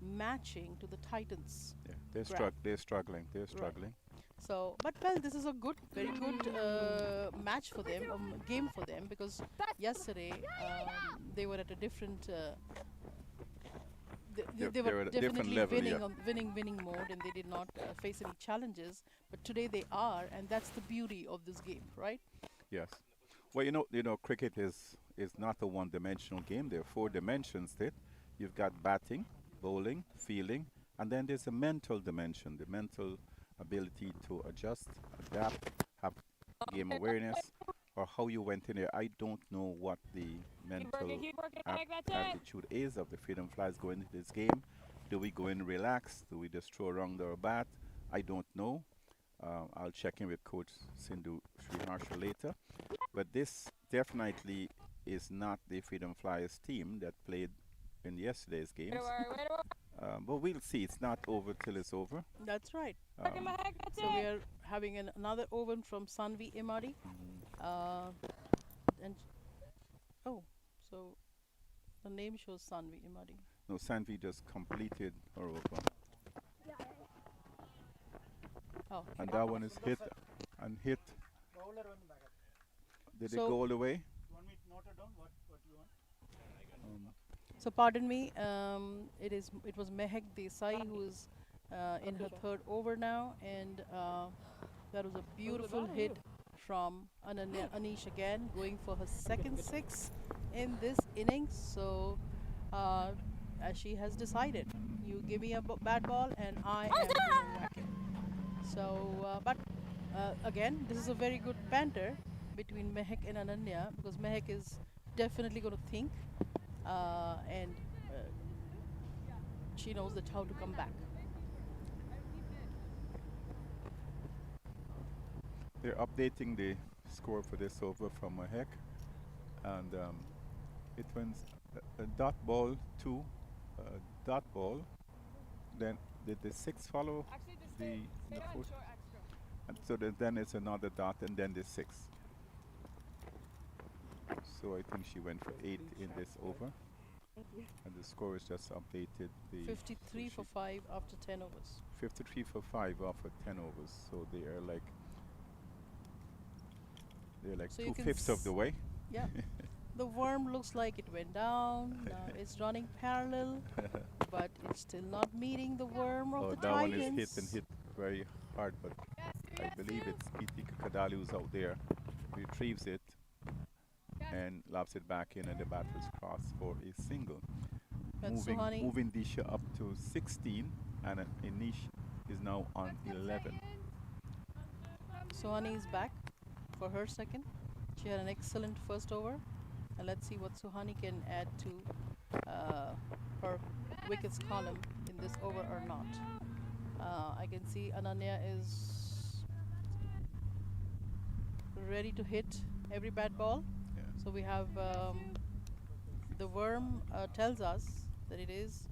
matching to the Titans. Yeah, graph. they're struggling. They're struggling. So, but well, this is a very good match for them, game for them, because yesterday they were at a different. They They were were at a different definitely level, winning, yeah. winning mode, and they did not face any challenges. But today they are, and that's the beauty of this game, right? Yes. Well, you know, cricket is not a one-dimensional game. There are 4 dimensions to it. You've got batting, bowling, fielding, and then there's a mental dimension, the mental ability to adjust, adapt, have game awareness, or how you went in there. I don't know what the mental Keep working, Meg, that's it. aptitude is of the Freedom Flyers going into this game. Do we go in relaxed? Do we just throw around our bat? I don't know. I'll check in with Coach Sindhu Sriharsha later. But this definitely is not the Freedom Flyers team that played in yesterday's games. Way to work. But we'll see. It's not over till it's over. That's right. Working, Meg, that's So we it. are having another over from Sanvi Imari. And oh, so the name shows Sanvi Imari. No, Sanvi just completed her over. Oh, And that one is hit and hit. Bowler on back. Did it So- go all the way? You want me to note it down? What you want? so pardon me. It was Mehak Desai who is in her third over now, and that was a beautiful hit from Anish again, going for her second six in this innings. So as she has decided, you give me a bat ball and I am going to whack it. So, but again, this is a very good banter between Mehak and Ananya, because Mehak is definitely going to think and she knows that how to come back. They're updating the score for this over from Mahek. And it went a dot ball, two, dot ball. Then did the six follow Actually, just the, stay the on fourth? short extra. And so then it's another dot and then the six. So I think she went for 8 in this over. And the score is just updated. The 53 for 5 after 10 overs. 53 for 5 off of 10 overs. So they're like So you can 2/5 of the way. Yeah. The worm looks like it went down. Now it's running parallel, but it's still not meeting the worm of Oh, the that one is Titans. hit and hit very hard, but I believe it's Piti Kadali who's out there. Retrieves it and lobs it back in, and the bat was crossed for a single. That's Suhani. Moving Disha up to 16, and Anish is now on 11. Suhani is back for her second. She had an excellent first over. And let's see what Suhani can add to her wickets column in this over or not. I can see Ananya is ready to hit every bat ball. Yeah. So we have the worm tells us that it is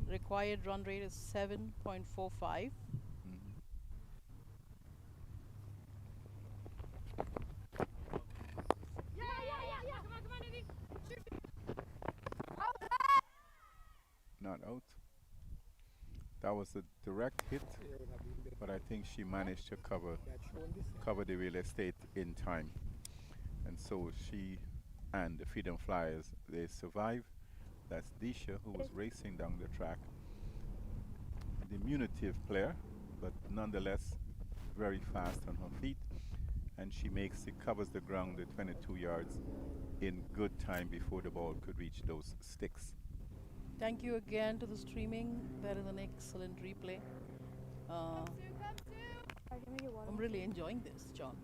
required run rate is 7.45. Mhm. Come on, Navy. Not out. That was a direct hit, but I think she managed to cover the real estate in time. And so she and the Freedom Flyers, they survive. That's Disha, who was racing down the track. A diminutive player, but nonetheless very fast on her feet. And she covers the ground at 22 yards in good time before the ball could reach those sticks. Thank you again to the streaming. That is an excellent replay. I'm really enjoying this, John.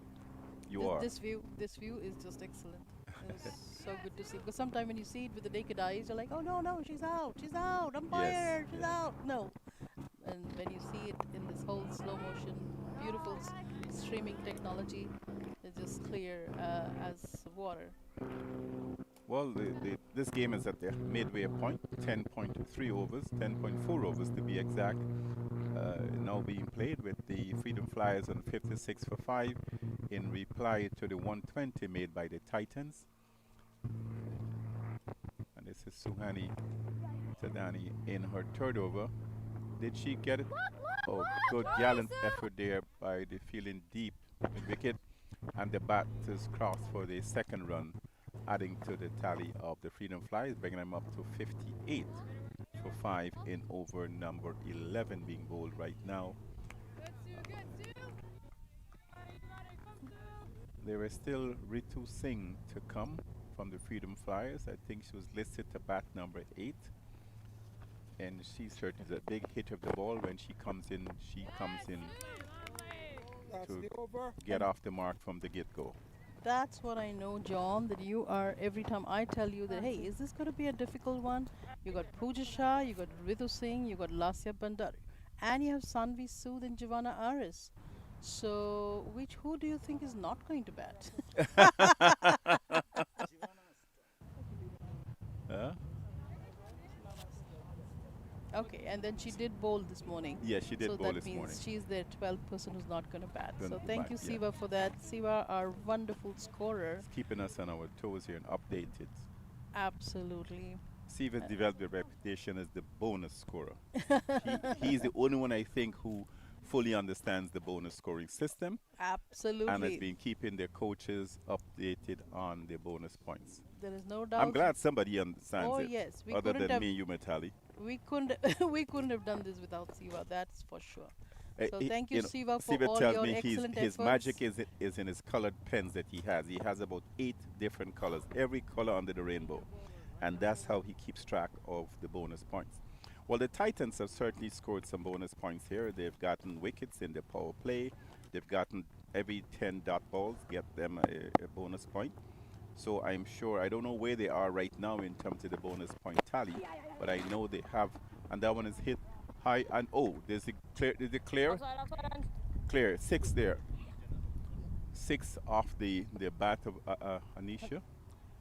You are. This view is just excellent. It's so good to see. Because sometimes when you see it with the naked eyes, you're like, oh no, she's out, umpire, she's out. No. And when you see it in this whole slow motion, beautiful streaming technology, it's just clear as water. Well, this game is at the midway point, 10.3 overs, 10.4 overs to be exact, now being played with the Freedom Flyers on 56 for 5 in reply to the 120 made by the Titans. And this is Suhani Tadani in her third over. Did she get it? Oh, good gallant effort there by the fielding deep wicket, and the bat is crossed for the second run, adding to the tally of the Freedom Flyers, bringing them up to 58 for 5 in over number 11 being bowled right now. There is still Ritu Singh to come from the Freedom Flyers. I think she was listed to bat number 8. And she certainly is a big hit of the ball. When she comes in That's to the over. get off the mark from the get-go. That's what I know, John, that you are, every time I tell you that, hey, is this going to be a difficult one? You got Pooja Shah, you got Ritu Singh, you got Lasya Bandar, and you have Sanvi Sood and Giovanna Aris. So, who do you think is not going to bat? Huh? Okay, and then she did bowl this morning. Yeah, she did So bowl that this means morning. she's the 12th person who's not going to bat. Gonna So be thank back, you, yeah. Siva, for that. Siva, our wonderful scorer. It's keeping us on our toes here and updated. Absolutely. Siva's developed a reputation as the bonus scorer. He's the only one, I think, who fully understands the bonus scoring system and has Absolutely. been keeping their coaches updated on their bonus points. There is no doubt. I'm glad somebody understands Oh, it, yes. We other couldn't than have, me, you, Metali. we couldn't, we couldn't have done this without Siva. That's for sure. So He- thank you, know, Siva, for Siva all tells your me excellent his efforts. magic is in his colored pens that he has. He has about 8 different colors, every color under the rainbow. And that's how he keeps track of the bonus points. Well, the Titans have certainly scored some bonus points here. They've gotten wickets in the power play. They've gotten every 10 dot balls, get them a bonus point. So I'm sure, I don't know where they are right now in terms of the bonus point tally, but I know they have, and that one is hit high, and oh, there's a clear, Outside. clear, 6 there. 6 off the bat of Anisha,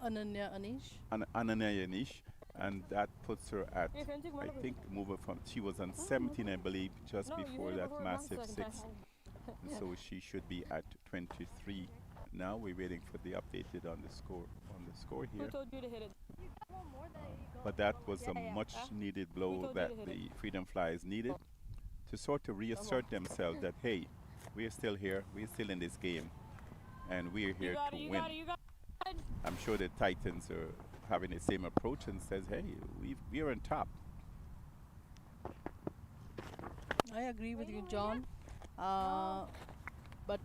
Ananya Anish. Ananya Anish, and that puts her at, Yeah, can you take I one of it? think, moving from, she was on 17, I believe, just No, you before hit it that before it bounced massive the second 6. time. And so she should be at 23 now. We're waiting for the updated on the score Who here. told you to hit it? But that was a Yeah. much needed Who blow told you that to hit the Freedom Flyers needed to sort of reassert themselves that, hey, we're still here, we're still in this game, and we're here to win. You got it. I'm sure the Titans are having the same approach and says, hey, we're on top. I agree with you, John. But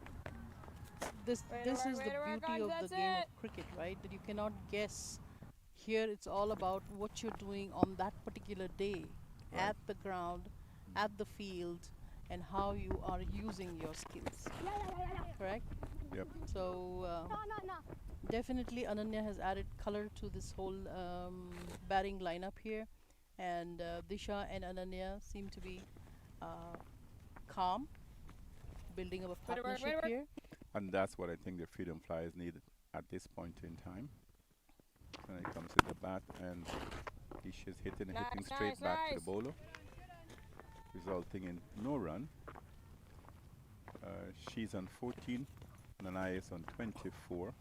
this Way to this work, is way the to work, beauty guys, of that's the game it. of cricket, right? That you cannot guess. Here it's all about what you're doing on that particular day, Right. at the ground, at the field, and how you are using your skills. Correct? Yep. So definitely Ananya has added color to this whole batting lineup here, and Disha and Ananya seem to be calm, building up a Way to work, way to partnership work. here. And that's what I think the Freedom Flyers needed at this point in time. And it comes to the bat, and Isha's hitting Nice, straight nice, back to the nice. bowler, resulting in no run. She's on 14, Nanai is on 24.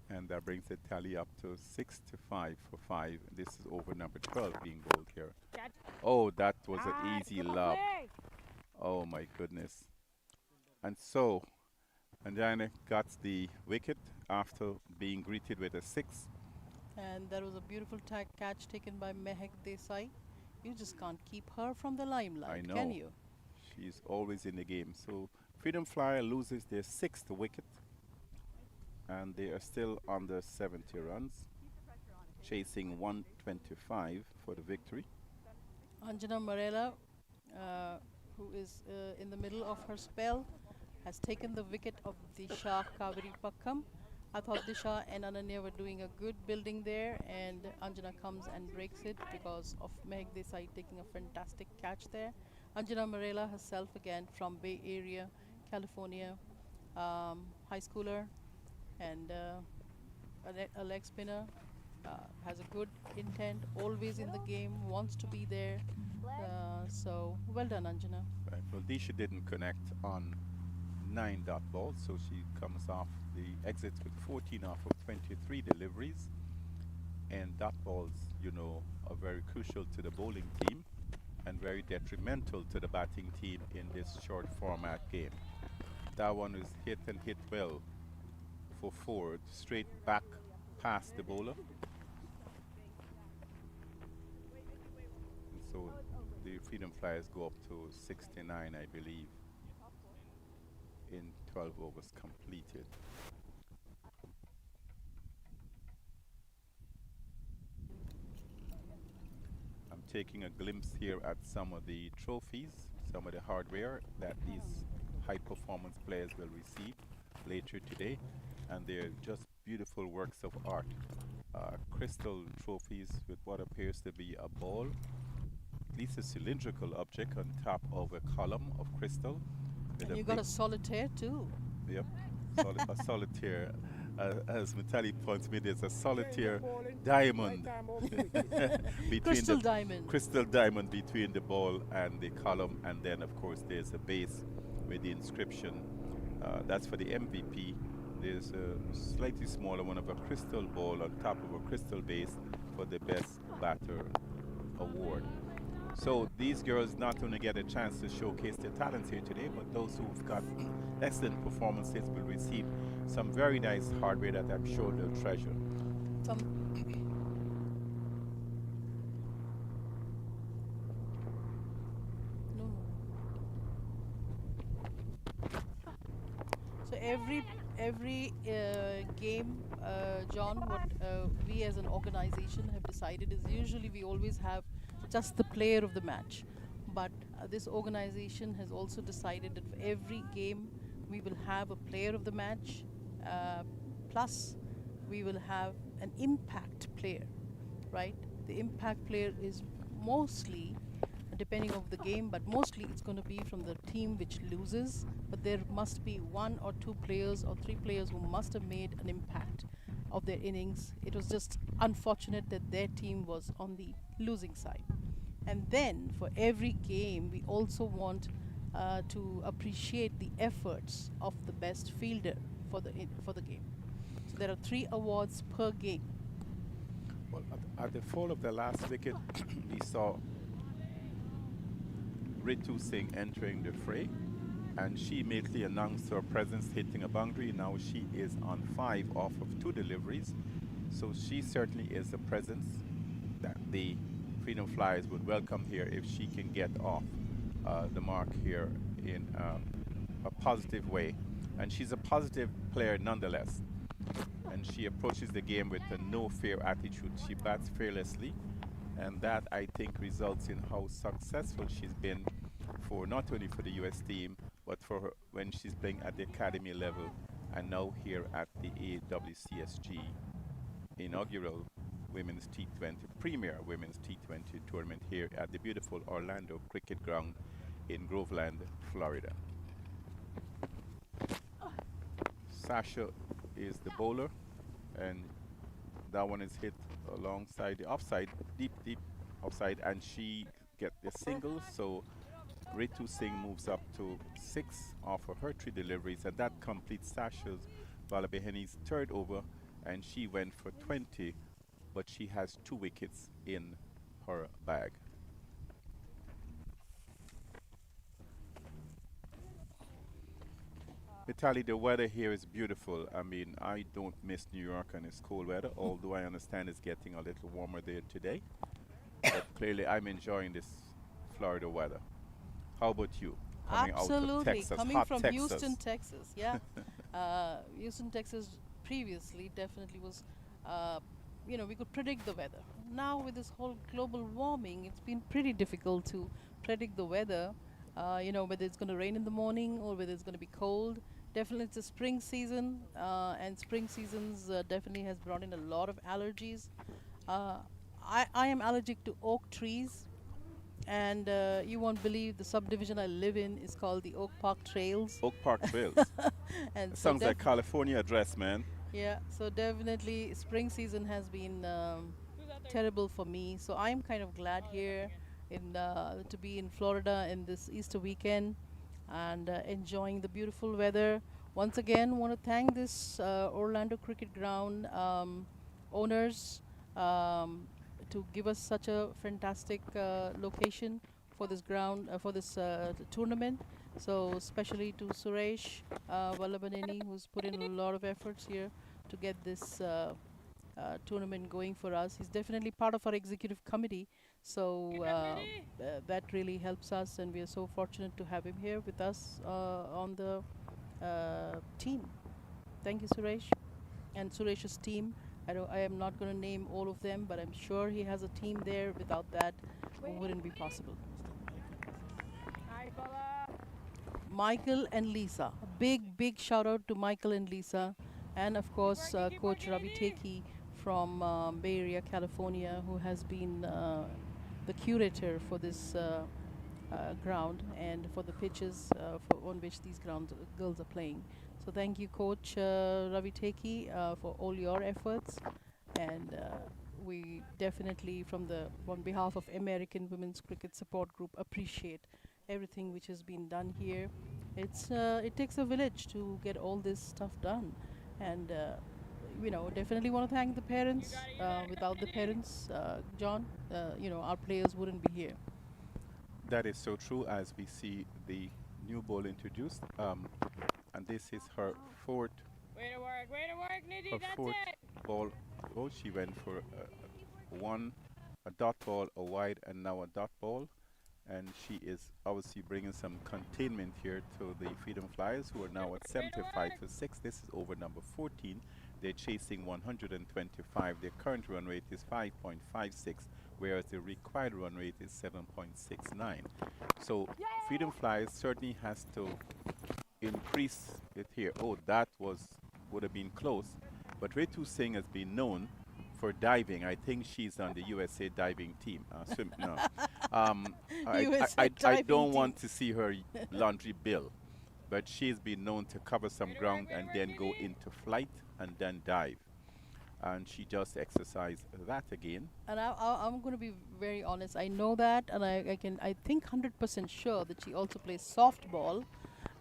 And that brings the tally up to 6-5 for 5. This is over number 12 being bowled here. Catch. Oh, that was Ah, an easy good lob. play. Oh my goodness. And so, Anjana got the wicket after being greeted with a 6. And there was a beautiful catch taken by Mehak Desai. You just can't keep her from the limelight, know. can you? She's always in the game. So Freedom Flyer loses their 6th wicket, and they are still under 70 runs, chasing 125 for the victory. Anjana Marella, who is in the middle of her spell, has taken the wicket of Disha Kaveri Pakkam. I thought Disha and Ananya were doing a good building there, and Anjana comes and breaks it because of Mehak Desai taking a fantastic catch there. Anjana Marella herself, again from Bay Area, California, high schooler, and a leg spinner, has a good intent, always in the game, wants to be there. So well done, Anjana. Right. Well, Disha didn't connect on 9 dot balls, so she comes off the exits with 14 off of 23 deliveries. And dot balls, you know, are very crucial to the bowling team and very detrimental to the batting team in this short format game. That one is hit and hit well for 4, straight back past the bowler. And so the Freedom Flyers go up to 69, I believe, in 12 overs completed. I'm taking a glimpse here at some of the trophies, some of the hardware that these high performance players will receive later today. And they're just beautiful works of art. Crystal trophies with what appears to be a ball, at least a cylindrical object on top of a column of crystal. With And a you got big, a solitaire too. yep, a solitaire. As Mitali points me, there's a Change of solitaire ball in. Right diamond time over the wicket. between Crystal the diamond. crystal diamond between the ball and the column, and then of course there's a base with the inscription. That's for the MVP. There's a slightly smaller one of a crystal ball on top of a crystal base for the best batter award. So these girls not only get a chance to showcase their talents here today, but those who've got excellent performances will receive some very nice hardware that I'm sure they'll treasure. Some no, no. So every game, John, what we as an organization have decided is usually we always have just the player of the match, but this organization has also decided that for every game we will have a player of the match, plus we will have an impact player, right? The impact player is mostly depending of the game, but mostly it's going to be from the team which loses. But there must be one or two players or three players who must have made an impact of their innings. It was just unfortunate that their team was on the losing side. And then for every game, we also want to appreciate the efforts of the best fielder for the game. So there are 3 awards per game. Well, at the fall of the last wicket, we saw Ritu Singh entering the fray, and she immediately announced her presence hitting a boundary. Now she is on 5 off of 2 deliveries, so she certainly is a presence that the Freedom Flyers would welcome here if she can get off the mark here in a positive way. And she's a positive player nonetheless, and she approaches the game with a no fear attitude. She bats fearlessly, and that I think results in how successful she's been for not only for the US team, but for her when she's playing at the academy level, and now here at the AWCSG inaugural Women's T20, Premier Women's T20 tournament here at the beautiful Orlando Cricket Ground in Groveland, Florida. Sasha is the bowler, and that one is hit alongside the offside, deep offside, and she get the single. So Ritu Singh moves up to 6 off of her 3 deliveries, and that completes Sasha's Balabeheni's 3rd over, and she went for 20, but she has 2 wickets in her bag. Vitali, the weather here is beautiful. I mean, I don't miss New York and its cold weather, although I understand it's getting a little warmer there today. But clearly, I'm enjoying this Florida weather. How about you? Coming out of Absolutely, Texas, coming hot from Texas. Houston, Texas. Yeah, Houston, Texas previously definitely was, we could predict the weather. Now with this whole global warming, it's been pretty difficult to predict the weather. Whether it's going to rain in the morning or whether it's going to be cold. Definitely, it's a spring season, and spring seasons definitely has brought in a lot of allergies. I am allergic to oak trees, and you won't believe the subdivision I live in is called the Oak Park Trails. Oak Park Trails. And It so sounds like California address, man. yeah, so definitely spring season has been terrible for me. So I'm kind of glad here to be in Florida in this Easter weekend and enjoying the beautiful weather. Once again, want to thank this Orlando Cricket Ground owners to give us such a fantastic location for this ground for this tournament. So especially to Suresh Vallabaneni, who's put in a lot of efforts here to get this tournament going for us. He's definitely part of our executive committee, so that really helps us, and we are so fortunate to have him here with us on the team. Thank you, Suresh, and Suresh's team. I am not going to name all of them, but I'm sure he has a team there. Without that, it wouldn't be possible. Alright, Michael and Lisa. A big shout out to Michael and Lisa, and of course Coach Ravi Teki from Bay Area, California, who has been the curator for this ground and for the pitches on which these girls are playing. So thank you, Coach Ravi Teki, for all your efforts, and we definitely, on behalf of American Women's Cricket Support Group, appreciate everything which has been done here. It takes a village to get all this stuff done, and definitely want to thank the parents. Without the parents, John, our players wouldn't be here. That is so true. As we see the new ball introduced, and this is her fourth Way to work, Nidhi, her that's fourth it. ball. Oh, she went for a dot ball, a wide, and now a dot ball. And she is obviously bringing some containment here to the Freedom Flyers, who are now at 75 for 6. This is over number 14. They're chasing 125. Their current run rate is 5.56, whereas the required run rate is 7.69. So Freedom Flyers certainly has to increase it here. Oh, that would have been close. But Ritu Singh has been known for diving. I think she's on the USA diving team. No. USA I diving don't team. want to see her laundry bill, but she's been known to cover some ground and then go into flight and then dive. And she just exercised that again. And I'm going to be very honest. I know that, and I think 100% sure that she also plays softball.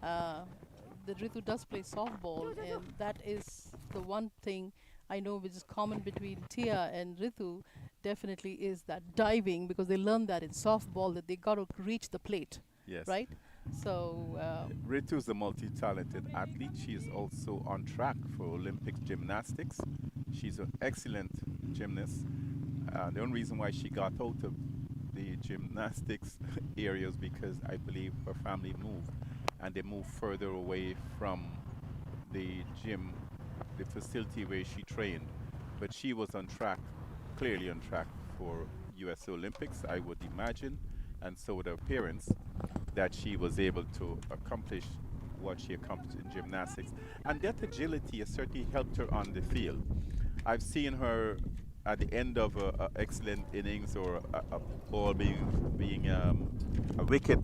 The Ritu does play softball, and that is the one thing I know which is common between Tia and Ritu. Definitely is that diving, because they learn that in softball that they got to reach the plate. Yes. Right. So Ritu's a multi-talented athlete. She is also on track for Olympic gymnastics. She's an excellent gymnast. The only reason why she got out of the gymnastics areas because I believe her family moved, and they moved further away from the gym, the facility where she trained. But she was on track, clearly on track for US Olympics, I would imagine, and so would her parents, that she was able to accomplish what she accomplished in gymnastics. And that agility has certainly helped her on the field. I've seen her at the end of an excellent innings or a ball being a wicket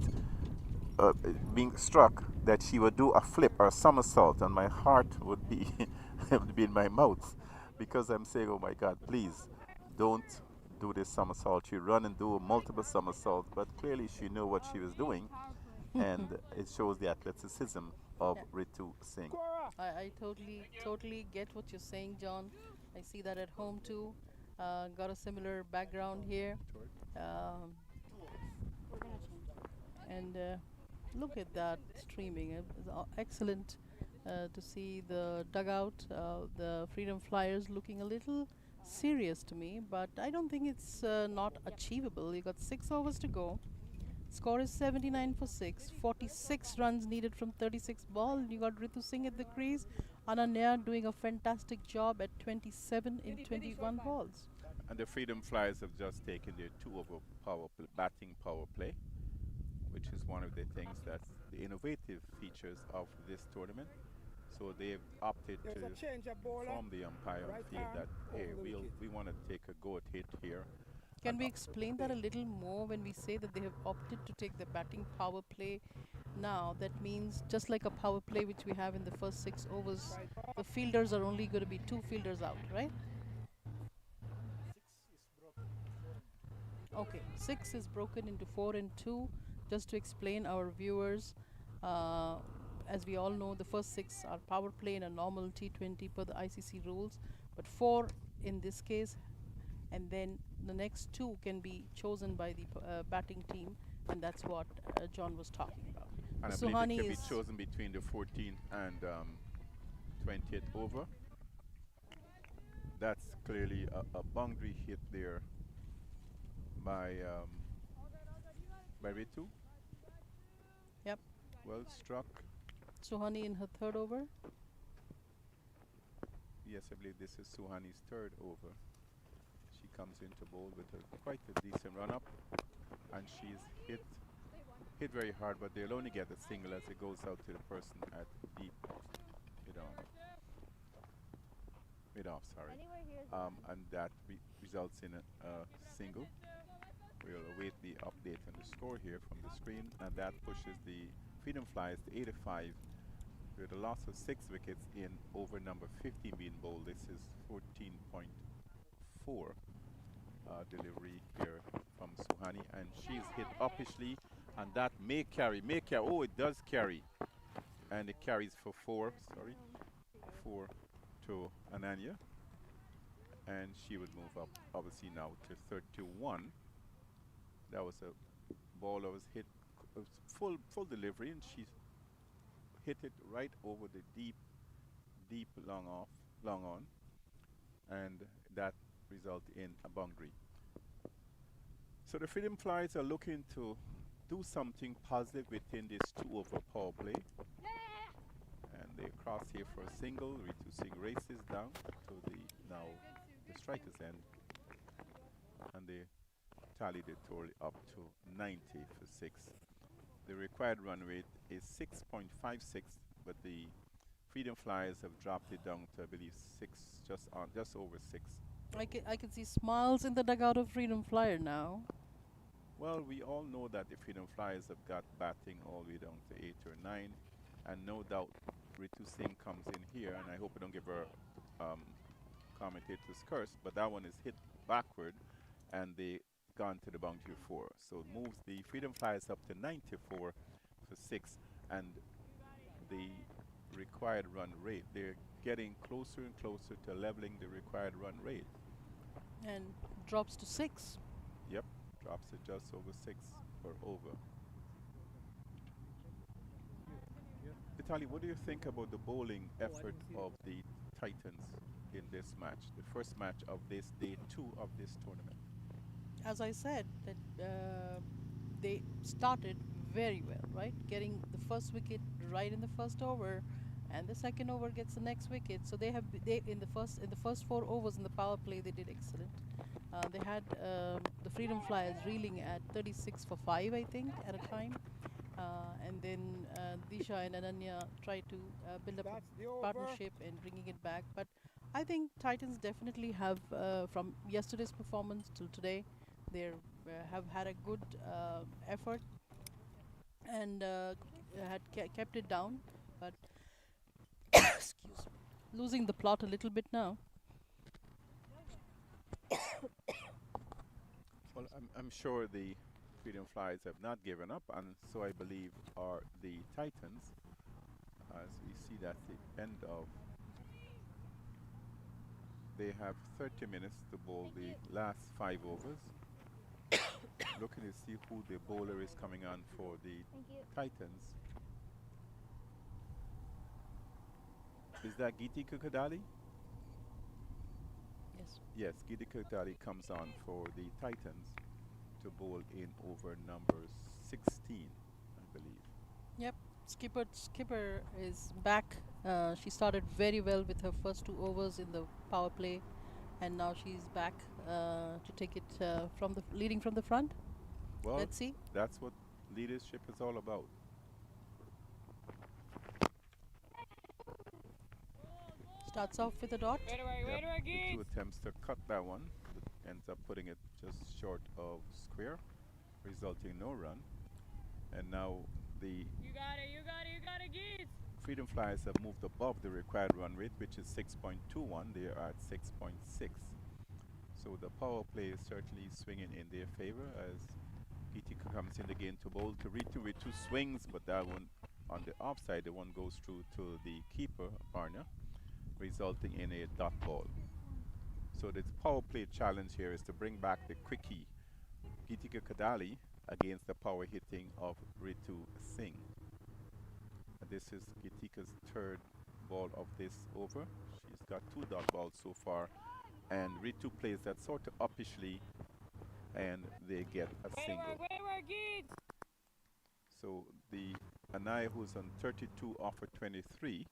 being struck, that she would do a flip or a somersault, and my heart would be would be in my mouth, because I'm saying, oh my God, please don't do this somersault. She run and do multiple somersaults, but clearly she knew what she was doing, and it shows the athleticism of Ritu Singh. I totally get what you're saying, John. I see that at home too. Got a similar background here. And look at that streaming. It's excellent to see the dugout, the Freedom Flyers looking a little serious to me, but I don't think it's not achievable. You got 6 overs to go. Score is 79 for 6. 46 runs needed from 36 ball. You got Ritu Singh at the crease. Ananya doing a fantastic job at 27 in 21 balls. And the Freedom Flyers have just taken their 2-over batting power play, which is one of the things that's the innovative features of this tournament. So they've opted to inform the umpire and feel that, hey, we want to take a go at hit here. Can we explain that a little more when we say that they have opted to take the batting power play now? That means just like a power play which we have in the first 6 overs, the fielders are only going to be 2 fielders out, right? Okay, 6 is broken into 4 and 2. Just to explain our viewers, as we all know, the first 6 are power play in a normal T20 per the ICC rules, but 4 in this case, and then the next 2 can be chosen by the batting team, and that's what John was talking about. And I Suhani believe it can is be chosen between the 14th and 20th over. That's clearly a boundary hit there by Ritu. Yep. Well struck. Suhani in her 3rd over. Yes, I believe this is Suhani's 3rd over. She comes into bowl with quite a decent run-up, and she's hit hit very hard, but they'll only get a single as it goes out to the person at deep mid on. Mid off, sorry. And that results in a single. We'll await the update on the score here from the screen, and that pushes the Freedom Flyers to 85 with a loss of 6 wickets in over number 15 being bowled. This is 14.4 delivery here from Suhani, and she's hit uppishly, and that may carry. Oh, it does carry, and it carries for 4 to Ananya, and she would move up obviously now to 31. That was a ball that was hit full delivery, and she hit it right over the deep long on, and that resulted in a boundary. So the Freedom Flyers are looking to do something positive within this 2-over power play. And they cross here for a single. Ritu Singh races down to the striker's end. And they tally the total up to 90 for 6. The required run rate is 6.56, but the Freedom Flyers have dropped it down to, I believe, 6, just over 6. I can see smiles in the dugout of Freedom Flyer now. Well, we all know that the Freedom Flyers have got batting all the way down to 8 or 9, and no doubt Ritu Singh comes in here, and I hope I don't give her commentator's curse, but that one is hit backward, and they gone to the boundary 4. So it moves the Freedom Flyers up to 94 for 6, and the required run rate, they're getting closer and closer to leveling the required run rate. And drops to 6. Yep, drops to just over 6 for over. Vitaly, what do you think about the bowling effort of the Titans in this match, the first match of this day 2 of this tournament? As I said, that they started very well, right? Getting the first wicket right in the first over, and the second over gets the next wicket. So they in the first 4 overs in the power play they did excellent. They had the Freedom Flyers reeling at 36 for 5, I think, at a time. And then Disha and Ananya tried to build up a partnership and bringing it back. But I think Titans definitely have, from yesterday's performance till today, they have had a good effort and had kept it down. But excuse me, losing the plot a little bit now. Well, I'm sure the Freedom Flyers have not given up, and so I believe are the Titans, as we see that the end of. They have 30 minutes to bowl the last 5 overs. Looking to see who the bowler is coming on for the Titans. Is that Giti Kukadali? Yes. Yes, Giti Kukadali comes on for the Titans to bowl in over number 16, I believe. Yep. Skipper is back. She started very well with her first 2 overs in the power play, and now she's back to take it leading from the front. Well, let's see. That's what leadership is all about. Starts off with a dot. Yep. The 2 attempts to cut that one, but ends up putting it just short of square, resulting in no run. And now the You got it, Geese! Freedom Flyers have moved above the required run rate, which is 6.21. They are at 6.6. So the power play is certainly swinging in their favor as Gitika comes in again to bowl to Ritu with 2 swings, but that one on the offside, the one goes through to the keeper, Parna, resulting in a dot ball. So the power play challenge here is to bring back the quickie Gitika Kadali against the power hitting of Ritu Singh. And this is Gitika's 3rd ball of this over. She's got 2 dot balls so far, and Ritu plays that sort of uppishly, and they get a single. So the Anaya, who's on 32 off of 23,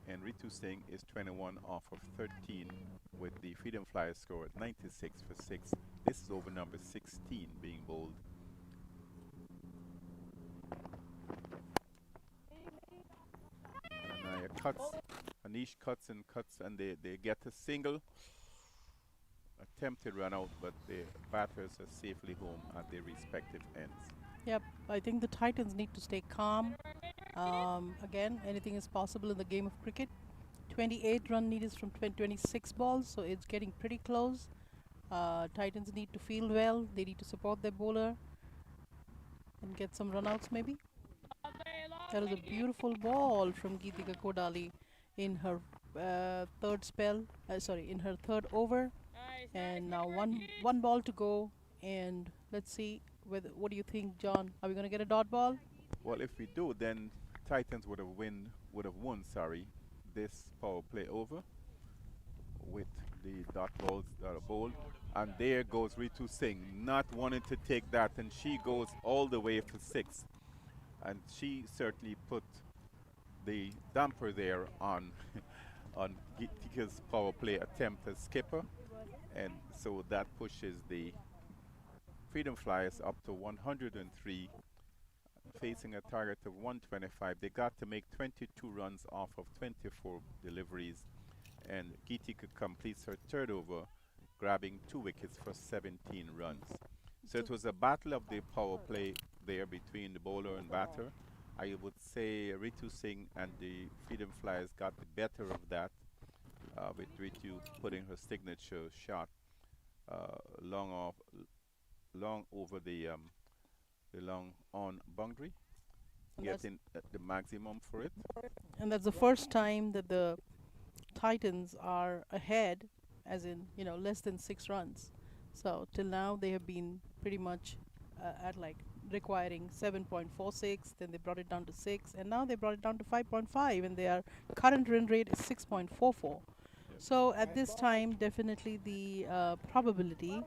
and Ritu Singh is 21 off of 13, with the Freedom Flyers score at 96 for 6. This is over number 16 being bowled. cuts, Anish cuts, and they get a single attempted run out, but the batters are safely home at their respective ends. Yep, I think the Titans need to stay calm. Again, anything is possible in the game of cricket. 28 run needed from 26 balls, so it's getting pretty close. Titans need to field well. They need to support their bowler and get some runouts maybe. That was a beautiful ball from Geetika Kodali in her third spell. Sorry, in her third over. And now one ball to go. And let's see whether. What do you think, John? Are we going to get a dot ball? Well, if we do, then Titans would have won. Sorry, this power play over with the dot balls that are bowled. And there goes Ritu Singh, not wanting to take that, and she goes all the way for 6. And she certainly put the damper there on on Gitika's power play attempt as skipper, and so that pushes the Freedom Flyers up to 103, facing a target of 125. They got to make 22 runs off of 24 deliveries, and Gitika completes her third over, grabbing 2 wickets for 17 runs. So it was a battle of the power play there between the bowler and batter. I would say Ritu Singh and the Freedom Flyers got the better of that, with Ritu putting her signature shot long over the long on boundary, And getting the maximum for it. And that's the first time that the Titans are ahead, as in, less than 6 runs. So till now they have been pretty much at like requiring 7.46, then they brought it down to 6, and now they brought it down to 5.5, and their current run rate is 6.44. So at this time, definitely the probability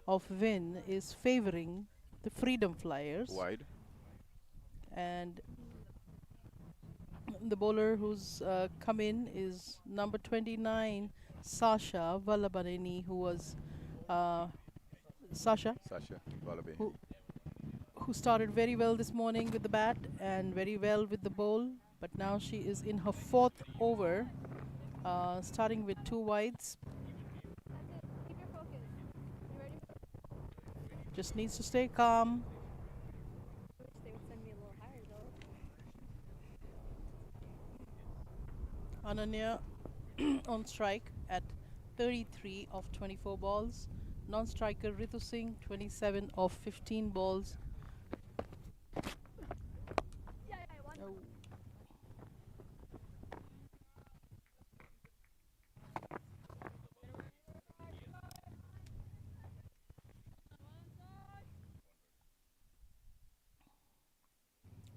of win is favoring the Freedom Flyers. Wide. And the bowler who's come in is number 29, Sasha Vallabhaneni, who was Sasha, Wallaby. who started very well this morning with the bat and very well with the bowl, but now she is in her 4th over, starting with 2 wides. Keep your focus. You ready? Just needs to stay calm. Wish they would send me a little higher though. Ananya on strike at 33 of 24 balls. Non-striker Ritu Singh 27 of 15 balls. Oh.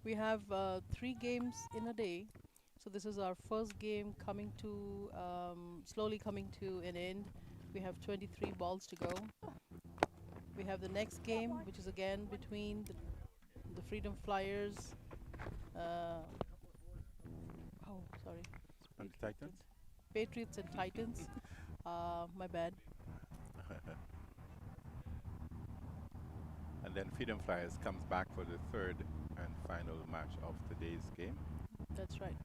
We have 3 games in a day. So this is our first game coming to slowly coming to an end. We have 23 balls to go. We have the next game, which is again between the Freedom Flyers. Sorry. And the Titans? Patriots and Titans. My bad. And then Freedom Flyers comes back for the third and final match of today's game. That's right.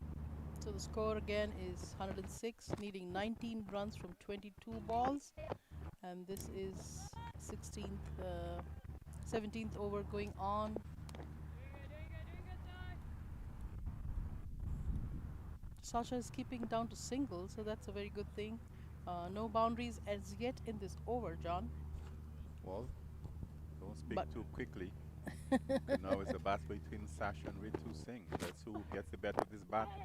So the score again is 106, needing 19 runs from 22 balls. And this is 17th over going on. Sasha is keeping down to singles, so that's a very good thing. No boundaries as yet in this over, John. Well, don't speak But- too quickly. And now it's a battle between Sasha and Ritu Singh. That's who gets the better of this battle.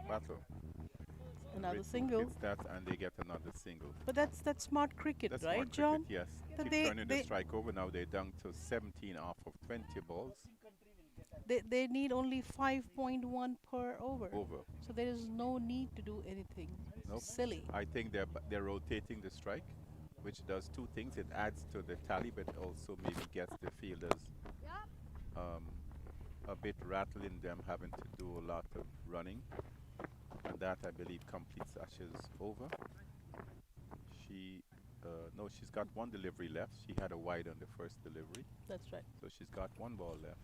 Another Ritu single. gets that, and they get another single. But that's smart cricket, That's right, smart John? cricket, yes. That Keep turning the strike over. Now they're down to 17 off of 20 balls. They need only 5.1 per over. Over. So there is no need to do anything Nope. silly. I think they're rotating the strike, which does 2 things. It adds to the tally, but also maybe gets the fielders a bit rattled in them having to do a lot of running. And that, I believe, completes Asha's over. No, she's got 1 delivery left. She had a wide on the first delivery. That's right. So she's got 1 ball left,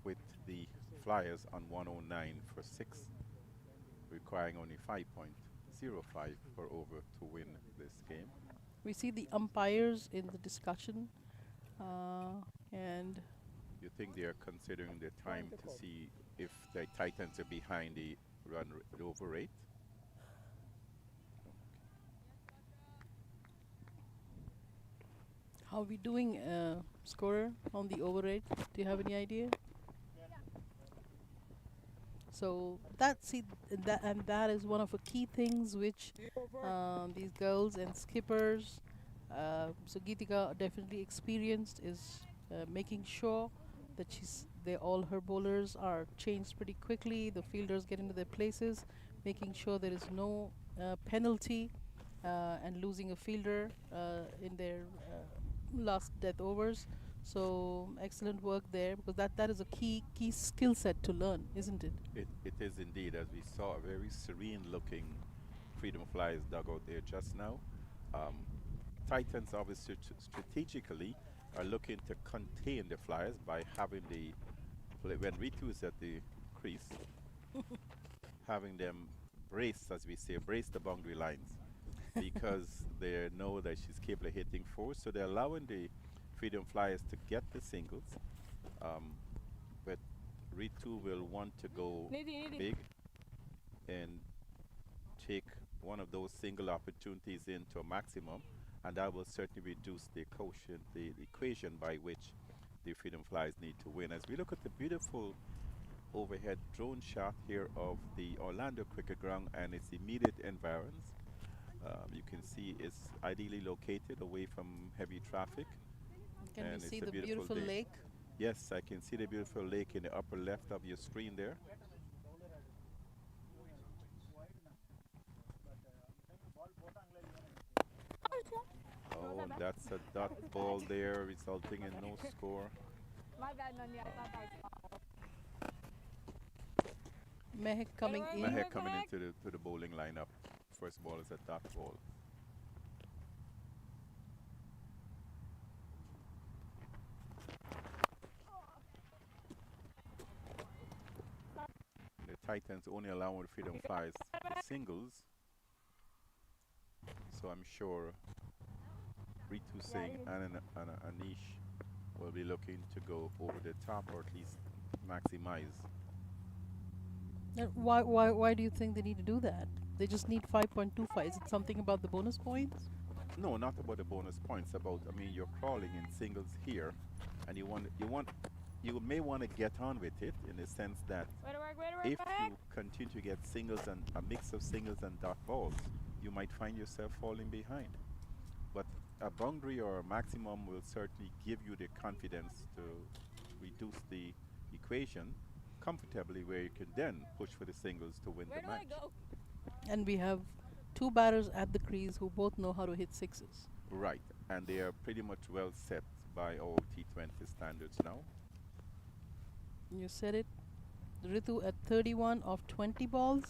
with the Flyers on 109 for 6. requiring only 5.05 per over to win this game. We see the umpires in the discussion, and You think they are considering the time to see if the Titans are behind the the over rate? how we doing, scorer, on the over rate? Do you have any idea? So that is one of the key things which these girls and skippers, so Geetika definitely experienced, is making sure that all her bowlers are changed pretty quickly. The fielders get into their places, making sure there is no penalty and losing a fielder in their last death overs. So excellent work there, because that is a key skill set to learn, isn't it? It is indeed, as we saw a very serene looking Freedom Flyers dugout there just now. Um, Titans obviously strategically are looking to contain the Flyers by having when Ritu is at the crease, having them brace, as we say, brace the boundary lines, because they know that she's capable of hitting four. So they're allowing the Freedom Flyers to get the singles. But Ritu will want to go big and take one of those single opportunities into a maximum, and that will certainly reduce the quotient, the equation by which the Freedom Flyers need to win. As we look at the beautiful overhead drone shot here of the Orlando Cricket Ground and its immediate environs, you can see it's ideally located away from heavy traffic. Can And we it's see a the beautiful beautiful day. lake? Yes, I can see the beautiful lake in the upper left of your screen there. Oh, and that's a dot ball there, resulting in no score. My bad, Nani. I thought that was Mehak coming in. Mahek coming into the bowling lineup. First ball is a dot ball. The Titans only allowing the Freedom Flyers the singles. So I'm sure Ritu Singh and Anish will be looking to go over the top, or at least maximize. Why do you think they need to do that? They just need 5.25. Is it something about the bonus points? No, not about the bonus points. About, I mean, you're crawling in singles here, and you may want to get on with it in the sense that way to work, if Mahek. you continue to get singles and a mix of singles and dot balls, you might find yourself falling behind. But a boundary or a maximum will certainly give you the confidence to reduce the equation comfortably, where you can then push for the singles to win Where the do I match. go? And we have two batters at the crease who both know how to hit sixes. Right, and they are pretty much well set by all T20 standards now. You said it. Ritu at 31 of 20 balls.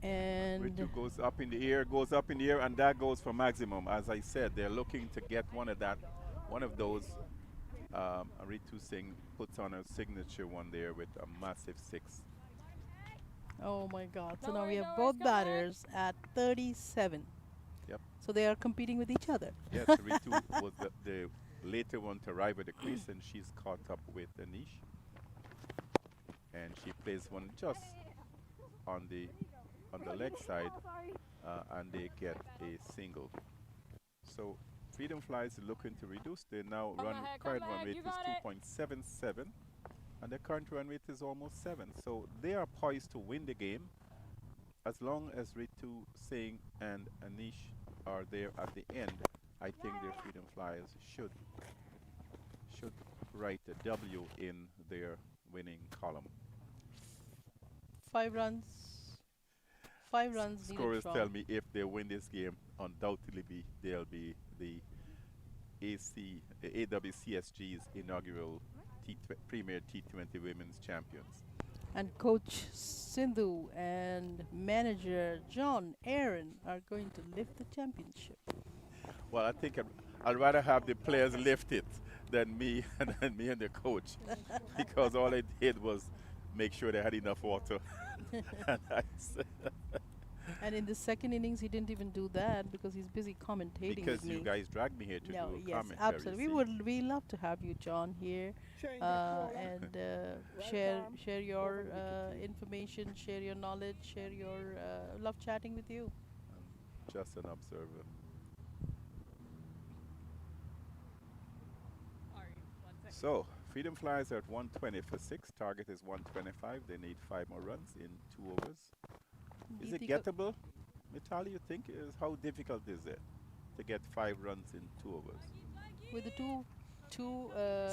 And Ritu goes up in the air, and that goes for maximum. As I said, they're looking to get one of those. Ritu Singh puts on a signature one there with a massive six. oh my God. So No now we worry, have no both worries, come back. batters at 37. Yep. So they are competing with each other. Yes, Ritu was the later one to arrive at the crease, and she's caught up with Anish. And she plays one just on the leg side, and they get a single. So Freedom Flyers is looking to reduce. They now Come run ahead, current come run ahead, rate you is got it. 2.77, and the current run rate is almost 7. So they are poised to win the game as long as Ritu Singh and Anish are there at the end. I think their Freedom Flyers should write a W in their winning column. 5 runs. 5 runs needed Scorers from. tell me if they win this game, undoubtedly they'll be the AWCSG's inaugural Premier T20 Women's Champions. And Coach Sindhu and manager John Aaron are going to lift the championship. Well, I think I'd rather have the players lift it than me and the coach, because all I did was make sure they had enough water That's And in the second innings, he didn't even do that because he's busy commentating because with me. you guys dragged me here to No, do yes, commentary. absolutely. see. We love to have you, John, here, Change of quarter. and Right arm, share your over wicket keep. information, share your knowledge, share your love chatting with you. I'm just an observer. So, Freedom Flyers are at 120 for 6. Target is 125. They need 5 more runs in 2 overs. Is it Geetika- gettable? Mitali, you think? How difficult is it to get 5 runs in 2 overs? with the two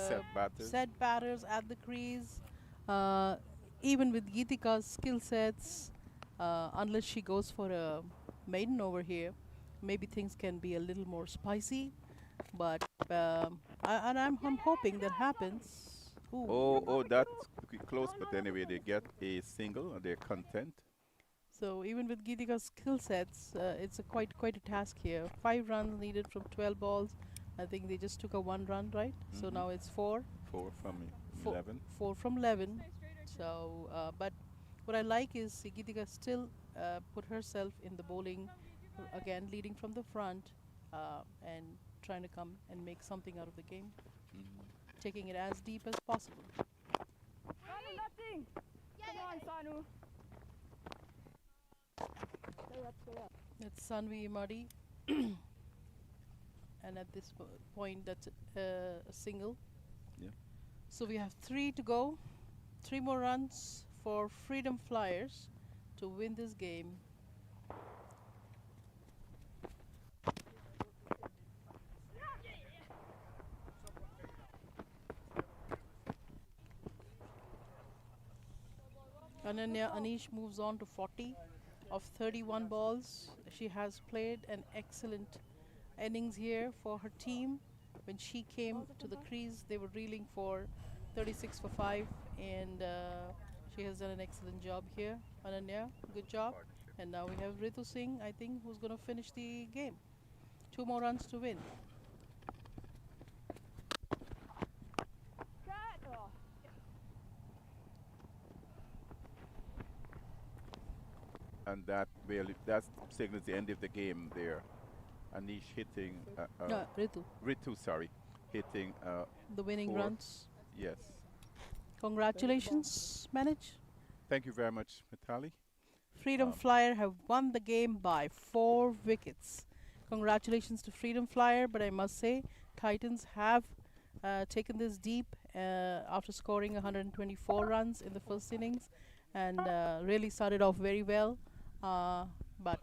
Set batters. set batters at the crease, uh, even with Geetika's skill sets, unless she goes for a maiden over here, maybe things can be a little more spicy. But I'm hoping that happens. Ooh. Oh, that's close, but anyway, they get a single and they're content. So even with Geetika's skill sets, it's a quite a task here. 5 runs needed from 12 balls. I think they just took a 1 run, right? So Mhm. now it's 4. 4 from Four- 11. 4 from 11. So, but what I like is Geetika still put herself in the bowling, again leading from the front, and trying to come and make something out of the game, taking it as deep as possible. Sanu, nothing. Come on, Sanu. Stay up, stay up. That's Sanvi Imadi. And at this point, that's a single. Yeah. So we have 3 to go. 3 more runs for Freedom Flyers to win this game. Ananya Anish moves on to 40 of 31 balls. She has played an excellent innings here for her team. When she came to the crease, they were reeling for 36 for 5, and she has done an excellent job here. Ananya, good job. And now we have Ritu Singh, I think, who's going to finish the game. 2 more runs to win. Cat. Oh. And that signals the end of the game there. Anish hitting, No, Ritu, Ritu, sorry, hitting, the winning 4. runs. Yes. Congratulations, Manage. Thank you very much, Mitali. Freedom Um, Flyer have won the game by 4 wickets. Congratulations to Freedom Flyer, but I must say Titans have taken this deep after scoring 124 runs in the first innings, and really started off very well. But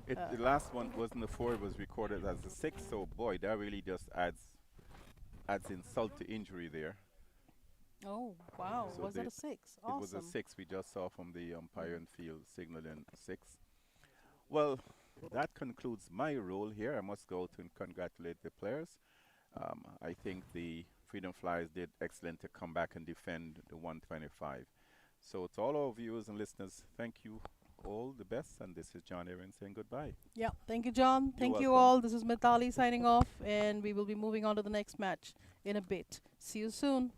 the last one wasn't a 4, it was recorded as a 6, so boy, that really just adds insult to injury there. oh wow, So was that a 6? It was a Awesome. 6 we just saw from the umpire and field signaling a 6. Well, that concludes my role here. I must go to congratulate the players. I think the Freedom Flyers did excellent to come back and defend the 125. So to all our viewers and listeners, thank you all the best, and this is John Aaron saying goodbye. Yeah, thank you, John. Thank you welcome. all. This is Mitali signing off, and we will be moving on to the next match in a bit. See you soon.